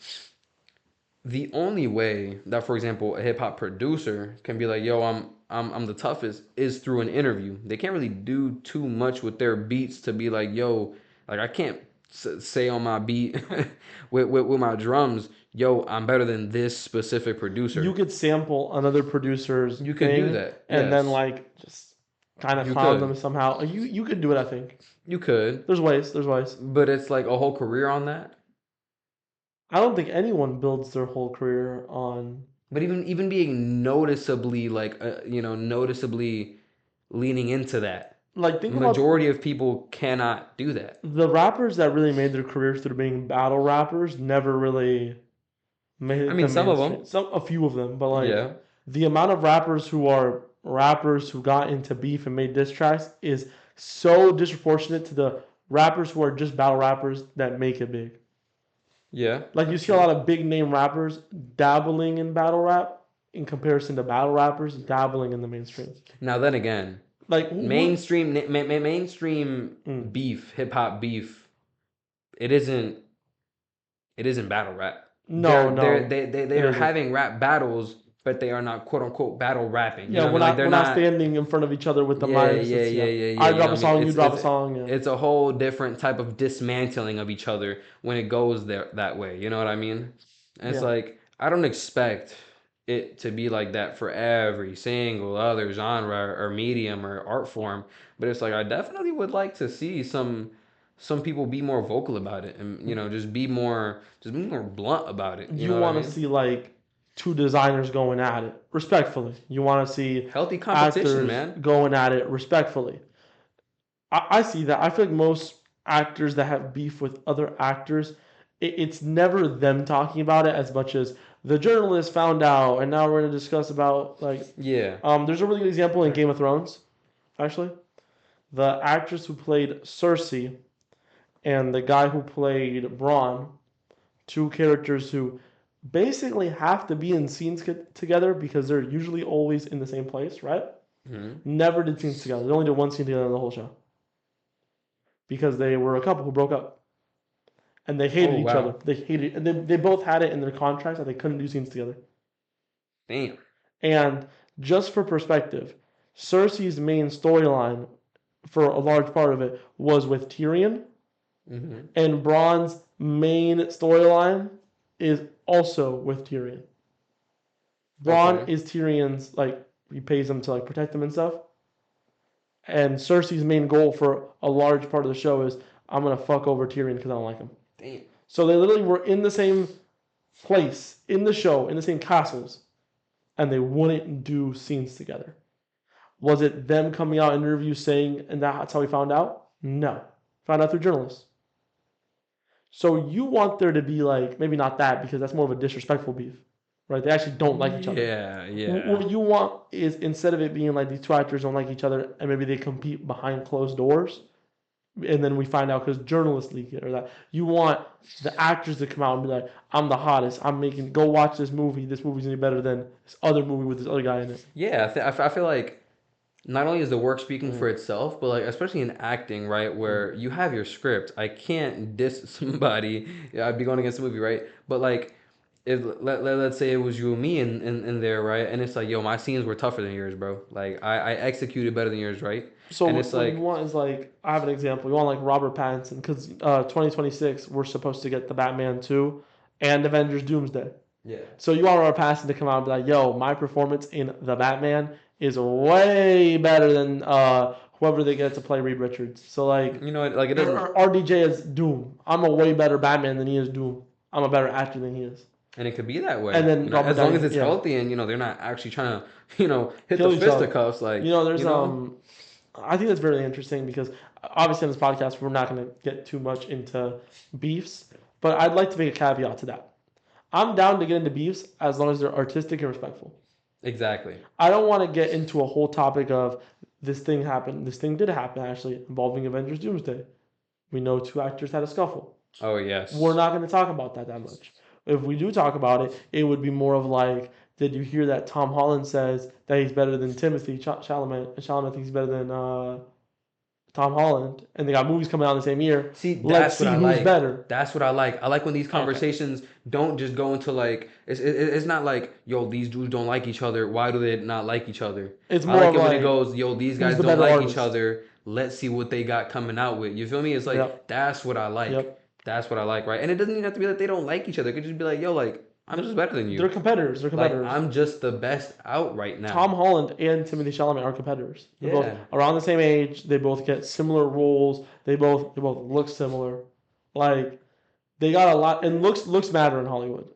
Speaker 2: the only way that, for example, a hip hop producer can be like, "Yo, I'm the toughest," is through an interview. They can't really do too much with their beats to be like, "Yo, like I can't say on my beat with my drums, yo, I'm better than this specific
Speaker 1: You
Speaker 2: producer."
Speaker 1: could sample another producer's
Speaker 2: You could do
Speaker 1: thing
Speaker 2: that,
Speaker 1: and then
Speaker 2: yes.
Speaker 1: like just kind of
Speaker 2: You
Speaker 1: clown them
Speaker 2: could,
Speaker 1: somehow. You could do it, I think.
Speaker 2: you could,
Speaker 1: There's ways. There's ways.
Speaker 2: but it's like a whole career on that.
Speaker 1: I don't think anyone builds their whole career on
Speaker 2: But even being noticeably like, noticeably leaning into that.
Speaker 1: like think about
Speaker 2: Majority of people cannot do that.
Speaker 1: the rappers that really made their careers through being battle rappers never really made
Speaker 2: I
Speaker 1: it
Speaker 2: mean,
Speaker 1: the
Speaker 2: some of
Speaker 1: mainstream.
Speaker 2: them,
Speaker 1: Some a few of them, but like
Speaker 2: yeah,
Speaker 1: the amount of rappers who are rappers who got into beef and made diss tracks is so disproportionate to the rappers who are just battle rappers that make it big.
Speaker 2: yeah,
Speaker 1: Like you
Speaker 2: that's
Speaker 1: see a
Speaker 2: true.
Speaker 1: lot of big name rappers dabbling in battle rap in comparison to battle rappers dabbling in the mainstream.
Speaker 2: Now then again,
Speaker 1: Like who?
Speaker 2: mainstream
Speaker 1: Mm.
Speaker 2: beef, hip hop beef, it isn't it isn't battle rap.
Speaker 1: No, no,
Speaker 2: They
Speaker 1: it
Speaker 2: are
Speaker 1: isn't.
Speaker 2: having rap battles, but they are not quote unquote battle rapping. You
Speaker 1: Yeah,
Speaker 2: know what I mean? Like they're
Speaker 1: we're not
Speaker 2: not.
Speaker 1: standing in front of each other with the
Speaker 2: Yeah,
Speaker 1: mics.
Speaker 2: yeah,
Speaker 1: It's
Speaker 2: yeah,
Speaker 1: yeah.
Speaker 2: yeah, yeah.
Speaker 1: I
Speaker 2: You know
Speaker 1: drop
Speaker 2: what
Speaker 1: a
Speaker 2: I mean?
Speaker 1: song, you drop a song. Yeah,
Speaker 2: It's a whole different type of dismantling of each other when it goes there that way. You know what I mean? And it's
Speaker 1: yeah.
Speaker 2: like I don't expect it to be like that for every single other genre or medium or art form, but it's like I definitely would like to see some people be more vocal about it and just be more blunt about it. You
Speaker 1: You
Speaker 2: know what I
Speaker 1: want to
Speaker 2: mean?
Speaker 1: see like two designers going at it respectfully. You want to see
Speaker 2: Healthy competition,
Speaker 1: actors
Speaker 2: man.
Speaker 1: going at it respectfully. I see that. I feel like most actors that have beef with other actors, it's never them talking about it as much as the journalist found out, and now we're going to discuss about like.
Speaker 2: Yeah.
Speaker 1: There's a really good example in Game of Thrones, actually. The actress who played Cersei and the guy who played Bronn, two characters who basically have to be in scenes together because they're usually always in the same place, right?
Speaker 2: Hmm.
Speaker 1: Never did scenes together. They only did one scene together in the whole show because they were a couple who broke up and they hated
Speaker 2: Oh
Speaker 1: each other.
Speaker 2: wow.
Speaker 1: They hated, and they both had it in their contracts that they couldn't do scenes together.
Speaker 2: Damn.
Speaker 1: And just for perspective, Cersei's main storyline for a large part of it was with Tyrion,
Speaker 2: Hmm.
Speaker 1: and Bronn's main storyline is also with Tyrion. Bronn
Speaker 2: Okay.
Speaker 1: is Tyrion's like he pays him to like protect him and stuff. And Cersei's main goal for a large part of the show is I'm gonna fuck over Tyrion because I don't like him.
Speaker 2: Damn.
Speaker 1: So they literally were in the same place in the show, in the same castles, and they wouldn't do scenes together. Was it them coming out in interviews saying, and that's how we found out? No. Found out through journalists. So you want there to be like, maybe not that because that's more of a disrespectful beef, right? They actually don't like each other.
Speaker 2: Yeah, yeah.
Speaker 1: What you want is instead of it being like these two actors don't like each other and maybe they compete behind closed doors, and then we find out because journalists leak it or that you want the actors to come out and be like, I'm the hottest. I'm making. Go watch this movie. This movie's any better than this other movie with this other guy in it.
Speaker 2: Yeah, I feel like not only is the work speaking for
Speaker 1: Mm,
Speaker 2: itself, but like especially in acting, right,
Speaker 1: mm.
Speaker 2: where you have your script. I can't diss somebody. Yeah, I'd be going against the movie, right? But like if let's say it was you and me in there, right? And it's like, yo, my scenes were tougher than yours, bro. Like I executed better than yours, right?
Speaker 1: So
Speaker 2: And it's
Speaker 1: what you
Speaker 2: like,
Speaker 1: want is like I have an example. You want like Robert Pattinson because 2026 we're supposed to get the Batman 2 and Avengers Doomsday.
Speaker 2: yeah,
Speaker 1: So you want Robert Pattinson to come out and be like, "Yo, my performance in the Batman is way better than whoever they get to play Reed Richards." So like
Speaker 2: like it doesn't,
Speaker 1: RDJ is Doom. I'm a way better Batman than he is Doom. I'm a better actor than he is.
Speaker 2: and it could be that
Speaker 1: And
Speaker 2: way,
Speaker 1: then Robert
Speaker 2: as long as
Speaker 1: Downey,
Speaker 2: it's
Speaker 1: yeah,
Speaker 2: healthy and they're not actually trying to, hit the
Speaker 1: kill each other.
Speaker 2: fisticuffs, like,
Speaker 1: There's I think that's very interesting because obviously in this podcast we're not going to get too much into beefs, but I'd like to make a caveat to that. I'm down to get into beefs as long as they're artistic and respectful.
Speaker 2: exactly.
Speaker 1: I don't want to get into a whole topic of this thing happened. This thing did happen actually involving Avengers Doomsday. We know two actors had a scuffle.
Speaker 2: Oh
Speaker 1: We're
Speaker 2: yes,
Speaker 1: not going to talk about that much. If we do talk about it, it would be more of like, did you hear that Tom Holland says that he's better than Timothy Chalamet, and Chalamet thinks he's better than Tom Holland, and they got movies coming out in the same year.
Speaker 2: see,
Speaker 1: Let's
Speaker 2: that's what
Speaker 1: see
Speaker 2: I
Speaker 1: who's
Speaker 2: like.
Speaker 1: better.
Speaker 2: That's what I like. I like when these
Speaker 1: Okay,
Speaker 2: conversations don't just go into like it's not like, yo, these dudes don't like each other. Why do they not like each other?
Speaker 1: it's
Speaker 2: I
Speaker 1: more
Speaker 2: like
Speaker 1: of
Speaker 2: it when it
Speaker 1: like,
Speaker 2: goes, yo, these
Speaker 1: who's
Speaker 2: guys
Speaker 1: the
Speaker 2: don't
Speaker 1: better
Speaker 2: like each
Speaker 1: artist.
Speaker 2: other. Let's see what they got coming out with. You feel me? It's like
Speaker 1: Yep,
Speaker 2: that's what I like.
Speaker 1: yep.
Speaker 2: That's what I like, right? And it doesn't even have to be that they don't like each other. It could just be like, yo, like I'm just better than
Speaker 1: They're
Speaker 2: you.
Speaker 1: competitors. They're
Speaker 2: Like
Speaker 1: competitors.
Speaker 2: I'm just the best out right
Speaker 1: Tom
Speaker 2: now.
Speaker 1: Holland and Timothy Chalamet are competitors. They're both
Speaker 2: Yeah,
Speaker 1: around the same age. They both get similar roles. They both look similar. Like they got a lot, and looks matter in Hollywood.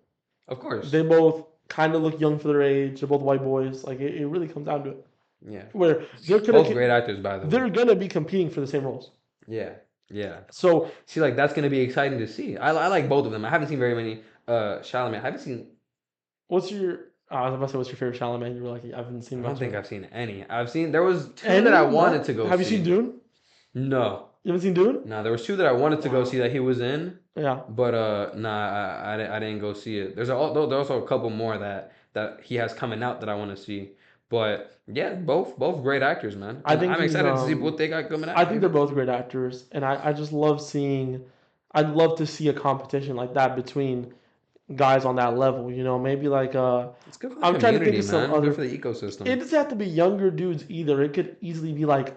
Speaker 2: of course.
Speaker 1: They both kind of look young for their age. They're both white boys. Like it really comes down to it,
Speaker 2: Yeah.
Speaker 1: where they're
Speaker 2: Both
Speaker 1: gonna
Speaker 2: great actors, by the way.
Speaker 1: they're gonna be competing for the same roles.
Speaker 2: Yeah. Yeah.
Speaker 1: So
Speaker 2: See, like that's gonna be exciting to see. I like both of them. I haven't seen very many Chalamet. I haven't seen.
Speaker 1: what's your? I was about to say what's your favorite Chalamet? You were like I haven't
Speaker 2: I
Speaker 1: seen
Speaker 2: don't
Speaker 1: much
Speaker 2: think
Speaker 1: of
Speaker 2: I've seen any. I've seen there was two that I
Speaker 1: any.
Speaker 2: wanted
Speaker 1: No.
Speaker 2: to go
Speaker 1: Have you seen
Speaker 2: see.
Speaker 1: Dune?
Speaker 2: No,
Speaker 1: You haven't seen Dune?
Speaker 2: no, there was two that I wanted to go
Speaker 1: Wow.
Speaker 2: see that he was in,
Speaker 1: Yeah.
Speaker 2: but nah, I didn't go see it. There's also a couple more that he has coming out that I want to see. But yeah, both great actors, man,
Speaker 1: I
Speaker 2: and
Speaker 1: think
Speaker 2: I'm
Speaker 1: he's
Speaker 2: excited to see what they got coming
Speaker 1: I
Speaker 2: out.
Speaker 1: think they're both great actors, and I just love seeing. I'd love to see a competition like that between guys on that level. Maybe like
Speaker 2: It's good for the
Speaker 1: I'm trying to think
Speaker 2: community,
Speaker 1: of some
Speaker 2: man. Good
Speaker 1: other.
Speaker 2: for the ecosystem.
Speaker 1: It doesn't have to be younger dudes either. It could easily be like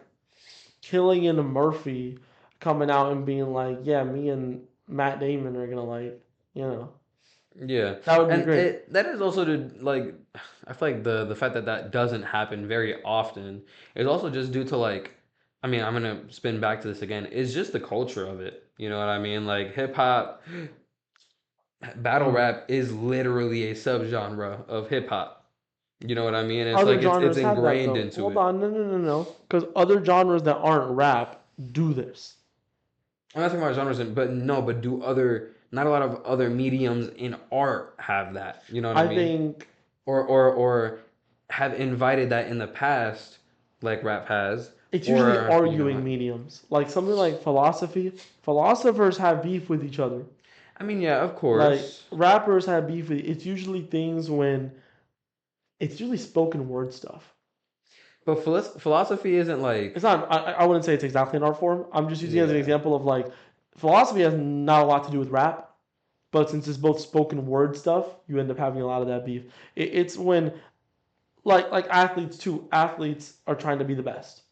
Speaker 1: Killian Murphy coming out and being like, "Yeah, me and Matt Damon are gonna like, you know,
Speaker 2: Yeah,
Speaker 1: that would be
Speaker 2: and
Speaker 1: great."
Speaker 2: that is also to like, I feel like the fact that that doesn't happen very often is also just due to like, I mean, I'm gonna spin back to this again. It's just the culture of it. You know what I mean? Like hip hop, battle
Speaker 1: Mm.
Speaker 2: rap is literally a subgenre of hip hop. You know what I mean? It's
Speaker 1: Other
Speaker 2: like it's
Speaker 1: genres have that
Speaker 2: ingrained
Speaker 1: though.
Speaker 2: into
Speaker 1: Hold
Speaker 2: it.
Speaker 1: on, no, because other genres that aren't rap do this.
Speaker 2: I'm not talking about genres, but no, but do other not a lot of other mediums in art have that? You know what I
Speaker 1: I
Speaker 2: mean?
Speaker 1: think
Speaker 2: Or have invited that in the past, like rap has,
Speaker 1: it's usually
Speaker 2: or
Speaker 1: arguing mediums. Like something like philosophy. Philosophers have beef with each other.
Speaker 2: I mean, yeah, of
Speaker 1: Like
Speaker 2: course,
Speaker 1: rappers have beef with it's usually things when it's usually spoken word stuff.
Speaker 2: but philosophy isn't like,
Speaker 1: It's not I wouldn't say it's exactly an art form. I'm just using it as an
Speaker 2: yeah,
Speaker 1: example of like philosophy has not a lot to do with rap, but since it's both spoken word stuff, you end up having a lot of that beef. It's when like athletes too. Athletes are trying to be the best.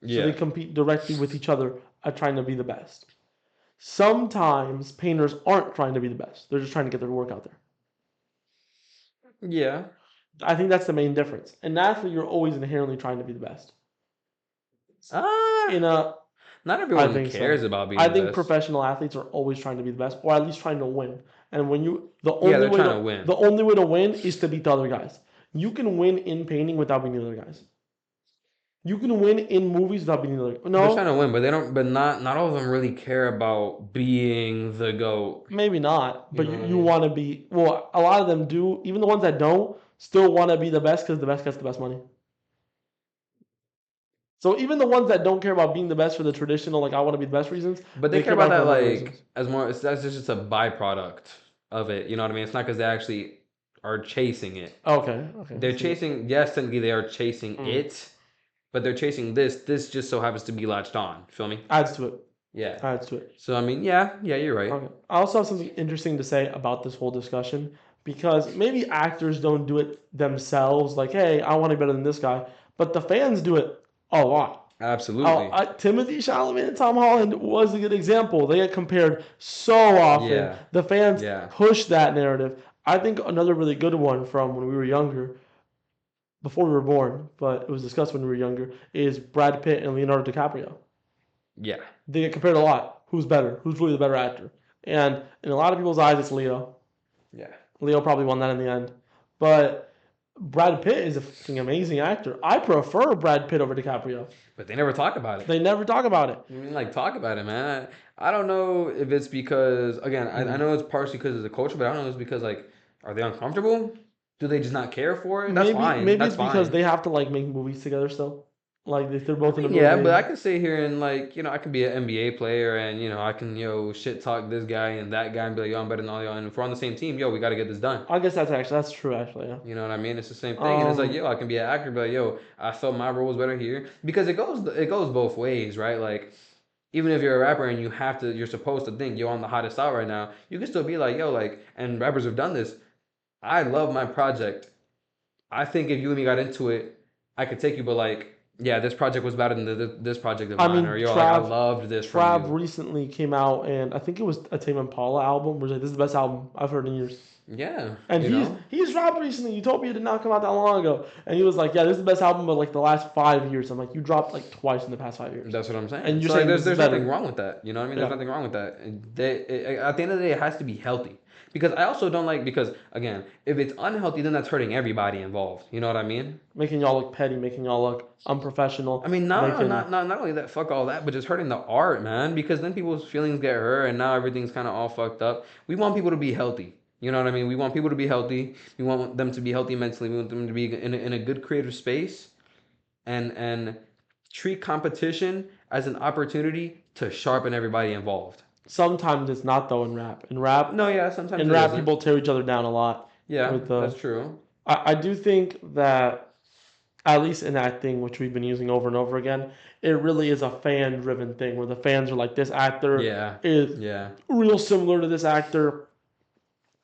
Speaker 1: So they
Speaker 2: yeah,
Speaker 1: compete directly with each other at trying to be the best. Sometimes painters aren't trying to be the best. They're just trying to get their work out there.
Speaker 2: yeah.
Speaker 1: I think that's the main difference. An athlete, you're always inherently trying to be the best.
Speaker 2: Ah,
Speaker 1: In a,
Speaker 2: not
Speaker 1: I
Speaker 2: everyone
Speaker 1: think
Speaker 2: cares
Speaker 1: so.
Speaker 2: about being
Speaker 1: I
Speaker 2: the
Speaker 1: think
Speaker 2: best.
Speaker 1: professional athletes are always trying to be the best, or at least trying to win. And when you,
Speaker 2: Yeah, they're trying to win.
Speaker 1: the only way to win is to beat the other guys. You can win in painting without beating the other guys. You can win in movies without beating the other.
Speaker 2: They're trying
Speaker 1: No,
Speaker 2: to win, but they don't. But not all of them really care about being the goat.
Speaker 1: maybe not.
Speaker 2: You
Speaker 1: But
Speaker 2: know
Speaker 1: you,
Speaker 2: what I
Speaker 1: you
Speaker 2: mean?
Speaker 1: want to be. Well, a lot of them do. Even the ones that don't still want to be the best because the best gets the best money. So even the ones that don't care about being the best for the traditional, like I want to be the best reasons,
Speaker 2: But they
Speaker 1: they
Speaker 2: care
Speaker 1: care
Speaker 2: about
Speaker 1: about it for
Speaker 2: that
Speaker 1: the money reasons.
Speaker 2: like as more. That's just a byproduct of it. You know what I mean? It's not because they actually are chasing it.
Speaker 1: Okay, okay, I
Speaker 2: They're
Speaker 1: see that.
Speaker 2: chasing. Yes, technically they are chasing
Speaker 1: Mm.
Speaker 2: it, but they're chasing this. This just so happens to be latched on. Feel me?
Speaker 1: Adds to it.
Speaker 2: Yeah.
Speaker 1: Adds to it.
Speaker 2: So I mean, yeah, you're right.
Speaker 1: Okay. I also have something interesting to say about this whole discussion. because maybe actors don't do it themselves. Like, hey, I want to be better than this guy, but the fans do it a lot.
Speaker 2: Absolutely.
Speaker 1: Timothy Chalamet and Tom Holland was a good example. They get compared so often.
Speaker 2: Yeah.
Speaker 1: The fans
Speaker 2: Yeah.
Speaker 1: push that narrative. I think another really good one from when we were younger, before we were born, but it was discussed when we were younger, is Brad Pitt and Leonardo DiCaprio.
Speaker 2: Yeah.
Speaker 1: They get compared a lot. Who's better? Who's really the better actor? And in a lot of people's eyes, it's Leo.
Speaker 2: Yeah.
Speaker 1: Leo probably won that in the end. But Brad Pitt is a fucking amazing actor. I prefer Brad Pitt over DiCaprio.
Speaker 2: But they never talk about it.
Speaker 1: They never talk about it.
Speaker 2: I mean, like, talk about it, man. I don't know if it's because, again, I know it's partially because of the culture, but I don't know if it's because, like, are they uncomfortable? Do they just not care for it? That's fine.
Speaker 1: Maybe
Speaker 2: That's
Speaker 1: it's because
Speaker 2: fine.
Speaker 1: they have to like make movies together still. Like if they're
Speaker 2: I
Speaker 1: both in a
Speaker 2: mean, yeah,
Speaker 1: movie.
Speaker 2: but I can sit here and, like, I can be an NBA player and, I can, shit talk this guy and that guy and be like, yo, I'm better than all y'all. And if we're on the same team, yo, we got to get this done.
Speaker 1: I guess that's true actually. Yeah.
Speaker 2: You know what I mean? It's the same thing, and it's like, yo, I can be an actor, but like, yo, I felt my role was better here because it goes both ways, right? Like, even if you're a rapper and you're supposed to think you're on the hottest out right now, you can still be like, yo, like, and rappers have done this. I love my project. I think if you and me got into it, I could take you, but like, yeah, this project was better than this project of
Speaker 1: I
Speaker 2: mine, or
Speaker 1: mean,
Speaker 2: yo, like, I loved this from
Speaker 1: Trav
Speaker 2: you.
Speaker 1: recently came out and I think it was a Tame Impala album. Where like, this is the best album I've heard in years.
Speaker 2: Yeah,
Speaker 1: And he's dropped recently. Utopia did not come out that long ago, and he was like, "Yeah, this is the best album of like the last 5 years." I'm like, "You dropped like twice in the past 5 years."
Speaker 2: That's what I'm saying.
Speaker 1: And you're
Speaker 2: So like,
Speaker 1: saying
Speaker 2: there's
Speaker 1: this is
Speaker 2: there's
Speaker 1: better.
Speaker 2: nothing wrong with that. You know what I mean? There's
Speaker 1: Yeah.
Speaker 2: nothing wrong with that. At the end of the day, it has to be healthy. Because I also don't like because again, if it's unhealthy, then that's hurting everybody involved. You know what I mean?
Speaker 1: Making y'all look petty, making y'all look unprofessional.
Speaker 2: I mean, no,
Speaker 1: making
Speaker 2: not only that, fuck all that, but just hurting the art, man. Because then people's feelings get hurt, and now everything's kind of all fucked up. We want people to be healthy. You know what I mean? We want people to be healthy. We want them to be healthy mentally. We want them to be in a good creative space, and treat competition as an opportunity to sharpen everybody involved.
Speaker 1: Sometimes it's not though in rap.
Speaker 2: No, yeah, sometimes
Speaker 1: In
Speaker 2: it
Speaker 1: rap,
Speaker 2: isn't.
Speaker 1: people tear each other down a lot.
Speaker 2: Yeah,
Speaker 1: With
Speaker 2: that's true.
Speaker 1: I do think that at least in acting, which we've been using over and over again, it really is a fan driven thing where the fans are like, this actor
Speaker 2: Yeah,
Speaker 1: is
Speaker 2: yeah,
Speaker 1: real similar to this actor.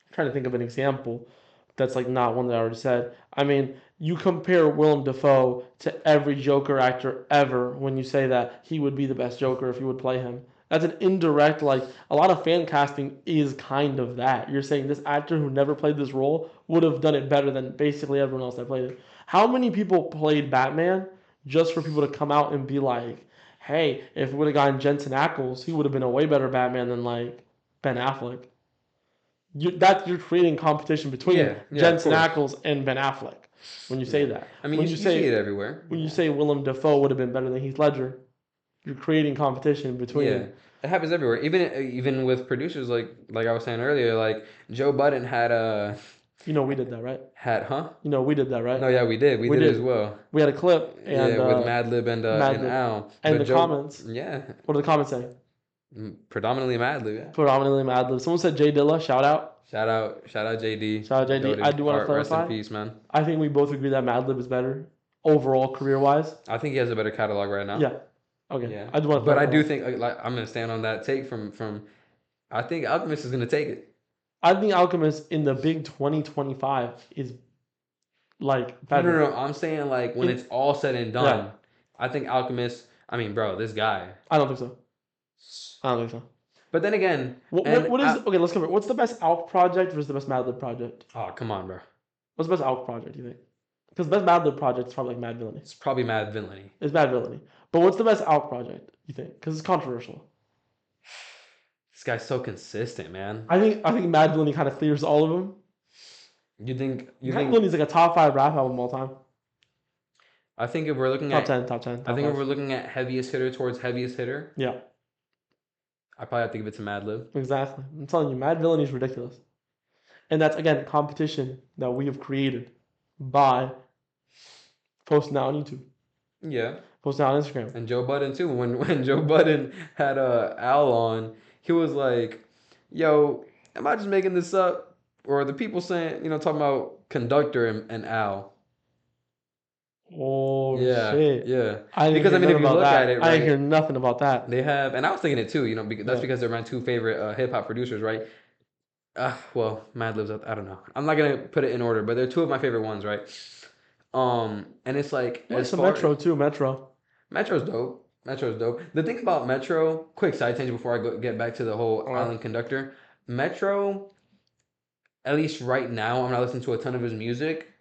Speaker 1: I'm trying to think of an example that's like not one that I already said. I mean, you compare Willem Dafoe to every Joker actor ever when you say that he would be the best Joker if you would play him. That's an indirect, like, a lot of fan casting is kind of that. You're saying this actor who never played this role would have done it better than basically everyone else that played it. How many people played Batman just for people to come out and be like, hey, if we would have gotten Jensen Ackles, he would have been a way better Batman than, like, Ben Affleck? You're creating competition between
Speaker 2: yeah, yeah. Of
Speaker 1: Jensen
Speaker 2: course.
Speaker 1: Ackles and Ben Affleck when you say
Speaker 2: Yeah.
Speaker 1: that.
Speaker 2: I mean,
Speaker 1: When
Speaker 2: you
Speaker 1: you
Speaker 2: see it
Speaker 1: say
Speaker 2: everywhere.
Speaker 1: when you
Speaker 2: Yeah.
Speaker 1: say Willem Dafoe would have been better than Heath Ledger, you're creating competition
Speaker 2: Yeah,
Speaker 1: between.
Speaker 2: it happens everywhere. Even with producers, like I was saying earlier, like Joe Budden
Speaker 1: You know we did that, right?
Speaker 2: huh?
Speaker 1: You know we did that, right?
Speaker 2: No, yeah, we
Speaker 1: We
Speaker 2: did it as
Speaker 1: did.
Speaker 2: well.
Speaker 1: We had a clip
Speaker 2: Yeah,
Speaker 1: and
Speaker 2: with Madlib and
Speaker 1: Madlib,
Speaker 2: Al,
Speaker 1: and
Speaker 2: but
Speaker 1: the
Speaker 2: Joe,
Speaker 1: comments.
Speaker 2: yeah,
Speaker 1: What are the comments saying?
Speaker 2: predominantly Madlib. Yeah.
Speaker 1: Predominantly Madlib. Someone said Jay Dilla. Shout out.
Speaker 2: Shout out JD,
Speaker 1: Shout out JD. I
Speaker 2: goated.
Speaker 1: do want to
Speaker 2: Rest in
Speaker 1: clarify.
Speaker 2: peace, man.
Speaker 1: I think we both agree that Madlib is better overall career wise.
Speaker 2: I think he has a better catalog right now.
Speaker 1: Yeah. Okay.
Speaker 2: Yeah,
Speaker 1: I do want to
Speaker 2: but I
Speaker 1: clarify
Speaker 2: do
Speaker 1: that.
Speaker 2: think like I'm gonna stand on that take from. I think Alchemist is gonna take it.
Speaker 1: I think Alchemist in the big 2025 is like
Speaker 2: No,
Speaker 1: better.
Speaker 2: no, no. I'm saying like when
Speaker 1: In,
Speaker 2: it's all said and
Speaker 1: yeah,
Speaker 2: done, I think Alchemist. I mean, bro, this guy.
Speaker 1: I don't think so. I don't think so.
Speaker 2: But then again,
Speaker 1: What is okay? Let's compare. What's the best Alk project versus the best Madlib project?
Speaker 2: oh come on, bro.
Speaker 1: What's the best Alk project? You think? Because the best Madlib project is probably like Mad Villainy.
Speaker 2: It's probably Mad Villainy.
Speaker 1: It's Mad Villainy. But what's the best Alk project? You think? Because it's controversial.
Speaker 2: This guy's so consistent, man.
Speaker 1: I think Mad Villainy kind of clears all of them.
Speaker 2: You
Speaker 1: Mad
Speaker 2: think
Speaker 1: Villainy is like a top 5 rap album of all time.
Speaker 2: I think if we're looking
Speaker 1: Top
Speaker 2: at
Speaker 1: 10, top 10,
Speaker 2: I
Speaker 1: top
Speaker 2: think if
Speaker 1: 5.
Speaker 2: we're looking at heaviest hitter towards heaviest hitter,
Speaker 1: Yeah,
Speaker 2: I probably have to give it to Madlib.
Speaker 1: exactly. I'm telling you, Mad Villainy is ridiculous. And that's again competition that we have created by posting out on YouTube,
Speaker 2: Yeah.
Speaker 1: posting out on Instagram.
Speaker 2: And Joe Budden too. When Joe Budden had Al on, he was like, "Yo, am I just making this up, or are the people saying talking about Conductor and Al?"
Speaker 1: Oh
Speaker 2: Yeah,
Speaker 1: shit!
Speaker 2: yeah.
Speaker 1: I didn't
Speaker 2: Because I
Speaker 1: hear
Speaker 2: mean,
Speaker 1: nothing
Speaker 2: if you
Speaker 1: about
Speaker 2: look at
Speaker 1: that.
Speaker 2: it,
Speaker 1: I didn't hear
Speaker 2: right,
Speaker 1: nothing about that.
Speaker 2: they have, and I was thinking it too. Because that's
Speaker 1: Yeah.
Speaker 2: because they're my two favorite hip hop producers, right? Well, Mad Libs. I don't know. I'm not gonna put it in order, but they're two of my favorite ones, right? And it's like
Speaker 1: I like
Speaker 2: as
Speaker 1: some
Speaker 2: far as
Speaker 1: Metro too. Metro.
Speaker 2: Metro's dope. Metro's dope. The thing about Metro, quick side tangent before get back to the whole
Speaker 1: All right.
Speaker 2: Island Conductor. Metro, at least right now, I'm not listening to a ton of his music,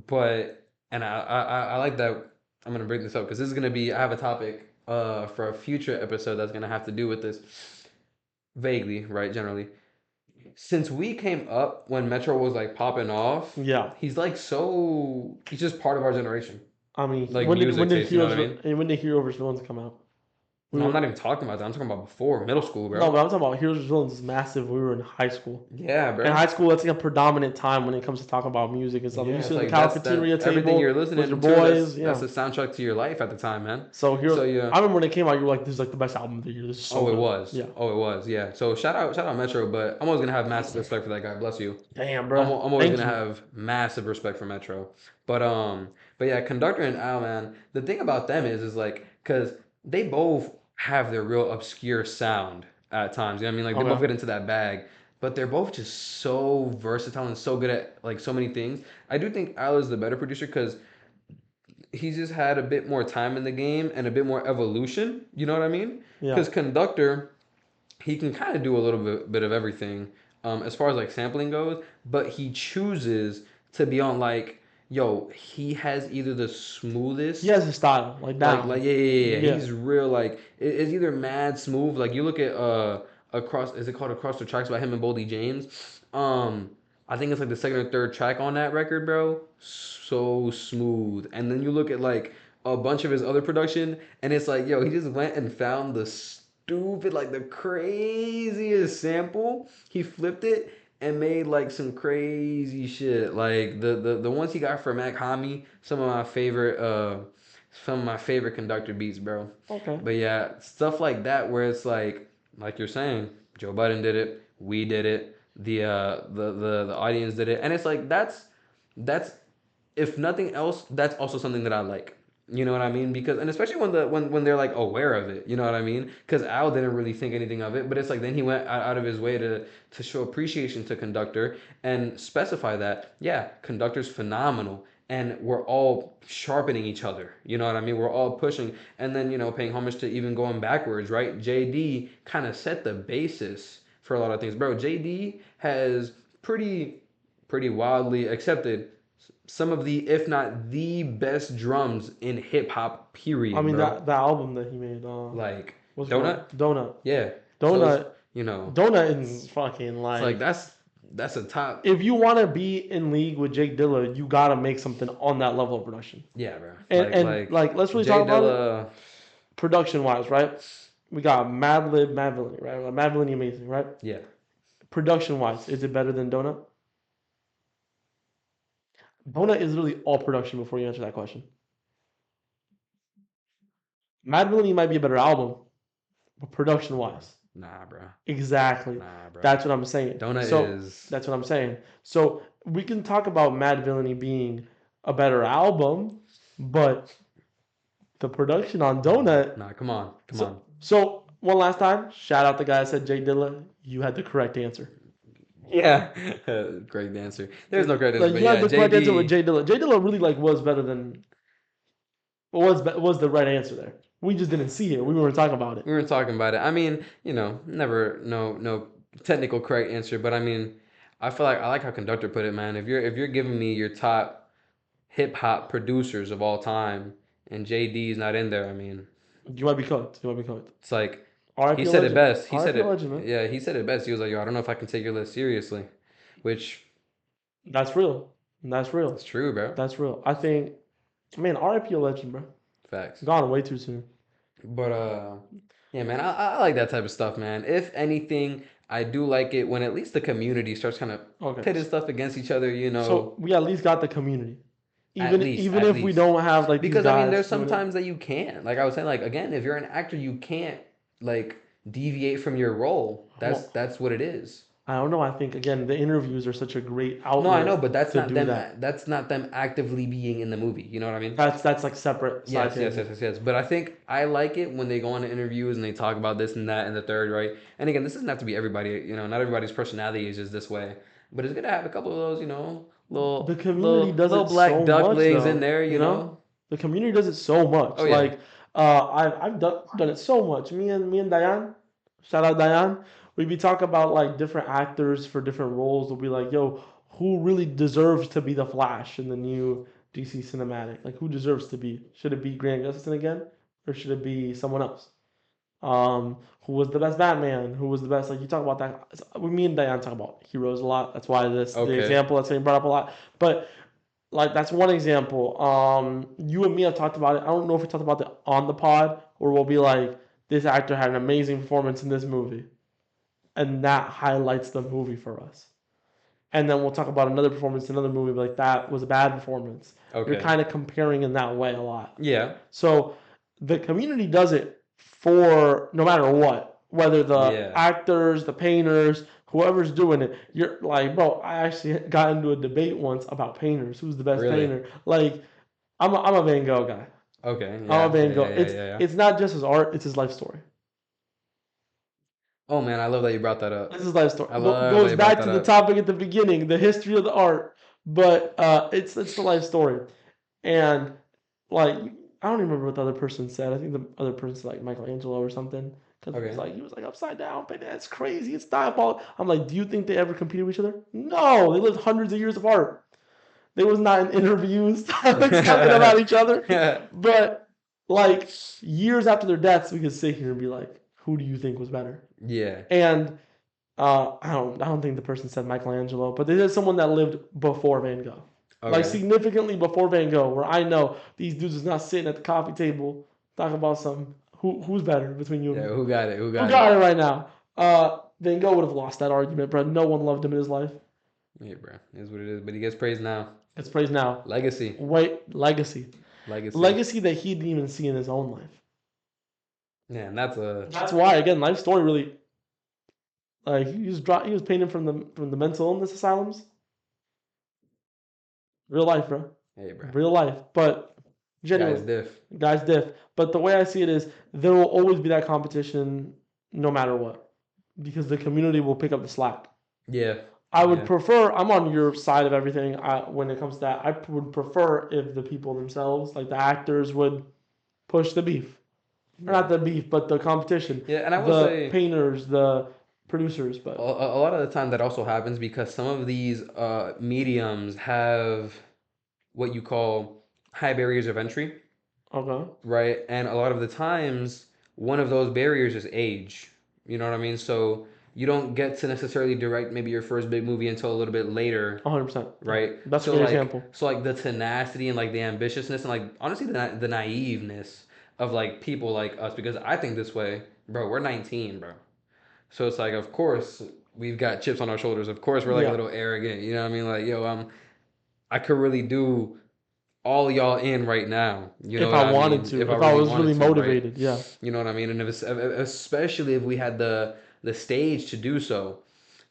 Speaker 2: but and I like that. I'm gonna bring this up because this is gonna be. I have a topic for a future episode that's gonna have to do with this vaguely, right? Generally, since we came up when Metro was like popping off,
Speaker 1: Yeah.
Speaker 2: he's just part of our generation,
Speaker 1: I mean,
Speaker 2: like music taste. You know what I mean?
Speaker 1: When did Heroes vs Villains come out? We
Speaker 2: No, I'm
Speaker 1: were
Speaker 2: not even talking about that. I'm talking about before middle school,
Speaker 1: no,
Speaker 2: bro.
Speaker 1: but I'm talking about Heroes vs Villains is massive. We were in high school.
Speaker 2: Yeah,
Speaker 1: In
Speaker 2: bro.
Speaker 1: high school, that's like a predominant time when it comes to talking about music and stuff. You
Speaker 2: Yeah,
Speaker 1: sit
Speaker 2: it's
Speaker 1: at the
Speaker 2: like that
Speaker 1: cafeteria
Speaker 2: everything you're
Speaker 1: table with your
Speaker 2: listening to.
Speaker 1: boys.
Speaker 2: That's
Speaker 1: Yeah.
Speaker 2: the soundtrack to your life at the time, man.
Speaker 1: So
Speaker 2: So
Speaker 1: Heroes,
Speaker 2: yeah.
Speaker 1: I remember when it came out, you were like, "This is like the best album of the year. This is so
Speaker 2: Oh, it
Speaker 1: good."
Speaker 2: was.
Speaker 1: Yeah.
Speaker 2: Oh, it was. Yeah. So shout out Metro, but I'm always gonna have massive respect for that guy. Bless you.
Speaker 1: Damn, bro.
Speaker 2: I'm always
Speaker 1: Thank
Speaker 2: gonna
Speaker 1: you.
Speaker 2: have massive respect for Metro. But but yeah, Conductor and Al, man. The thing about them is like, cause they both have their real obscure sound at times. You know what I mean? Like they both
Speaker 1: Okay.
Speaker 2: get into that bag, but they're both just so versatile and so good at like so many things. I do think Al is the better producer because he's just had a bit more time in the game and a bit more evolution. You know what I mean?
Speaker 1: Yeah.
Speaker 2: Because Conductor, he can kind of do a little bit of everything as far as like sampling goes, but he chooses to be on like, yo, he has either the
Speaker 1: He
Speaker 2: smoothest
Speaker 1: has his style, like down.
Speaker 2: yeah.
Speaker 1: Yeah.
Speaker 2: He's real like it's either mad smooth. Like you look at across is it called Across the Tracks by him and Boldy James. I think it's like the second or third track on that record, bro. So smooth. And then you look at like a bunch of his other production, and it's like, yo, he just went and found the stupid, like the craziest sample. He flipped it and made like some crazy shit. Like the ones he got from Mac Hami, some of my favorite conductor beats, bro.
Speaker 1: Okay.
Speaker 2: But yeah, stuff like that where it's like you're saying, Joe Budden did it, we did it, the audience did it, and it's like that's if nothing else, that's also something that I like. You know what I mean? Because and especially when they're like aware of it. You know what I mean? Because Al didn't really think anything of it, but it's like then he went out of his way to show appreciation to Conductor and specify that yeah, Conductor's phenomenal, and we're all sharpening each other. You know what I mean? We're all pushing, and then paying homage to even going backwards, right? JD kind of set the basis for a lot of things, bro. JD has pretty wildly accepted some of the, if not the best drums in hip hop,
Speaker 1: I
Speaker 2: period,
Speaker 1: mean
Speaker 2: bro.
Speaker 1: that album that he made,
Speaker 2: Like
Speaker 1: what's it
Speaker 2: Donut,
Speaker 1: called? Donut.
Speaker 2: yeah. So it's,
Speaker 1: Donut. Donut is fucking
Speaker 2: it's like
Speaker 1: like.
Speaker 2: that's a top,
Speaker 1: If you want to be in league with Jake Dilla, you gotta make something on that level of production.
Speaker 2: yeah, bro.
Speaker 1: And like let's really
Speaker 2: Jay
Speaker 1: talk about it
Speaker 2: Dilla,
Speaker 1: production wise, right? We got Madlib, Mad Villainy, right? Mad Villainy, amazing, right?
Speaker 2: yeah.
Speaker 1: Production wise, is it better than Donut? Donut is literally all production before you answer that question. Mad Villainy might be a better album, but production wise,
Speaker 2: Nah, bro.
Speaker 1: exactly.
Speaker 2: Nah, bro.
Speaker 1: That's what I'm saying.
Speaker 2: Donut
Speaker 1: So
Speaker 2: is
Speaker 1: that's what I'm saying. So we can talk about Mad Villainy being a better album, but the production on Donut.
Speaker 2: nah. Come on, come
Speaker 1: So,
Speaker 2: on.
Speaker 1: so one last time, shout out the guy that said Jay Dilla. You had the correct answer.
Speaker 2: Yeah, great answer. There's no great answer,
Speaker 1: Like
Speaker 2: but
Speaker 1: you had
Speaker 2: yeah,
Speaker 1: the correct answer with
Speaker 2: JD.
Speaker 1: Jay Dilla. Jay Dilla really like was better than was the right answer there. We just didn't see it. We weren't talking about it.
Speaker 2: We were talking about it. I mean, never no technical correct answer, but I mean, I feel like I like how Conductor put it, man. If you're giving me your top hip hop producers of all time and JD's not in there, I mean,
Speaker 1: You might be cooked. You might be cooked.
Speaker 2: it's like he
Speaker 1: R.I.P.
Speaker 2: said it
Speaker 1: Legend.
Speaker 2: best. He said
Speaker 1: R.I.P.
Speaker 2: it.
Speaker 1: Legend, man.
Speaker 2: Yeah, he said it best. He was like, "Yo, I don't know if I can take your list seriously," which
Speaker 1: That's real. That's real.
Speaker 2: is true, bro.
Speaker 1: That's real. I think, man, R.I.P. Legend, bro.
Speaker 2: Facts.
Speaker 1: Gone way too soon.
Speaker 2: But yeah, man, I like that type of stuff, man. If anything, I do like it when at least the community starts kind of
Speaker 1: Okay.
Speaker 2: pitting stuff against each other,
Speaker 1: So we at least got the community.
Speaker 2: at
Speaker 1: Even
Speaker 2: at
Speaker 1: if we
Speaker 2: least.
Speaker 1: don't have like these
Speaker 2: Because I mean,
Speaker 1: guys
Speaker 2: there's
Speaker 1: doing it.
Speaker 2: sometimes that you can't. Like I was saying, like again, if you're an actor, you can't like deviate from your role. That's what it is.
Speaker 1: I don't know. I think again the interviews are such a great
Speaker 2: No, I know,
Speaker 1: outlet
Speaker 2: but that's
Speaker 1: to
Speaker 2: not
Speaker 1: do
Speaker 2: them.
Speaker 1: that.
Speaker 2: That's not them actively being in the movie. You know what I mean?
Speaker 1: That's like separate side
Speaker 2: Yes, yes, yes,
Speaker 1: tangent.
Speaker 2: yes, yes. But I think I like it when they go on to interviews and they talk about this and that and the third, right? And again, this doesn't have to be everybody. Not everybody's personality is just this way. But it's good to have a couple of those,
Speaker 1: The community does
Speaker 2: little
Speaker 1: it
Speaker 2: black
Speaker 1: so much
Speaker 2: ducklings in
Speaker 1: though,
Speaker 2: there,
Speaker 1: you know? The community does it so
Speaker 2: Oh
Speaker 1: much.
Speaker 2: yeah.
Speaker 1: Like I've done it so much. Me and Diane, shout out Diane, we'd be talking about like different actors for different roles. We'll be like, yo, who really deserves to be the Flash in the new DC cinematic? Like who deserves to be? Should it be Grant Gustin again? Or should it be someone else? Who was the best Batman? Who was the best? Like you talk about that. Me and Diane talk about heroes a lot. That's why the
Speaker 2: Okay.
Speaker 1: example that's being brought up a lot. But like that's one example. You and me have talked about it. I don't know if we talked about it on the pod or we'll be like, this actor had an amazing performance in this movie, and that highlights the movie for us. And then we'll talk about another performance in another movie, like that was a bad performance. You're
Speaker 2: Okay.
Speaker 1: kind of comparing in that way a lot.
Speaker 2: Yeah.
Speaker 1: So the community does it for no matter what, whether the
Speaker 2: Yeah.
Speaker 1: actors, the painters, whoever's doing it. You're like, bro, I actually got into a debate once about painters. Who's the best
Speaker 2: Really?
Speaker 1: painter? Like, I'm a Van Gogh guy.
Speaker 2: Okay.
Speaker 1: I'm a
Speaker 2: Yeah.
Speaker 1: Van
Speaker 2: Yeah. Yeah.
Speaker 1: Gogh.
Speaker 2: Yeah.
Speaker 1: It's
Speaker 2: Yeah. Yeah.
Speaker 1: it's not just his art; it's his life story.
Speaker 2: Oh man, I love that you brought that up.
Speaker 1: It's his life story.
Speaker 2: I love that
Speaker 1: Goes
Speaker 2: you brought
Speaker 1: back
Speaker 2: that
Speaker 1: to the
Speaker 2: up.
Speaker 1: topic at the beginning, the history of the art, but it's the life story. And like I don't even remember what the other person said. I think the other person said like Michelangelo or something because
Speaker 2: Okay.
Speaker 1: he was like upside down, but that's crazy. It's diabolical. I'm like, do you think they ever competed with each other? No, they lived hundreds of years apart. They was not in interviews talking about each other. But like years after their deaths, we could sit here and be like, who do you think was better?
Speaker 2: Yeah.
Speaker 1: And I don't think the person said Michelangelo, but they said someone that lived before Van Gogh, like
Speaker 2: Okay.
Speaker 1: significantly before Van Gogh, where I know these dudes is not sitting at the coffee table talking about some who's better between you and
Speaker 2: Yeah.
Speaker 1: me.
Speaker 2: Who got it? Who
Speaker 1: Who
Speaker 2: got
Speaker 1: got
Speaker 2: it?
Speaker 1: it right now? Van Gogh would have lost that argument, bro. No one loved him in his life.
Speaker 2: Yeah, bro. It is what it is. But he gets praised now.
Speaker 1: It's praised now.
Speaker 2: Legacy.
Speaker 1: Wait, legacy,
Speaker 2: Legacy.
Speaker 1: legacy that he didn't even see in his own life.
Speaker 2: Yeah, and that's a
Speaker 1: That's why again, life story really like he was painting from the mental illness asylums. Real life, bro.
Speaker 2: hey, bro.
Speaker 1: Real life. But
Speaker 2: Guys,
Speaker 1: genuinely,
Speaker 2: diff.
Speaker 1: guys diff. But the way I see it is there will always be that competition no matter what. Because the community will pick up the slack.
Speaker 2: Yeah.
Speaker 1: I would
Speaker 2: Yeah.
Speaker 1: prefer I'm on your side of everything when it comes to that. I would prefer if the people themselves, like the actors, would push the beef. Or
Speaker 2: Yeah.
Speaker 1: not the beef, but the competition.
Speaker 2: Yeah, and I will
Speaker 1: The
Speaker 2: say
Speaker 1: painters, the producers, but
Speaker 2: a lot of the time that also happens because some of these mediums have what you call high barriers of entry,
Speaker 1: okay.
Speaker 2: right? And a lot of the times, one of those barriers is age. You know what I mean? So you don't get to necessarily direct maybe your first big movie until a little bit later,
Speaker 1: 100%. Yeah.
Speaker 2: right?
Speaker 1: That's a
Speaker 2: So
Speaker 1: great
Speaker 2: like
Speaker 1: example.
Speaker 2: so like the tenacity and like the ambitiousness and like honestly the naiveness of like people like us because I think this way, bro. We're 19, bro. So it's like of course we've got chips on our shoulders. Of course we're like a
Speaker 1: Yeah.
Speaker 2: little arrogant. You know what I mean? Like yo, I could really do all y'all in right now. You know
Speaker 1: If
Speaker 2: what
Speaker 1: I
Speaker 2: I
Speaker 1: wanted
Speaker 2: mean? If
Speaker 1: to,
Speaker 2: I
Speaker 1: if I
Speaker 2: really
Speaker 1: was
Speaker 2: wanted
Speaker 1: really
Speaker 2: to, right?
Speaker 1: motivated, yeah.
Speaker 2: You know what I mean? And if it's, especially if we had the stage to do so.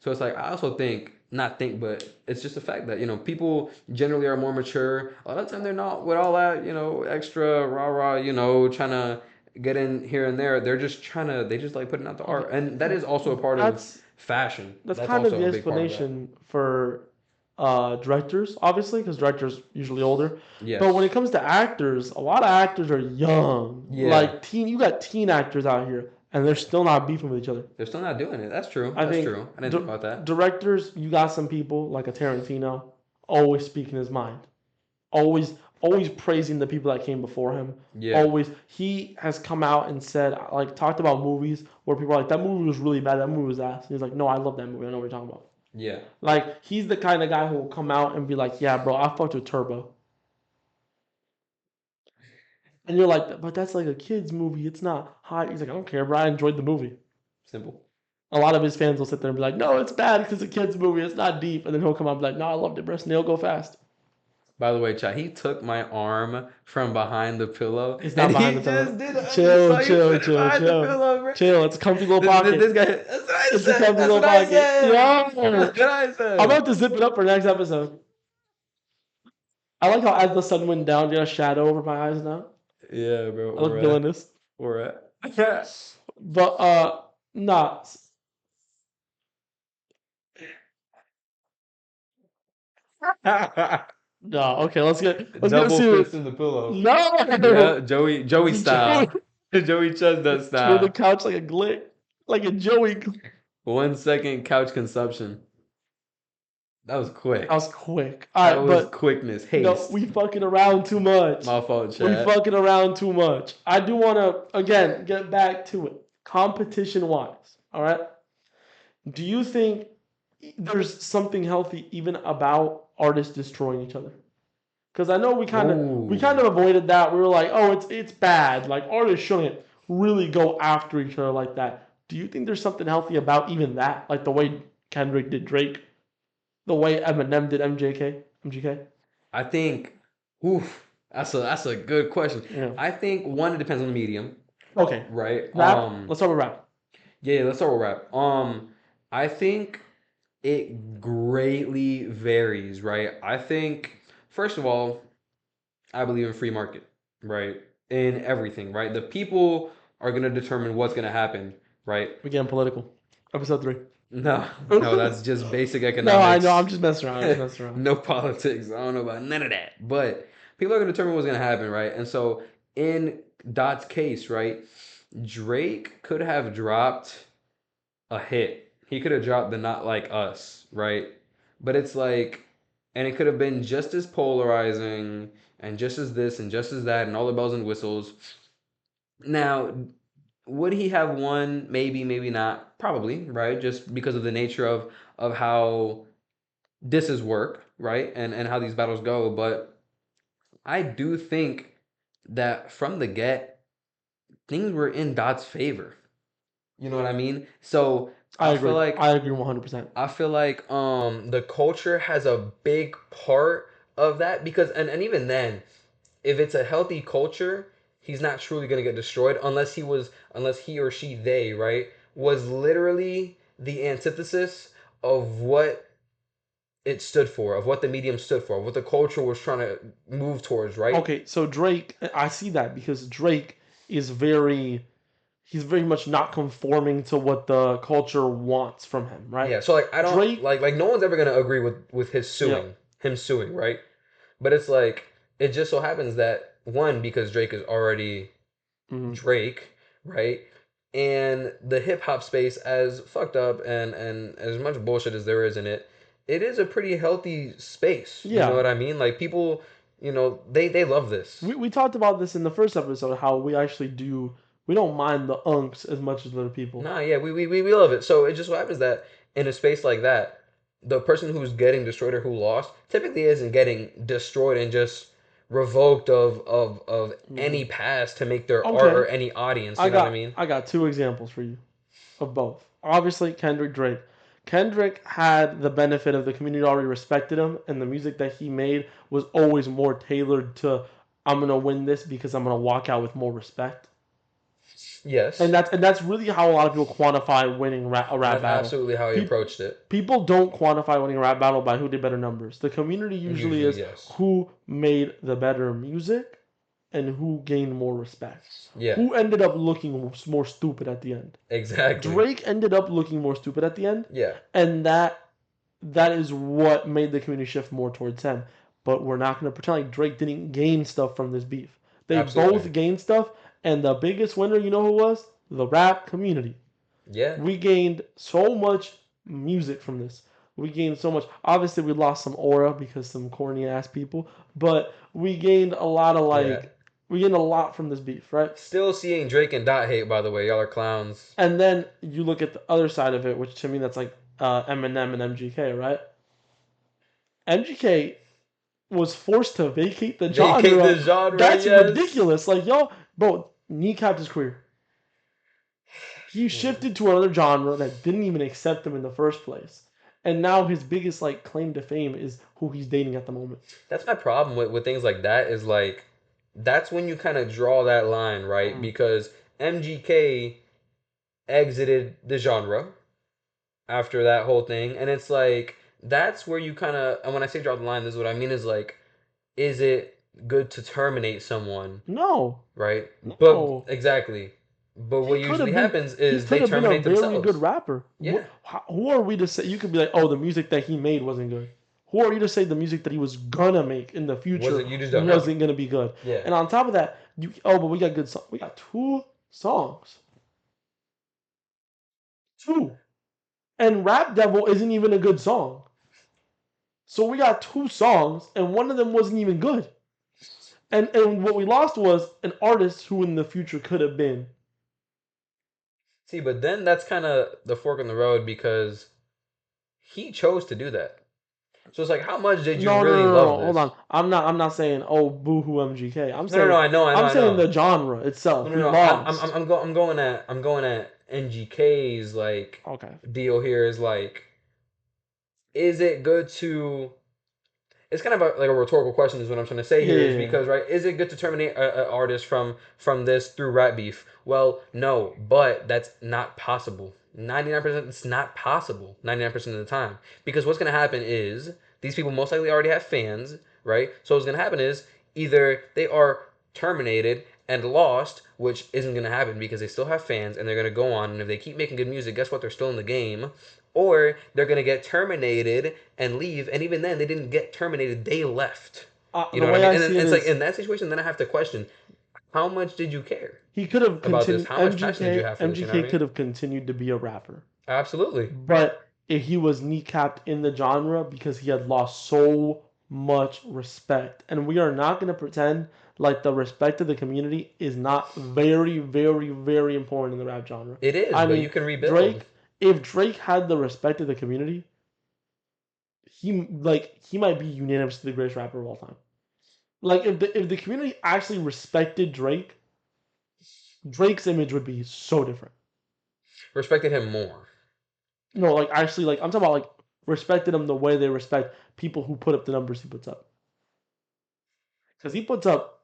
Speaker 2: So it's like I also think not think, but it's just the fact that people generally are more mature. A lot of the time they're not with all that extra rah rah. Trying to get in here and there. They're just trying to. They just like putting out the
Speaker 1: Okay,
Speaker 2: art, and that is also a part of
Speaker 1: that's
Speaker 2: fashion.
Speaker 1: that's
Speaker 2: That's
Speaker 1: kind of
Speaker 2: also
Speaker 1: the
Speaker 2: a big part of that.
Speaker 1: explanation for directors, obviously, because directors usually older. But when
Speaker 2: Yes.
Speaker 1: it comes to actors, a lot of actors are young,
Speaker 2: Yeah.
Speaker 1: like teen. You got teen actors out here, and they're still not beefing with each other.
Speaker 2: They're still not doing it. That's true.
Speaker 1: I
Speaker 2: That's
Speaker 1: think
Speaker 2: true. I didn't think about that.
Speaker 1: directors, you got some people like a Tarantino, always speaking his mind, always always praising the people that came before him.
Speaker 2: Yeah.
Speaker 1: Always he has come out and said like talked about movies where people are like that movie was really bad, that movie was ass. And he's like, no, I love that movie. I know what you're talking about.
Speaker 2: Yeah.
Speaker 1: Like he's the kind of guy who will come out and be like, yeah, bro, I fucked with Turbo. And you're like, but that's like a kid's movie. It's not high. He's like, I don't care, bro. I enjoyed the movie.
Speaker 2: Simple.
Speaker 1: A lot of his fans will sit there and be like, no, it's bad because it's a kid's movie. It's not deep. And then he'll come out and be like, no, I loved it, bro. Snail go fast.
Speaker 2: By the way, chat, he took my arm from behind the pillow
Speaker 1: It's not
Speaker 2: and
Speaker 1: behind
Speaker 2: he
Speaker 1: the pillow.
Speaker 2: just did it. I just
Speaker 1: Chill,
Speaker 2: saw you
Speaker 1: chill,
Speaker 2: put it
Speaker 1: chill,
Speaker 2: behind the
Speaker 1: chill.
Speaker 2: pillow, bro.
Speaker 1: Chill. It's a comfy little
Speaker 2: This
Speaker 1: pocket.
Speaker 2: guy, that's what I
Speaker 1: It's a
Speaker 2: said.
Speaker 1: comfy
Speaker 2: That's
Speaker 1: little
Speaker 2: what I
Speaker 1: pocket.
Speaker 2: said.
Speaker 1: Yo!
Speaker 2: That's what I
Speaker 1: I'm
Speaker 2: said.
Speaker 1: about to zip it up for next episode. I like how as the sun went down, you got a shadow over my eyes now.
Speaker 2: Yeah, bro.
Speaker 1: I look villainous.
Speaker 2: Or
Speaker 1: But nah. No, okay, let's get
Speaker 2: double
Speaker 1: serious.
Speaker 2: fist in the pillow.
Speaker 1: No,
Speaker 2: Yeah, Joey
Speaker 1: Joey,
Speaker 2: style. Joey Chestnut
Speaker 1: threw the
Speaker 2: style.
Speaker 1: couch like a glick, like a Joey.
Speaker 2: 1 second couch consumption. That was
Speaker 1: That was
Speaker 2: quick.
Speaker 1: quick. All
Speaker 2: That
Speaker 1: right,
Speaker 2: was
Speaker 1: but
Speaker 2: quickness,
Speaker 1: no,
Speaker 2: haste.
Speaker 1: we fucking around too much.
Speaker 2: My fault,
Speaker 1: We
Speaker 2: chat.
Speaker 1: fucking around too much. I do want to again get back to it, competition wise. All right. Do you think there's something healthy even about artists destroying each other? Because I know we kind of avoided that. We were like, oh, it's bad. Like artists shouldn't really go after each other like that. Do you think there's something healthy about even that? Like the way Kendrick did Drake, the way Eminem did MGK?
Speaker 2: I think, oof, that's a good question.
Speaker 1: Yeah.
Speaker 2: I think one, it depends on the medium,
Speaker 1: Okay.
Speaker 2: right?
Speaker 1: Rap. Let's start with rap.
Speaker 2: Yeah, let's start with rap. I think it greatly varies, right? I think first of all, I believe in free market, right? In everything, right? The people are gonna determine what's gonna happen, right?
Speaker 1: We're getting political. Episode 3.
Speaker 2: No, no, that's just basic
Speaker 1: No, I know.
Speaker 2: economics.
Speaker 1: I'm just messing around.
Speaker 2: No politics. I don't know about none of that. But people are gonna determine what's gonna happen, right? And so in Dot's case, right, Drake could have dropped a hit. He could have dropped the Not Like Us, right? But it's like, and it could have been just as polarizing and just as this and just as that and all the bells and whistles. Now, would he have won? Maybe, maybe not. Probably, right? Just because of the nature of how disses work, right? And how these battles go. But I do think that from the get, things were in Dot's favor. You know what I mean? So
Speaker 1: I
Speaker 2: I feel
Speaker 1: agree.
Speaker 2: like
Speaker 1: I agree 100%.
Speaker 2: the culture has a big part of that because and even then, if it's a healthy culture, he's not truly gonna get destroyed unless he or she they, right, was literally the antithesis of what it stood for, of what the medium stood for, what the culture was trying to move towards, right?
Speaker 1: Okay, so Drake, I see that because Drake is he's very much not conforming to what the culture wants from him, right?
Speaker 2: Yeah, so like I don't
Speaker 1: Drake,
Speaker 2: like no one's ever gonna agree with
Speaker 1: yeah,
Speaker 2: him suing, right? But it's like it just so happens that one, because Drake is already
Speaker 1: mhm.
Speaker 2: Drake, right? And the hip hop space, as fucked up and as much bullshit as there is in it, it is a pretty healthy space. You know
Speaker 1: Yeah.
Speaker 2: what I mean? Like people, they love this.
Speaker 1: We talked about this in the first episode how we don't mind the unks as much as other people.
Speaker 2: Nah, yeah, we love it. So it just so happens that in a space like that, the person who's getting destroyed or who lost typically isn't getting destroyed and just revoked of
Speaker 1: Mhm.
Speaker 2: any pass to make their art
Speaker 1: Okay,
Speaker 2: or any audience.
Speaker 1: I
Speaker 2: You know what I
Speaker 1: got
Speaker 2: mean?
Speaker 1: I got two examples for you of both. Obviously, Kendrick Drake. Kendrick had the benefit of the community already respected him, and the music that he made was always more tailored to I'm gonna win this because I'm gonna walk out with more respect. And
Speaker 2: Yes.
Speaker 1: that's really how a lot of people quantify winning a rap
Speaker 2: That's
Speaker 1: battle.
Speaker 2: absolutely how he
Speaker 1: People
Speaker 2: approached it.
Speaker 1: people don't quantify winning a rap battle by who did better numbers. The community usually
Speaker 2: Usually,
Speaker 1: is
Speaker 2: yes.
Speaker 1: who made the better music and who gained more respect.
Speaker 2: Yeah,
Speaker 1: Who ended up looking more stupid at the end.
Speaker 2: exactly.
Speaker 1: Drake ended up looking more stupid at the end,
Speaker 2: Yeah,
Speaker 1: and that is what made the community shift more towards him. But we're not going to pretend like Drake didn't gain stuff from this beef. They
Speaker 2: absolutely.
Speaker 1: both gained stuff, and the biggest winner, you know who was? The rap community.
Speaker 2: Yeah,
Speaker 1: We gained so much music from this. We gained so much. Obviously, we lost some aura because some corny ass people, but we gained a lot of
Speaker 2: yeah.
Speaker 1: we gained a lot from this beef, right?
Speaker 2: Still seeing Drake and Dot hate, by the way. Y'all are clowns.
Speaker 1: And then you look at the other side of it, which to me that's like Eminem and MGK, right? MGK was forced to vacate the
Speaker 2: Vacate the
Speaker 1: genre.
Speaker 2: genre,
Speaker 1: That's
Speaker 2: yes.
Speaker 1: ridiculous. Like yo, bro, kneecapped his career. He shifted to another genre that didn't even accept him in the first place. And now his biggest like claim to fame is who he's dating at the moment.
Speaker 2: That's my problem with things like that is like that's when you kind of draw that line, right?
Speaker 1: Mm.
Speaker 2: Because MGK exited the genre after that whole thing, and it's like that's where you kind of and when I say draw the line, this is what I mean is like is it good to terminate someone,
Speaker 1: No,
Speaker 2: right? But
Speaker 1: no.
Speaker 2: exactly. But
Speaker 1: He
Speaker 2: what
Speaker 1: could
Speaker 2: usually
Speaker 1: have been.
Speaker 2: happens
Speaker 1: He
Speaker 2: is
Speaker 1: could
Speaker 2: they
Speaker 1: have been a
Speaker 2: terminate
Speaker 1: very good
Speaker 2: themselves.
Speaker 1: rapper.
Speaker 2: Yeah.
Speaker 1: Who are we to say? You could be like, oh, the music that he made wasn't good. Who are you to say the music that he was gonna make in the
Speaker 2: Was
Speaker 1: future
Speaker 2: it you just don't know.
Speaker 1: wasn't gonna be good?
Speaker 2: Yeah.
Speaker 1: And on top of that, but we got good songs. We got two songs, two, and Rap Devil isn't even a good song. So we got two songs, and one of them wasn't even good. And what we lost was an artist who in the future could have been.
Speaker 2: See, but then that's kind of the fork in the road because he chose to do that. So it's like, how much did you
Speaker 1: No, no,
Speaker 2: really
Speaker 1: no, no,
Speaker 2: love
Speaker 1: no. Hold
Speaker 2: this?
Speaker 1: on. I'm not saying oh boohoo MGK.
Speaker 2: No, no, no. I know, I know,
Speaker 1: I'm
Speaker 2: I
Speaker 1: saying
Speaker 2: know.
Speaker 1: the genre
Speaker 2: No,
Speaker 1: itself.
Speaker 2: no,
Speaker 1: We
Speaker 2: no.
Speaker 1: lost.
Speaker 2: I'm going at NGK's like
Speaker 1: Okay.
Speaker 2: deal here is like, is it good to it's kind of like a rhetorical question is what I'm trying to say
Speaker 1: Yeah,
Speaker 2: here
Speaker 1: yeah,
Speaker 2: is
Speaker 1: yeah.
Speaker 2: because right is it good to terminate an artist from this through rap beef? Well, no, but that's not possible. 99% it's not possible 99% of the time because what's going to happen is these people most likely already have fans, right? So what's going to happen is either they are terminated and lost, which isn't going to happen because they still have fans and they're going to go on, and if they keep making good music, guess what, they're still in the game, or they're going to get terminated and leave, and even then they didn't get terminated, they left. You
Speaker 1: The
Speaker 2: know what I
Speaker 1: way
Speaker 2: mean?
Speaker 1: I
Speaker 2: And
Speaker 1: see
Speaker 2: then
Speaker 1: it
Speaker 2: it's like
Speaker 1: is
Speaker 2: in that situation then I have to question how much did you care
Speaker 1: he could have
Speaker 2: about this?
Speaker 1: continued.
Speaker 2: How much passion did you have for this? You know what
Speaker 1: MGK
Speaker 2: I
Speaker 1: could
Speaker 2: mean?
Speaker 1: have continued to be a rapper,
Speaker 2: Absolutely.
Speaker 1: but if he was kneecapped in the genre because he had lost so much respect, and we are not going to pretend like the respect of the community is not very, very, very important in the rap genre.
Speaker 2: It is,
Speaker 1: I
Speaker 2: but you
Speaker 1: mean,
Speaker 2: can rebuild.
Speaker 1: Drake. If Drake had the respect of the community, he might be unanimously the greatest rapper of all time. Like if the community actually respected Drake, Drake's image would be so different.
Speaker 2: Respected him more.
Speaker 1: No, like actually, like I'm talking about like respected him the way they respect people who put up the numbers he puts up. Because he puts up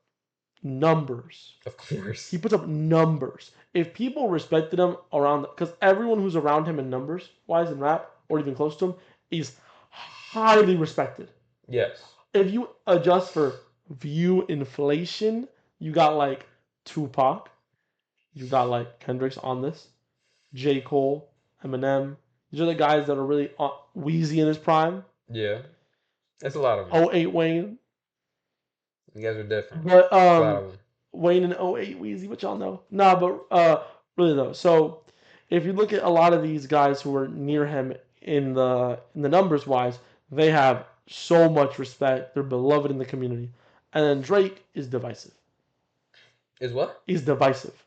Speaker 1: numbers.
Speaker 2: Of course.
Speaker 1: He puts up numbers. If people respected him around, because everyone who's around him in numbers wise in rap or even close to him is highly respected.
Speaker 2: Yes.
Speaker 1: If you adjust for view inflation, you got like Tupac, you got like Kendrick's on this, J. Cole, Eminem. These are the guys that are really Wheezy in his prime.
Speaker 2: Yeah. That's a lot of them.
Speaker 1: Oh 08 Wayne.
Speaker 2: You guys are different.
Speaker 1: But
Speaker 2: A lot of them.
Speaker 1: Wayne and oh 08 Wheezy, which y'all know. Nah, but really though. So if you look at a lot of these guys who are near him in the numbers wise, they have so much respect. They're beloved in the community. And then Drake is divisive.
Speaker 2: Is what?
Speaker 1: He's divisive.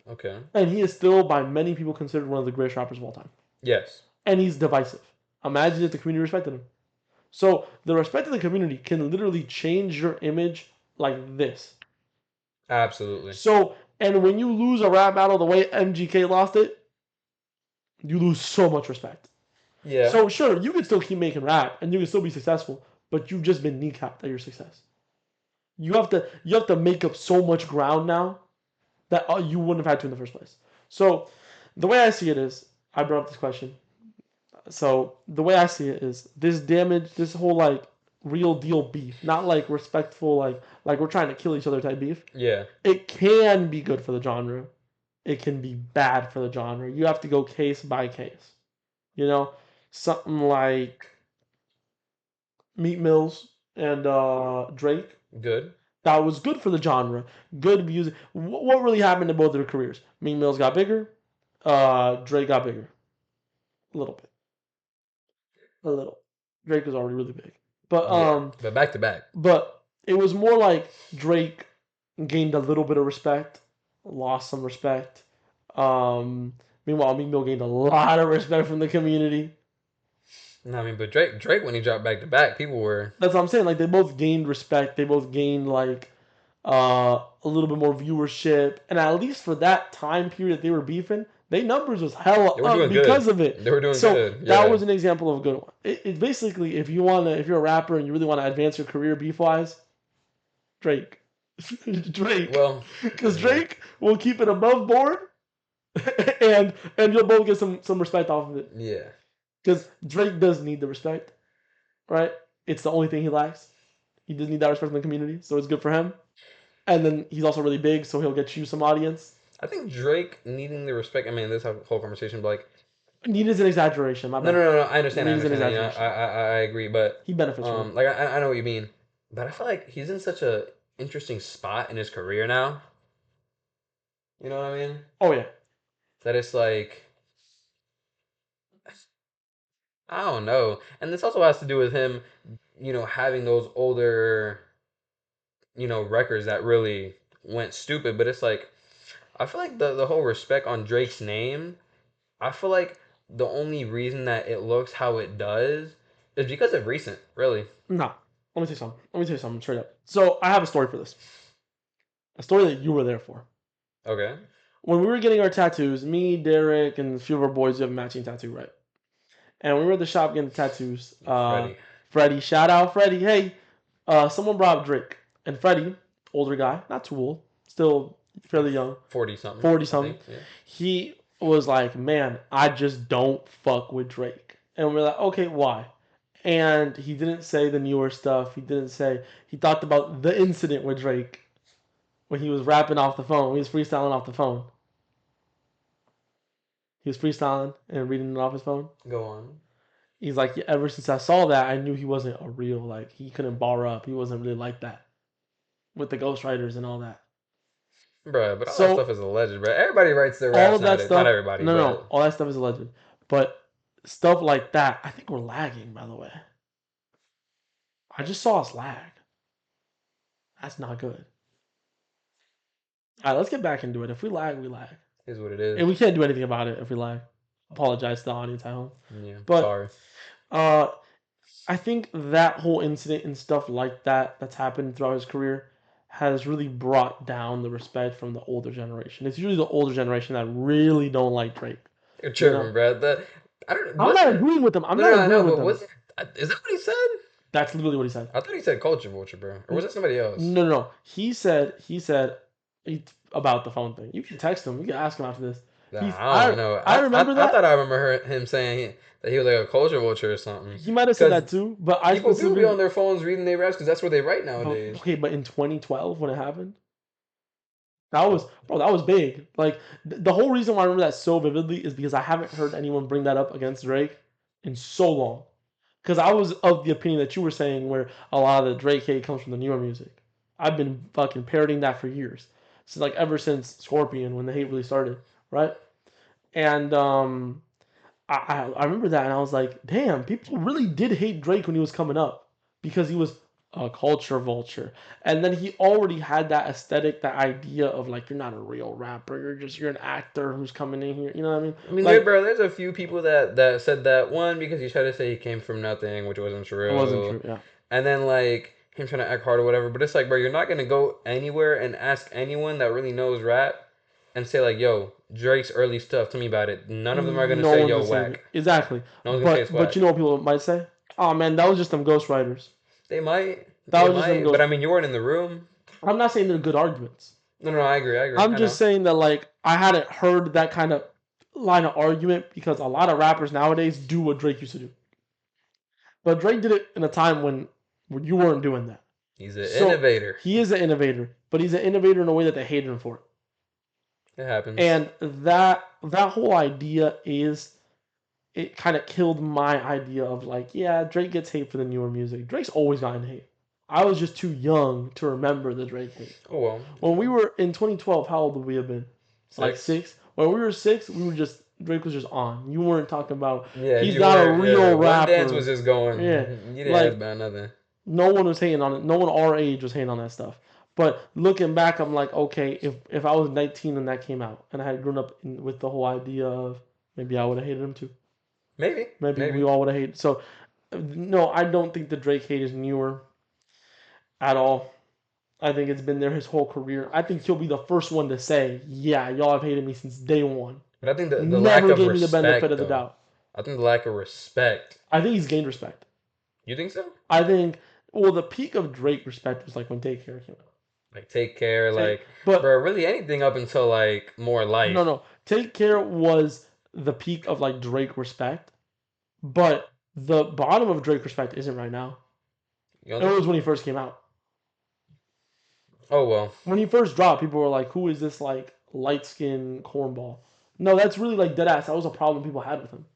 Speaker 2: Okay.
Speaker 1: And he is still by many people considered one of the greatest rappers of all time.
Speaker 2: Yes.
Speaker 1: And he's divisive. Imagine if the community respected him. So the respect of the community can literally change your image like this.
Speaker 2: Absolutely.
Speaker 1: So, and when you lose a rap battle the way MGK lost it, you lose so much respect.
Speaker 2: Yeah.
Speaker 1: So sure, you can still keep making rap and you can still be successful, but you've just been kneecapped at your success. You have to make up so much ground now that you wouldn't have had to in the first place. So the way I see it is, I brought up this question. So the way I see it is this damage, this whole like real deal beef, not like respectful like we're trying to kill each other type beef.
Speaker 2: Yeah.
Speaker 1: It can be good for the genre. It can be bad for the genre. You have to go case by case. You know, something like Meat Mills and Drake.
Speaker 2: Good.
Speaker 1: That was good for the genre. Good music. What really happened in both their careers? Meat Mills got bigger. Drake got bigger. A little bit. A little. Drake was already really big. But
Speaker 2: Yeah. But back to back.
Speaker 1: but it was more like Drake gained a little bit of respect, lost some respect. Meanwhile, Meek Mill gained a lot of respect from the community.
Speaker 2: No, I mean, but Drake when he dropped back to back, people were
Speaker 1: That's what I'm saying. Like they both gained respect. They both gained like a little bit more viewership. And at least for that time period that they were beefing, Their numbers was hella
Speaker 2: They were
Speaker 1: up
Speaker 2: doing
Speaker 1: because
Speaker 2: good.
Speaker 1: of it.
Speaker 2: They were doing
Speaker 1: So
Speaker 2: good.
Speaker 1: that
Speaker 2: Yeah.
Speaker 1: was an example of a good one. It basically, if you're a rapper and you really want to advance your career beef wise, Drake, Drake,
Speaker 2: Well,
Speaker 1: because
Speaker 2: yeah.
Speaker 1: Drake will keep it above board, and you'll both get some respect off of it.
Speaker 2: Yeah.
Speaker 1: Because Drake does need the respect, right? It's the only thing he lacks. He does need that respect from the community, so it's good for him. And then he's also really big, so he'll get you some audience.
Speaker 2: I think Drake needing the respect. I mean, this whole conversation, but like,
Speaker 1: Need is an exaggeration, my
Speaker 2: no,
Speaker 1: bad.
Speaker 2: no, no, no. I understand. I
Speaker 1: Need is an
Speaker 2: understand.
Speaker 1: exaggeration.
Speaker 2: I agree, but
Speaker 1: He benefits from it.
Speaker 2: like, I know what you mean. But I feel like he's in such a interesting spot in his career now. You know what I mean?
Speaker 1: Oh yeah.
Speaker 2: That it's like, I don't know. And this also has to do with him, having those older, records that really went stupid. But it's like, I feel like the whole respect on Drake's name, I feel like the only reason that it looks how it does is because of recent, really.
Speaker 1: No. Let me tell you something. Let me tell you something straight up. So I have a story for this. A story that you were there for.
Speaker 2: Okay.
Speaker 1: When we were getting our tattoos, me, Derrick, and a few of our boys, we have a matching tattoo, right? And we were at the shop getting the tattoos.
Speaker 2: Freddie.
Speaker 1: Freddie, shout out Freddie. Hey, someone brought up Drake. And Freddie, older guy, not too old, still fairly young,
Speaker 2: 40 something.
Speaker 1: 40
Speaker 2: I
Speaker 1: something.
Speaker 2: think. Yeah.
Speaker 1: He was like, man, I just don't fuck with Drake. And we're like, okay, why? And he didn't say the newer stuff. He didn't say, he talked about the incident with Drake when he was rapping off the phone. He was freestyling off the phone. He was freestyling and reading it off his phone.
Speaker 2: Go on.
Speaker 1: He's like, yeah, ever since I saw that, I knew he wasn't a real, like, he couldn't bar up. He wasn't really like that with the ghostwriters and all that.
Speaker 2: Bruh, but all that stuff
Speaker 1: So,
Speaker 2: is alleged, bro. Everybody writes their
Speaker 1: all
Speaker 2: raps
Speaker 1: of that
Speaker 2: nowadays. Not
Speaker 1: stuff,
Speaker 2: everybody,
Speaker 1: no,
Speaker 2: but
Speaker 1: all that stuff is alleged. But stuff like that, I think we're lagging, by the way. I just saw us lag. That's not good. All right, let's get back into it. If we lag, we lag.
Speaker 2: is what it is.
Speaker 1: And we can't do anything about it if we lag. Apologize to the audience at home.
Speaker 2: Yeah.
Speaker 1: But
Speaker 2: Sorry.
Speaker 1: I think that whole incident and stuff like that that's happened throughout his career has really brought down the respect from the older generation. It's usually the older generation that really don't like Drake.
Speaker 2: You're
Speaker 1: You know?
Speaker 2: tripping, bro. I don't.
Speaker 1: I'm not agreeing with them. I'm
Speaker 2: No,
Speaker 1: not
Speaker 2: no, I
Speaker 1: agreeing
Speaker 2: know,
Speaker 1: with
Speaker 2: but
Speaker 1: them.
Speaker 2: is that what he said?
Speaker 1: That's literally what he said.
Speaker 2: I thought he said culture vulture, bro. Or was it somebody else?
Speaker 1: No. He said about the phone thing. You can text him. You can ask him after this.
Speaker 2: Nah, I don't know.
Speaker 1: I remember
Speaker 2: I
Speaker 1: that.
Speaker 2: thought I remember him saying that he was like a culture vulture or something.
Speaker 1: He might have said
Speaker 2: Because
Speaker 1: that too, but I
Speaker 2: people
Speaker 1: specifically
Speaker 2: be on their phones reading their raps because that's what they write nowadays.
Speaker 1: okay, but in 2012 when it happened, that was big. Like the whole reason why I remember that so vividly is because I haven't heard anyone bring that up against Drake in so long. Because I was of the opinion that you were saying, where a lot of the Drake hate comes from the newer music. I've been fucking parroting that for years, since like ever since Scorpion when the hate really started, right? And I remember that and I was like, damn, people really did hate Drake when he was coming up because he was a culture vulture. And then he already had that aesthetic, that idea of like, you're not a real rapper, you're an actor who's coming in here. You know what I mean?
Speaker 2: I mean,
Speaker 1: Like,
Speaker 2: bro, there's a few people that said that. One, because he tried to say he came from nothing, which wasn't
Speaker 1: it wasn't
Speaker 2: true.
Speaker 1: true, yeah.
Speaker 2: And then, like, him trying to act hard or whatever. But it's like, bro, you're not going to go anywhere and ask anyone that really knows rap and say, like, yo, Drake's early stuff, tell me about it. None of them are going to
Speaker 1: No
Speaker 2: say,
Speaker 1: one's
Speaker 2: yo,
Speaker 1: gonna say
Speaker 2: whack.
Speaker 1: anything. Exactly.
Speaker 2: No one's going to say it's
Speaker 1: But
Speaker 2: whack.
Speaker 1: you know what people might say? Oh man, that was just them ghostwriters.
Speaker 2: They might.
Speaker 1: That
Speaker 2: They
Speaker 1: was just them
Speaker 2: might. But, I mean, you weren't in the room.
Speaker 1: I'm not saying they're good arguments.
Speaker 2: No, I agree.
Speaker 1: I'm
Speaker 2: I
Speaker 1: just
Speaker 2: know.
Speaker 1: saying that like I hadn't heard that kind of line of argument because a lot of rappers nowadays do what Drake used to do. But Drake did it in a time when you weren't doing that.
Speaker 2: He's an
Speaker 1: So
Speaker 2: innovator.
Speaker 1: he is an innovator, but he's an innovator in a way that they hated him for it.
Speaker 2: It happens.
Speaker 1: And that whole idea is it kind of killed my idea of like, yeah, Drake gets hate for the newer music. Drake's always gotten hate. I was just too young to remember the Drake hate.
Speaker 2: Oh, well.
Speaker 1: When we were in 2012, how old would we have been? Like 6. When we were 6, we were just Drake was just on. You weren't talking about he's not a real rapper.
Speaker 2: One Dance was just going.
Speaker 1: Yeah,
Speaker 2: You didn't
Speaker 1: like
Speaker 2: ask about nothing.
Speaker 1: no one was hating on it. No one our age was hating on that stuff. But looking back, I'm like, okay, if I was 19 and that came out, and I had grown up with the whole idea of maybe I would have hated him too.
Speaker 2: Maybe.
Speaker 1: Maybe we all would have hated. So no, I don't think the Drake hate is newer at all. I think it's been there his whole career. I think he'll be the first one to say, yeah, y'all have hated me since day one.
Speaker 2: But I think the lack
Speaker 1: Never
Speaker 2: of
Speaker 1: gave me the benefit
Speaker 2: respect,
Speaker 1: of the
Speaker 2: though.
Speaker 1: doubt.
Speaker 2: I think the lack of respect.
Speaker 1: I think he's gained respect.
Speaker 2: You think so?
Speaker 1: I think, well, the peak of Drake respect was like when Take Care came out.
Speaker 2: Like take care,
Speaker 1: Take,
Speaker 2: like
Speaker 1: but
Speaker 2: bro, really anything up until like more
Speaker 1: no,
Speaker 2: life.
Speaker 1: no, Take Care was the peak of like Drake respect, but the bottom of Drake respect isn't right now.
Speaker 2: You don't
Speaker 1: It
Speaker 2: think
Speaker 1: was
Speaker 2: so?
Speaker 1: when he first came out.
Speaker 2: Oh well,
Speaker 1: When he first dropped, people were like, "Who is this like light skinned cornball?" No, that's really like dead ass. That was a problem people had with him.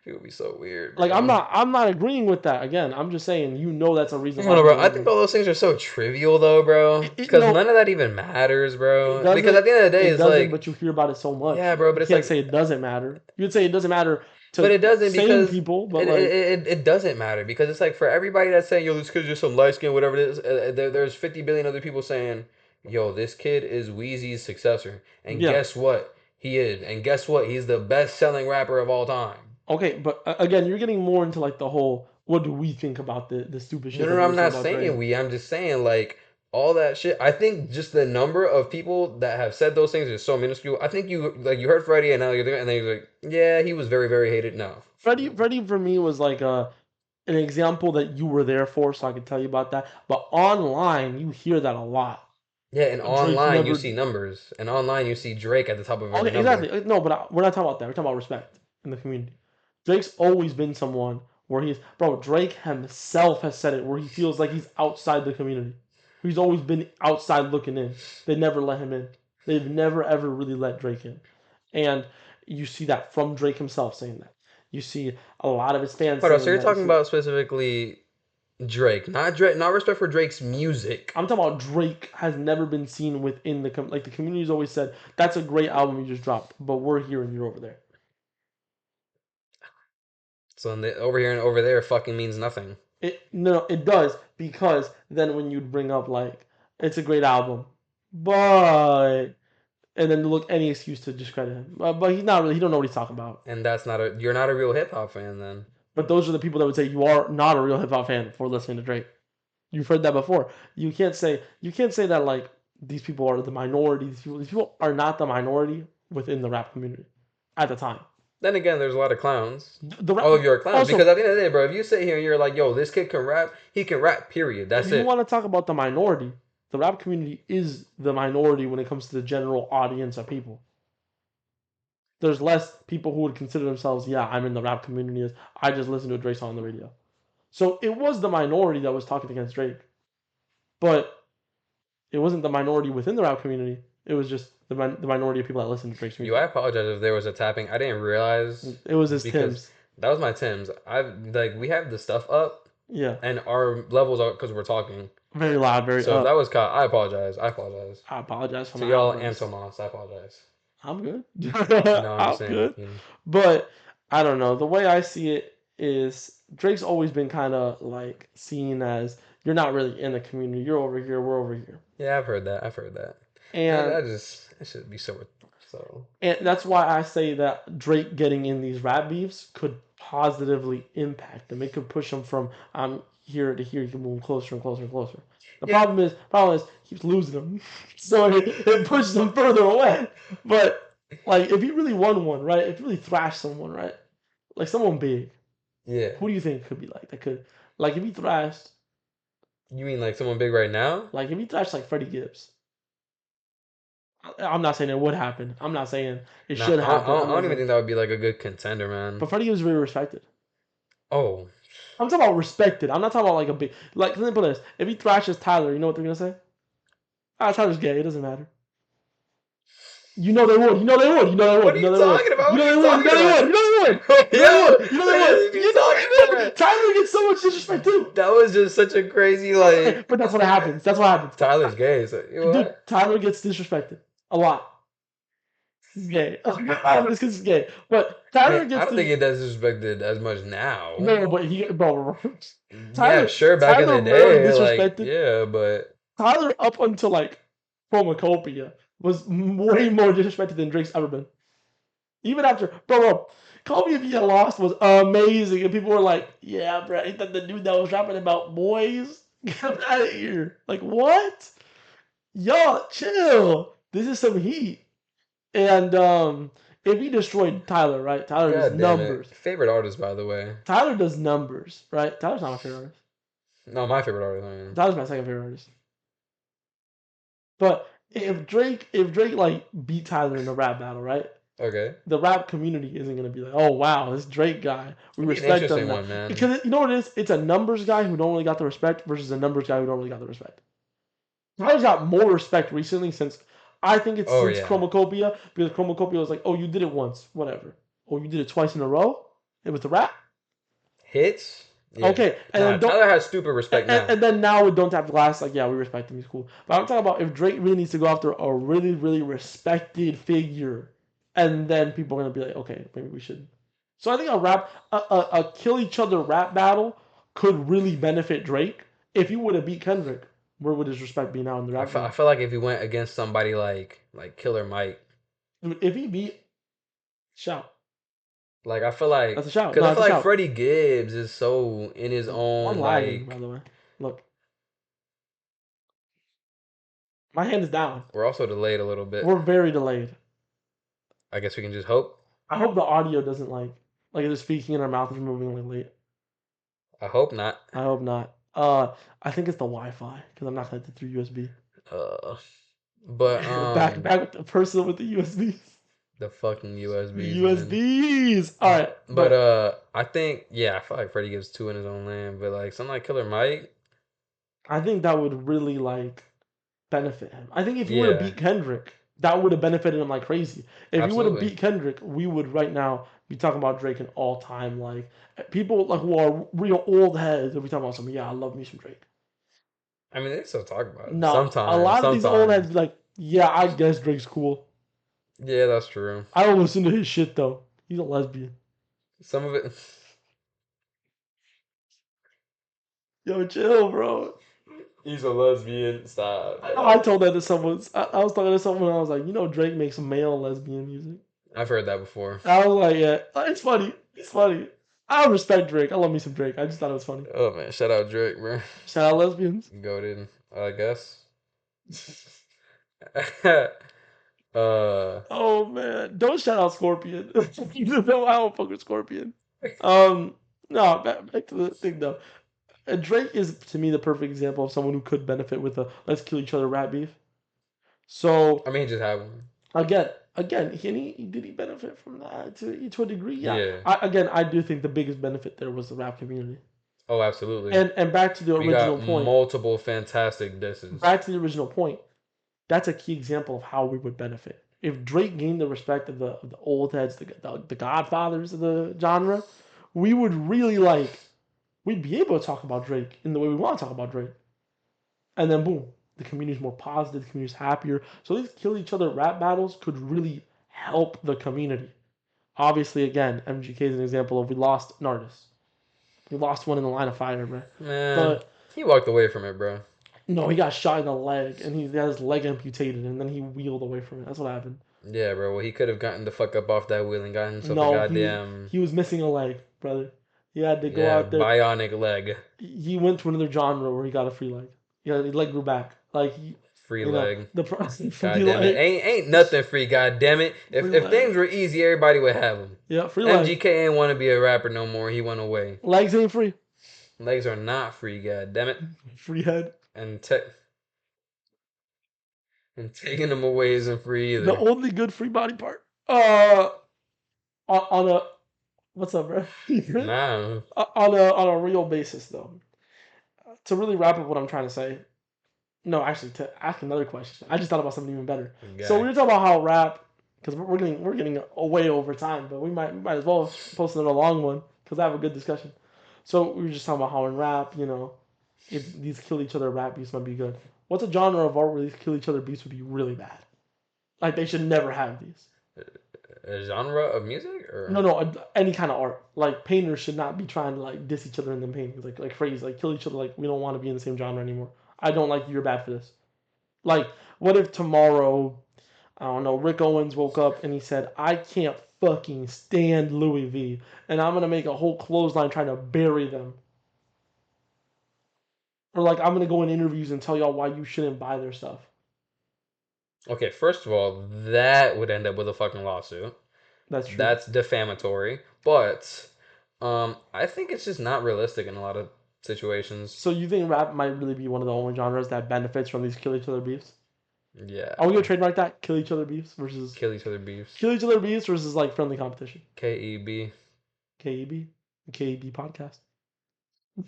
Speaker 2: people be so weird,
Speaker 1: Like
Speaker 2: bro.
Speaker 1: I'm not agreeing with that. Again, I'm just saying that's a
Speaker 2: I
Speaker 1: reason
Speaker 2: don't
Speaker 1: why
Speaker 2: know,
Speaker 1: he's
Speaker 2: bro. I think
Speaker 1: angry.
Speaker 2: all those things are so trivial, though, bro. Because
Speaker 1: No,
Speaker 2: none of that even matters,
Speaker 1: it
Speaker 2: bro. Because
Speaker 1: doesn't.
Speaker 2: at the end of the day,
Speaker 1: It
Speaker 2: it's
Speaker 1: doesn't.
Speaker 2: like,
Speaker 1: But you hear about it so much.
Speaker 2: yeah, bro.
Speaker 1: You
Speaker 2: But it's
Speaker 1: can't
Speaker 2: like,
Speaker 1: say it doesn't matter. You'd say it doesn't matter
Speaker 2: but
Speaker 1: to
Speaker 2: it doesn't
Speaker 1: sane
Speaker 2: because
Speaker 1: people, but like
Speaker 2: it doesn't matter because it's like for everybody that's saying, yo, this kid's just some light skin, whatever it is. There's 50 billion other people saying, yo, this kid is Wheezy's successor, and
Speaker 1: yeah.
Speaker 2: guess what? He is, and guess what? He's the best selling rapper of all time.
Speaker 1: Okay, but again, you're getting more into like the whole what do we think about the stupid
Speaker 2: No,
Speaker 1: shit
Speaker 2: no,
Speaker 1: that
Speaker 2: no,
Speaker 1: they were
Speaker 2: I'm
Speaker 1: saying
Speaker 2: not
Speaker 1: about Drake.
Speaker 2: saying we. I'm just saying like all that shit. I think just the number of people that have said those things is so minuscule. I think you heard Freddie and now you're there, and then you're like, yeah, he was very very hated. No,
Speaker 1: Freddie for me was like an example that you were there for, so I could tell you about that. But online, you hear that a lot.
Speaker 2: yeah, and
Speaker 1: Drake's
Speaker 2: online you
Speaker 1: never.
Speaker 2: see numbers, and online you see Drake at the top of every
Speaker 1: Okay,
Speaker 2: number.
Speaker 1: exactly. No, but we're not talking about that. We're talking about respect in the community. Drake's always been someone where he's bro. Drake himself has said it where he feels like he's outside the community. He's always been outside looking in. They never let him in. They've never ever really let Drake in, and you see that from Drake himself saying that. You see a lot of his fans
Speaker 2: Hold on, so
Speaker 1: saying
Speaker 2: you're
Speaker 1: that. You
Speaker 2: talking
Speaker 1: see,
Speaker 2: about specifically Drake, not respect for Drake's music.
Speaker 1: I'm talking about Drake has never been seen within like the community's always said that's a great album you just dropped, but we're here and you're over there.
Speaker 2: So over here and over there fucking means nothing.
Speaker 1: It does because then when you bring up like it's a great album, but and then look any excuse to discredit him, but he's not really he don't know what he's talking about.
Speaker 2: And that's not a you're not a real hip hop fan then.
Speaker 1: But those are the people that would say you are not a real hip hop fan for listening to Drake. You've heard that before. You can't say that like these people are the minority. These people are not the minority within the rap community at the time.
Speaker 2: Then again, there's a lot of clowns.
Speaker 1: The rap
Speaker 2: All of you are clowns because
Speaker 1: also,
Speaker 2: at the end of the day, bro, if you sit here and you're like, yo, this kid can rap, he can rap. Period.
Speaker 1: if
Speaker 2: That's
Speaker 1: you
Speaker 2: it.
Speaker 1: want to talk about the minority, the rap community is the minority when it comes to the general audience of people. There's less people who would consider themselves, yeah, I'm in the rap community. I just listen to a Drake song on the radio. So it was the minority that was talking against Drake, but it wasn't the minority within the rap community. It was just the minority of people that listen to Drake's
Speaker 2: You, I
Speaker 1: music.
Speaker 2: apologize if there was a tapping. I didn't realize
Speaker 1: It was his
Speaker 2: because
Speaker 1: Tim's.
Speaker 2: that was my Tim's. I like we have the stuff up
Speaker 1: Yeah,
Speaker 2: and our levels are because we're talking.
Speaker 1: very loud, very
Speaker 2: So if
Speaker 1: up.
Speaker 2: that was caught, I apologize. I apologize
Speaker 1: I apologize for
Speaker 2: to
Speaker 1: my
Speaker 2: y'all and
Speaker 1: outburst.
Speaker 2: Tomas. I apologize.
Speaker 1: I'm good.
Speaker 2: No, I'm just
Speaker 1: I'm
Speaker 2: saying.
Speaker 1: good. But I don't know. The way I see it is Drake's always been kind of like seen as you're not really in the community. You're over here. We're over here.
Speaker 2: Yeah, I've heard that. I've heard that. And
Speaker 1: And
Speaker 2: that should be so.
Speaker 1: and that's why I say that Drake getting in these rap beefs could positively impact them. It could push them from I'm here to here. You can move closer and closer and closer. The
Speaker 2: Yeah,
Speaker 1: problem is he keeps losing them, so it pushes them further away. But like if he really won one, right? If he really thrashed someone, right? Like someone big,
Speaker 2: yeah.
Speaker 1: who do you think could be like that? Could like if he thrashed,
Speaker 2: You mean like someone big right now?
Speaker 1: like if he thrashed like Freddie Gibbs. I'm not saying it would happen. I'm not saying it
Speaker 2: Nah,
Speaker 1: should happen.
Speaker 2: I
Speaker 1: I'm
Speaker 2: don't
Speaker 1: not
Speaker 2: even
Speaker 1: saying,
Speaker 2: think that would be like a good contender, man.
Speaker 1: but Freddie Gibbs is very respected.
Speaker 2: Oh,
Speaker 1: I'm talking about respected. I'm not talking about like a big like. Let me put this: if he thrashes Tyler, you know what they're gonna say? Ah, Tyler's gay. It doesn't matter. You know they would. You know they would. You know they would.
Speaker 2: what are
Speaker 1: You
Speaker 2: you
Speaker 1: know they would.
Speaker 2: talking about?
Speaker 1: You
Speaker 2: What
Speaker 1: know
Speaker 2: are
Speaker 1: they
Speaker 2: you
Speaker 1: would. You
Speaker 2: talking
Speaker 1: know they
Speaker 2: about?
Speaker 1: would. You know they would. You know they
Speaker 2: Yo,
Speaker 1: would. You know they
Speaker 2: what
Speaker 1: would.
Speaker 2: are you
Speaker 1: You know
Speaker 2: talking
Speaker 1: they would.
Speaker 2: about?
Speaker 1: Tyler gets so much disrespect too.
Speaker 2: That was just such a crazy like.
Speaker 1: But that's what happens. That's what happens.
Speaker 2: Tyler's gay. So, you know
Speaker 1: Dude,
Speaker 2: what?
Speaker 1: Tyler gets disrespected a lot. He's gay. It's because he's gay. But Tyler
Speaker 2: I
Speaker 1: gets
Speaker 2: don't think
Speaker 1: this.
Speaker 2: it does disrespected as much now.
Speaker 1: No, but he, bro.
Speaker 2: Yeah,
Speaker 1: Tyler,
Speaker 2: sure, back in
Speaker 1: Tyler
Speaker 2: the
Speaker 1: more
Speaker 2: day, like
Speaker 1: disrespected.
Speaker 2: yeah, but
Speaker 1: Tyler up until like Chromacopia was way more disrespected than Drake's ever been. Even after, bro, Call Me If You Get Lost was amazing, and people were like, "Yeah, bro, ain't that the dude that was rapping about boys? Get out of here!" Like what? Y'all chill. This is some heat. And if he destroyed Tyler, right? Tyler does
Speaker 2: God damn it.
Speaker 1: numbers.
Speaker 2: Favorite artist, by the way.
Speaker 1: Tyler does numbers, right? Tyler's not my favorite artist.
Speaker 2: No, my favorite artist. I mean.
Speaker 1: Tyler's my second favorite artist. But if Drake like beat Tyler in a rap battle, right?
Speaker 2: Okay.
Speaker 1: The rap community isn't gonna be like, oh wow, this Drake guy, we
Speaker 2: It'd be an
Speaker 1: respect him
Speaker 2: interesting
Speaker 1: now,
Speaker 2: one, man.
Speaker 1: because you know what it is? It's a numbers guy who don't really got the respect versus a numbers guy who don't really got the respect. Tyler's got more respect recently since I think it's
Speaker 2: Oh
Speaker 1: since
Speaker 2: yeah.
Speaker 1: Chromacopia, because Chromacopia was like, oh, you did it once, whatever. Oh, you did it twice in a row. It was the rap.
Speaker 2: Hits. Yeah.
Speaker 1: Okay, and
Speaker 2: Nah,
Speaker 1: then don't
Speaker 2: Tyler has stupid respect now.
Speaker 1: and then now with Don't Tap the Glass, like yeah, we respect him, he's cool. But I'm talking about if Drake really needs to go after a really, really respected figure, and then people are gonna be like, okay, maybe we should. So I think a kill each other rap battle could really benefit Drake. If he would have beat Kendrick, where would his respect be now in the
Speaker 2: I
Speaker 1: rap
Speaker 2: feel,
Speaker 1: game?
Speaker 2: I feel like if he went against somebody like Killer Mike,
Speaker 1: If he beat, shout.
Speaker 2: like I feel like,
Speaker 1: That's a shout.
Speaker 2: cause
Speaker 1: No,
Speaker 2: I
Speaker 1: that's
Speaker 2: feel
Speaker 1: a
Speaker 2: like
Speaker 1: shout.
Speaker 2: Freddie Gibbs is so in his
Speaker 1: We're
Speaker 2: own
Speaker 1: lagging, by
Speaker 2: like.
Speaker 1: the way. Look, my hand is down.
Speaker 2: We're also delayed a little bit.
Speaker 1: We're very delayed.
Speaker 2: I guess we can just hope.
Speaker 1: I hope the audio doesn't like the speaking in our mouth is moving like late.
Speaker 2: I hope not.
Speaker 1: I hope not. I think it's the Wi-Fi because I'm not connected through USB.
Speaker 2: Uh, but
Speaker 1: back with the person with the USBs.
Speaker 2: the fucking
Speaker 1: The
Speaker 2: USBs, man.
Speaker 1: USBs. All right,
Speaker 2: But I think I feel like Freddie gives two in his own land, but like something like Killer Mike,
Speaker 1: I think that would really like benefit him. I think if he would have
Speaker 2: yeah,
Speaker 1: beat Kendrick, that would have benefited him like crazy. If he would have
Speaker 2: absolutely.
Speaker 1: beat Kendrick, we would right now be talking about Drake an all time like people like who are real old heads. If we talk about something, yeah, I love me some Drake.
Speaker 2: I mean, they still talk about it
Speaker 1: No, a
Speaker 2: sometimes.
Speaker 1: lot of these old heads
Speaker 2: Sometimes,
Speaker 1: be like, yeah, I guess Drake's cool.
Speaker 2: yeah, that's true.
Speaker 1: I don't listen to his shit though. He's a lesbian.
Speaker 2: Some of it,
Speaker 1: Yo, chill, bro.
Speaker 2: he's a lesbian. Stop.
Speaker 1: I told that to someone. I was talking to someone. And I was like, you know, Drake makes male lesbian music.
Speaker 2: I've heard that before.
Speaker 1: I was like, yeah, it's funny. It's funny. I respect Drake. I love me some Drake. I just thought it was funny.
Speaker 2: Oh man, shout out Drake, bro.
Speaker 1: Shout out lesbians.
Speaker 2: Goated, I guess. uh,
Speaker 1: Oh man, don't shout out Scorpion. You know I don't fuck with Scorpion. Um, no, back to the thing though. Drake is to me the perfect example of someone who could benefit with a let's kill each other rap beef. So
Speaker 2: I mean, he just had one.
Speaker 1: again, did he benefit from that to a degree? Yeah.
Speaker 2: Yeah.
Speaker 1: I do think the biggest benefit there was the rap community.
Speaker 2: Oh, absolutely.
Speaker 1: And back to the
Speaker 2: We
Speaker 1: original
Speaker 2: got
Speaker 1: point.
Speaker 2: multiple fantastic disses.
Speaker 1: Back to the original point. That's a key example of how we would benefit. If Drake gained the respect of the old heads, the godfathers of the genre, we would really we'd be able to talk about Drake in the way we want to talk about Drake. And then boom, the community's more positive, the community's happier. So these kill each other rap battles could really help the community. Obviously, again, MGK is an example of we lost an artist. We lost one in the line of fire, bro.
Speaker 2: Man,
Speaker 1: But
Speaker 2: he walked away from it, bro.
Speaker 1: no, he got shot in the leg and he had his leg amputated and then he wheeled away from it. That's what happened.
Speaker 2: Yeah, bro. Well, he could have gotten the fuck up off that wheel and gotten himself a
Speaker 1: No,
Speaker 2: goddamn
Speaker 1: he was missing a leg, brother. He had to go out there.
Speaker 2: bionic leg,
Speaker 1: He went to another genre where he got a free leg. Yeah, his leg grew back. Like
Speaker 2: free
Speaker 1: you know,
Speaker 2: leg.
Speaker 1: the free
Speaker 2: God damn it,
Speaker 1: leg.
Speaker 2: ain't nothing free. God damn it. If
Speaker 1: Free
Speaker 2: if
Speaker 1: leg.
Speaker 2: things were easy, everybody would have them.
Speaker 1: Yeah, free leg.
Speaker 2: MGK ain't want to be a rapper no more. He went away.
Speaker 1: Legs ain't free.
Speaker 2: Legs are not free. God damn it.
Speaker 1: Free head.
Speaker 2: And taking them away isn't free either.
Speaker 1: The only good free body part. On a what's up, bro?
Speaker 2: Nah.
Speaker 1: On a real basis though. To really wrap up what I'm trying to say. No, actually, to ask another question. I just thought about something even better.
Speaker 2: Okay.
Speaker 1: So we were talking about how rap, because we're getting away over time, but we might as well post another long one because I have a good discussion. So we were just talking about how in rap, you know, if these kill each other rap beats might be good. What's a genre of art where these kill each other beats would be really bad? Like they should never have these.
Speaker 2: A genre of music or
Speaker 1: No, any kind of art. Like painters should not be trying to like diss each other in them paintings, like phrase, like kill each other. Like we don't want to be in the same genre anymore. I don't like you. You're bad for this. Like, what if tomorrow, I don't know, Rick Owens woke up and he said, I can't fucking stand Louis V. And I'm going to make a whole clothesline trying to bury them. Or like, I'm going to go in interviews and tell y'all why you shouldn't buy their stuff.
Speaker 2: Okay, first of all, that would end up with a fucking lawsuit.
Speaker 1: That's true.
Speaker 2: That's defamatory. But I think it's just not realistic in a lot of situations.
Speaker 1: So you think rap might really be one of the only genres that benefits from these kill each other beefs?
Speaker 2: Yeah.
Speaker 1: Are we gonna trademark that? Kill each other beefs versus
Speaker 2: Kill each other beefs.
Speaker 1: kill each other beefs versus like friendly competition.
Speaker 2: KEB.
Speaker 1: KEB, KEB podcast.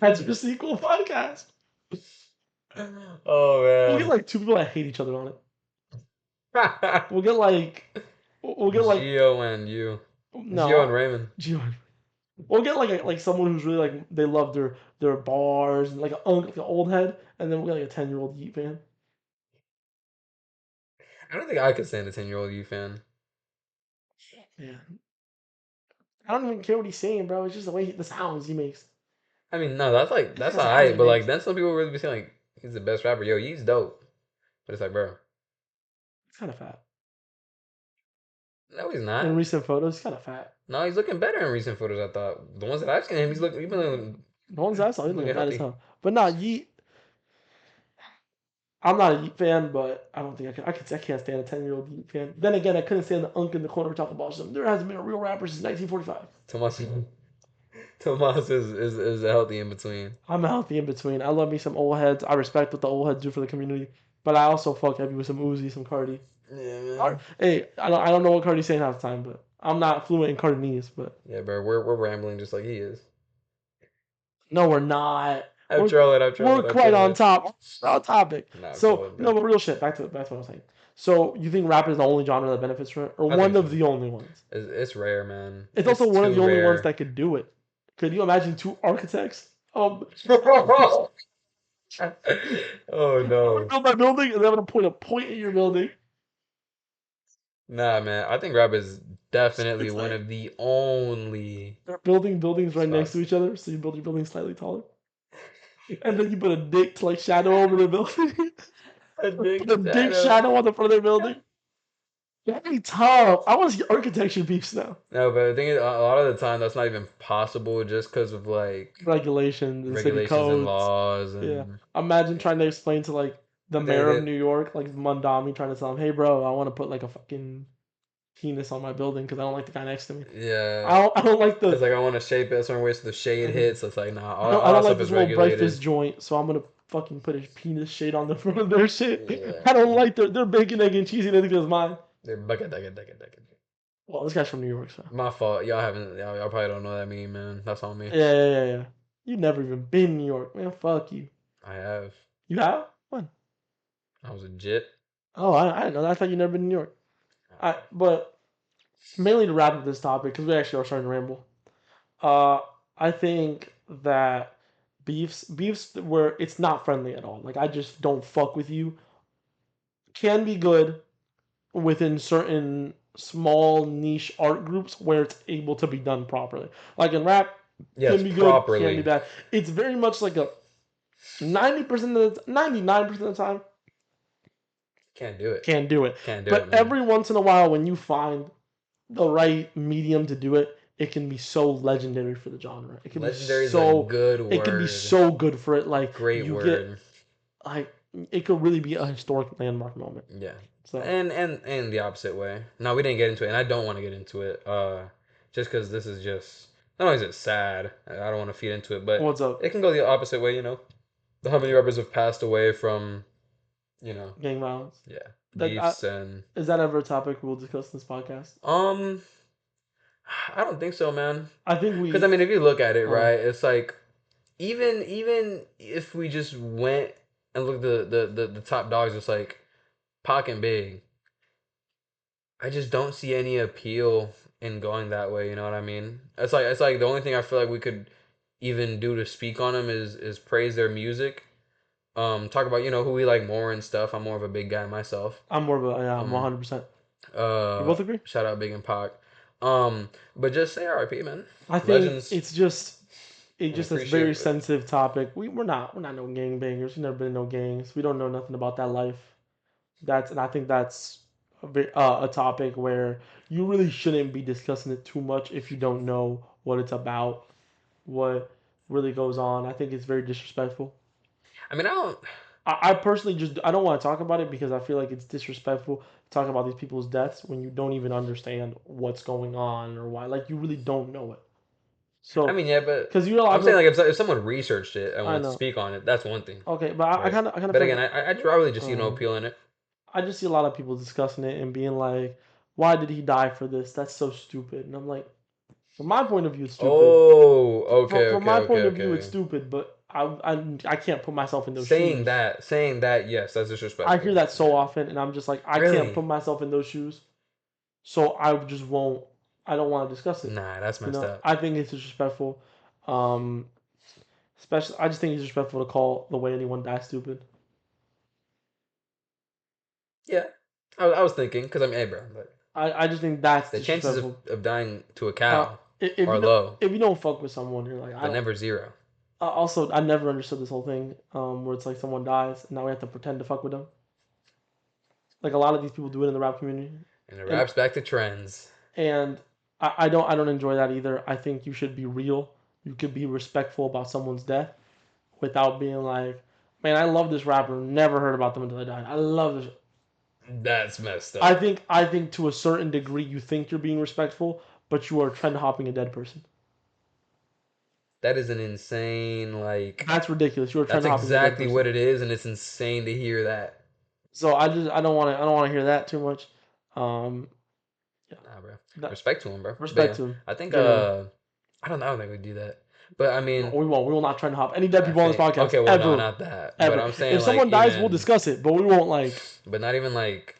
Speaker 1: That's your sequel podcast. We'll get
Speaker 2: Oh
Speaker 1: like two people that hate each other on it.
Speaker 2: man.
Speaker 1: We'll get like we'll get like
Speaker 2: Geo and you. Geo and
Speaker 1: no.
Speaker 2: Raymond.
Speaker 1: We'll get like someone who's really like they love their bars and like an old head, and then we'll get like a 10-year-old Yeet fan.
Speaker 2: I don't think I could stand a 10-year-old you fan.
Speaker 1: Yeah, I don't even care what he's saying, bro. It's just the sounds he makes.
Speaker 2: I mean, no, that's like
Speaker 1: It's just
Speaker 2: that's
Speaker 1: the sounds
Speaker 2: alright,
Speaker 1: he
Speaker 2: but like
Speaker 1: makes.
Speaker 2: then some people really be saying like he's the best rapper. Yo, he's dope. But it's like, bro,
Speaker 1: He's kind of fat.
Speaker 2: no, he's
Speaker 1: In
Speaker 2: not.
Speaker 1: recent photos, he's kind of fat.
Speaker 2: No, he's looking better in recent photos. I thought the ones that I've seen him, he's
Speaker 1: The ones I saw, he's looking
Speaker 2: looking
Speaker 1: fat as
Speaker 2: healthy.
Speaker 1: hell. But nah, Yeet. I'm not a Yeet fan, but I don't think I can't stand a 10-year-old Yeet fan. Then again, I couldn't stand the unk in the corner talking about something. There hasn't been a real rapper since 1945.
Speaker 2: Tomas, Tomas is healthy in between.
Speaker 1: I'm healthy in between. I love me some old heads. I respect what the old heads do for the community. But I also fuck heavy with some Uzi, some Cardi.
Speaker 2: Yeah, man.
Speaker 1: Hey, I don't know what Cardi's saying half the time, but I'm not fluent in Cardinese. But
Speaker 2: Yeah, bro, we're rambling just like he is.
Speaker 1: no, we're not.
Speaker 2: I've
Speaker 1: We're
Speaker 2: trolled it. I've trolled
Speaker 1: we're
Speaker 2: it. I've
Speaker 1: quite
Speaker 2: trolled
Speaker 1: on
Speaker 2: it.
Speaker 1: top. We're on topic.
Speaker 2: Nah, I've trolled
Speaker 1: So
Speaker 2: it, bro.
Speaker 1: no, but real shit. Back to what I was saying. So you think rap is the only genre that benefits from it, or
Speaker 2: I think
Speaker 1: one
Speaker 2: so.
Speaker 1: of the only ones?
Speaker 2: It's rare, man.
Speaker 1: It's
Speaker 2: It's
Speaker 1: also one of
Speaker 2: too
Speaker 1: the only ones
Speaker 2: rare.
Speaker 1: that could do it. Could you imagine two architects?
Speaker 2: Oh
Speaker 1: I'm gonna
Speaker 2: no.
Speaker 1: build my building, and I'm gonna point a point at your building.
Speaker 2: Nah, man. I think rap is definitely
Speaker 1: It's
Speaker 2: one
Speaker 1: like
Speaker 2: of the only
Speaker 1: they're building buildings right next to
Speaker 2: spots.
Speaker 1: each other, so you build your building slightly taller, and then you put a dick to like shadow over the building.
Speaker 2: A big
Speaker 1: Put a dick
Speaker 2: shadow.
Speaker 1: shadow on the front of their building. That'd be tough. I want to see architecture beefs now.
Speaker 2: No, but the thing is, a lot of the time that's not even possible just because of like
Speaker 1: Regulations and city
Speaker 2: regulations and
Speaker 1: codes.
Speaker 2: laws
Speaker 1: Yeah.
Speaker 2: and
Speaker 1: Imagine trying to explain to like the
Speaker 2: they,
Speaker 1: mayor of
Speaker 2: they
Speaker 1: New York, like Mondami, trying to tell him, "Hey, bro, I want to put like a fucking penis on my building because I don't like the guy next to me.
Speaker 2: yeah.
Speaker 1: I don't like
Speaker 2: It's
Speaker 1: the
Speaker 2: like I want to shape it a certain way so the shade
Speaker 1: mhm.
Speaker 2: hits. It's like nah,
Speaker 1: I
Speaker 2: all
Speaker 1: don't
Speaker 2: that
Speaker 1: like
Speaker 2: stuff
Speaker 1: this
Speaker 2: is
Speaker 1: little
Speaker 2: regulated.
Speaker 1: breakfast joint, so I'm gonna fucking put a penis shade on the front of their shit.
Speaker 2: Yeah,
Speaker 1: I don't like their bacon, egg, and cheesy. And I think it's mine.
Speaker 2: they're bucket.
Speaker 1: Well, this guy's from New York, so
Speaker 2: My fault. Y'all haven't. Y'all probably don't know that meme, man. That's on me.
Speaker 1: yeah. You never even been in New York, man. Fuck you.
Speaker 2: I have.
Speaker 1: You have? When?
Speaker 2: I was a jit.
Speaker 1: Oh, I didn't know that. I thought you never been in New York. But mainly to wrap up this topic, because we actually are starting to ramble. Uh, I think that beefs where it's not friendly at all. Like I just don't fuck with you. Can be good within certain small niche art groups where it's able to be done properly. Like in rap,
Speaker 2: Yes,
Speaker 1: can be good, can be
Speaker 2: properly.
Speaker 1: bad. It's very much like a 90% of the 99% of the time
Speaker 2: Can't do it.
Speaker 1: can do it.
Speaker 2: Can't do it,
Speaker 1: But
Speaker 2: man.
Speaker 1: every once in a while when you find the right medium to do it, it can be so legendary for the genre.
Speaker 2: Legendary is a good
Speaker 1: It can be
Speaker 2: word.
Speaker 1: so good for it. Like
Speaker 2: Great
Speaker 1: you get
Speaker 2: word.
Speaker 1: like it could really be a historic landmark moment.
Speaker 2: Yeah.
Speaker 1: So
Speaker 2: And the opposite way. No, we didn't get into it, and I don't want to get into it. Just because this is just not only is it sad, I don't want to feed into it, but
Speaker 1: what's up?
Speaker 2: it can go the opposite way. You know, how many rappers have passed away from, you know,
Speaker 1: Gang violence.
Speaker 2: yeah,
Speaker 1: That
Speaker 2: beefs and
Speaker 1: is that ever a topic we'll discuss in this podcast?
Speaker 2: um, I don't think so, man.
Speaker 1: I think
Speaker 2: Because I
Speaker 1: we
Speaker 2: mean, if you look at it,
Speaker 1: uh,
Speaker 2: right, it's like even if we just went and looked at the top dogs, it's like Pac and Big. I just don't see any appeal in going that way. You know what I mean? It's like the only thing I feel like we could even do to speak on them is praise their music. Talk about who we like more and stuff. I'm more of a big guy myself.
Speaker 1: I'm more of a yeah, I'm
Speaker 2: Um,
Speaker 1: 100%. We both agree?
Speaker 2: shout out Big and Pac. But just say R.I.P. man.
Speaker 1: I think
Speaker 2: Legends
Speaker 1: it's
Speaker 2: and
Speaker 1: just a very
Speaker 2: appreciate.
Speaker 1: sensitive topic. We're not no gang bangers. We've never been in no gangs. We don't know nothing about that life. And I think that's a topic where you really shouldn't be discussing it too much if you don't know what it's about, what really goes on. I think it's very disrespectful.
Speaker 2: I mean, I don't.
Speaker 1: I personally just I don't want to talk about it because I feel like it's disrespectful to talk about these people's deaths when you don't even understand what's going on or why. Like you really don't know it.
Speaker 2: I
Speaker 1: So,
Speaker 2: mean, yeah, but
Speaker 1: because you're allowed
Speaker 2: I'm
Speaker 1: to
Speaker 2: saying
Speaker 1: go.
Speaker 2: like if someone researched it and
Speaker 1: I
Speaker 2: wanted to
Speaker 1: know.
Speaker 2: speak on it, that's one thing,
Speaker 1: Okay, but I
Speaker 2: right?
Speaker 1: kind of
Speaker 2: But
Speaker 1: feel
Speaker 2: again,
Speaker 1: like
Speaker 2: I really just see no
Speaker 1: um,
Speaker 2: appeal in it.
Speaker 1: I just see a lot of people discussing it and being like, "Why did he die for this? That's so stupid." And I'm like, from my point of view, it's stupid.
Speaker 2: Oh,
Speaker 1: From,
Speaker 2: okay,
Speaker 1: from
Speaker 2: okay,
Speaker 1: my
Speaker 2: okay,
Speaker 1: point of view, it's
Speaker 2: okay.
Speaker 1: stupid. But I can't put myself in those shoes.
Speaker 2: Saying that, yes, that's
Speaker 1: I hear
Speaker 2: disrespectful.
Speaker 1: that so
Speaker 2: Yeah.
Speaker 1: often, and I'm just like, I can't
Speaker 2: Really?
Speaker 1: put myself in those shoes. So I just won't. I don't want to discuss it.
Speaker 2: Nah, that's
Speaker 1: You
Speaker 2: messed
Speaker 1: know,
Speaker 2: up.
Speaker 1: I think it's disrespectful. Um, especially, I just think it's disrespectful to call the way anyone dies stupid.
Speaker 2: Yeah, I was thinking because I mean, hey, bro, like,
Speaker 1: I just think that's
Speaker 2: the chances
Speaker 1: disrespectful.
Speaker 2: of dying to a
Speaker 1: Uh,
Speaker 2: cow
Speaker 1: if
Speaker 2: are
Speaker 1: you don't
Speaker 2: low,
Speaker 1: if you don't fuck with someone, you're like I
Speaker 2: but
Speaker 1: don't.
Speaker 2: never zero.
Speaker 1: Also, I never understood this whole thing where it's like someone dies and now we have to pretend to fuck with them. Like a lot of these people do it in the rap community,
Speaker 2: And it
Speaker 1: and
Speaker 2: wraps back to trends.
Speaker 1: and I don't enjoy that either. I think you should be real. You could be respectful about someone's death without being like, man, I love this rapper. Never heard about them until they died. I love this.
Speaker 2: That's messed
Speaker 1: I
Speaker 2: up.
Speaker 1: think I think to a certain degree you think you're being respectful, but you are trend hopping a dead person.
Speaker 2: That is an insane, like,
Speaker 1: That's ridiculous. You are trend
Speaker 2: that's
Speaker 1: hopping a dead
Speaker 2: exactly
Speaker 1: person.
Speaker 2: what it is, and it's insane to hear that.
Speaker 1: So I don't want to hear that too much. Um, yeah,
Speaker 2: Nah, bro.
Speaker 1: that,
Speaker 2: Respect to him, bro. But
Speaker 1: respect
Speaker 2: yeah,
Speaker 1: to him.
Speaker 2: I think,
Speaker 1: Genuinely.
Speaker 2: I don't think we do that. But I
Speaker 1: No,
Speaker 2: mean,
Speaker 1: we won't. We will not trend hop any dead
Speaker 2: I
Speaker 1: people on this
Speaker 2: think,
Speaker 1: podcast
Speaker 2: okay, well, no,
Speaker 1: ever,
Speaker 2: not that. But
Speaker 1: ever.
Speaker 2: I'm saying,
Speaker 1: If
Speaker 2: like,
Speaker 1: someone dies, we'll
Speaker 2: even,
Speaker 1: discuss it, but we won't like.
Speaker 2: but not even like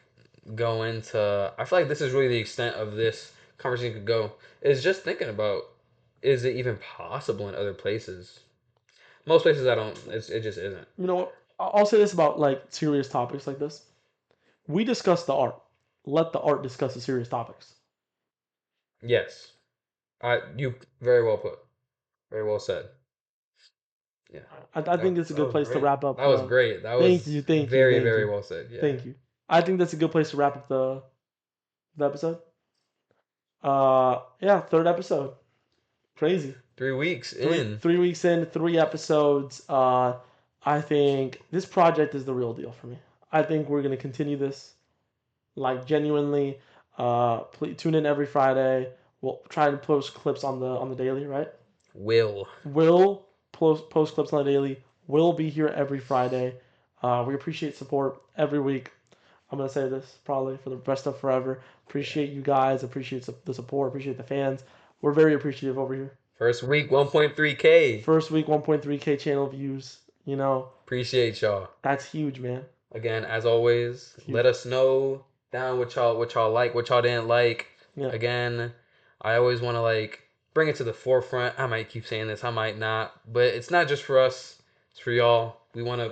Speaker 2: go into, I feel like this is really the extent of this conversation could go, is just thinking about, is it even possible in other places? Most places I don't, it just isn't.
Speaker 1: You know what? I'll say this about like serious topics like this. We discuss the art. Let the art discuss the serious topics.
Speaker 2: Yes. You very well put. Very well said. Yeah.
Speaker 1: I think it's a
Speaker 2: That
Speaker 1: good
Speaker 2: was
Speaker 1: place to
Speaker 2: great.
Speaker 1: wrap up.
Speaker 2: That was great. That
Speaker 1: Thank
Speaker 2: was
Speaker 1: you, thank you,
Speaker 2: very,
Speaker 1: thank
Speaker 2: very
Speaker 1: you,
Speaker 2: well said. Yeah.
Speaker 1: thank you. I think that's a good place to wrap up the episode. Yeah, third episode. Crazy.
Speaker 2: 3 weeks
Speaker 1: Three
Speaker 2: in.
Speaker 1: 3 weeks in, 3 episodes. I think this project is the real deal for me. I think we're gonna continue this like genuinely. Please tune in every Friday. We'll try to post clips on the daily, right?
Speaker 2: Will.
Speaker 1: Will post clips on the daily. Will be here every Friday. We appreciate support every week. I'm gonna say this probably for the rest of forever.
Speaker 2: Yeah.
Speaker 1: Appreciate you guys. Appreciate the support. Appreciate the fans. We're very appreciative over here.
Speaker 2: First week, 1.3K.
Speaker 1: First week, 1.3K channel views. You know
Speaker 2: Appreciate y'all.
Speaker 1: that's huge, man.
Speaker 2: Again, as always,
Speaker 1: It's
Speaker 2: let
Speaker 1: huge.
Speaker 2: us know down what y'all like, what y'all didn't like.
Speaker 1: Yeah.
Speaker 2: Again, I always want to like bring it to the forefront. I might keep saying this, I might not, but it's not just for us. It's for y'all. We want to,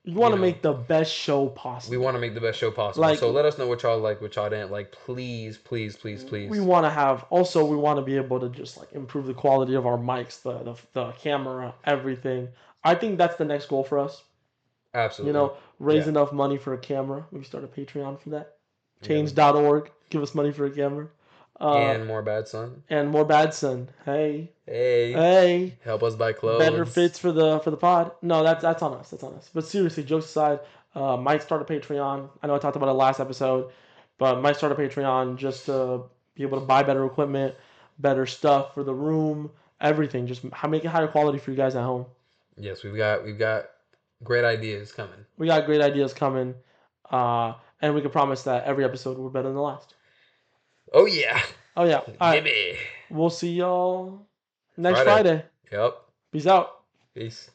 Speaker 1: You
Speaker 2: you
Speaker 1: want to
Speaker 2: know,
Speaker 1: make the best show
Speaker 2: we
Speaker 1: possible.
Speaker 2: want to make the best show possible.
Speaker 1: Like
Speaker 2: So let us know what y'all like, what y'all didn't like. Please, please, please,
Speaker 1: we
Speaker 2: please.
Speaker 1: want to have. Also, we want to be able to just like improve the quality of our mics, the camera, everything. I think that's the next goal for us.
Speaker 2: Absolutely.
Speaker 1: Raise
Speaker 2: Yeah.
Speaker 1: enough money for a camera. Maybe start a Patreon for that.
Speaker 2: Yeah.
Speaker 1: Change.org. Give us money for a camera. Uh,
Speaker 2: And more bad son.
Speaker 1: and more bad son. Hey,
Speaker 2: Hey,
Speaker 1: hey.
Speaker 2: help us buy
Speaker 1: Better
Speaker 2: clothes.
Speaker 1: fits for the pod. No, that's on us. That's on us. But seriously, jokes aside, might start a Patreon. I know I talked about it last episode, but might start a Patreon just to be able to buy better equipment, better stuff for the room, everything. Just make it higher quality for you guys at home.
Speaker 2: Yes, we've got great ideas coming.
Speaker 1: We got great ideas coming, and we can promise that every episode will be better than the last.
Speaker 2: Oh yeah.
Speaker 1: Oh yeah. All right.
Speaker 2: Baby.
Speaker 1: We'll see y'all next
Speaker 2: Friday.
Speaker 1: Friday.
Speaker 2: Yep.
Speaker 1: Peace out.
Speaker 2: Peace.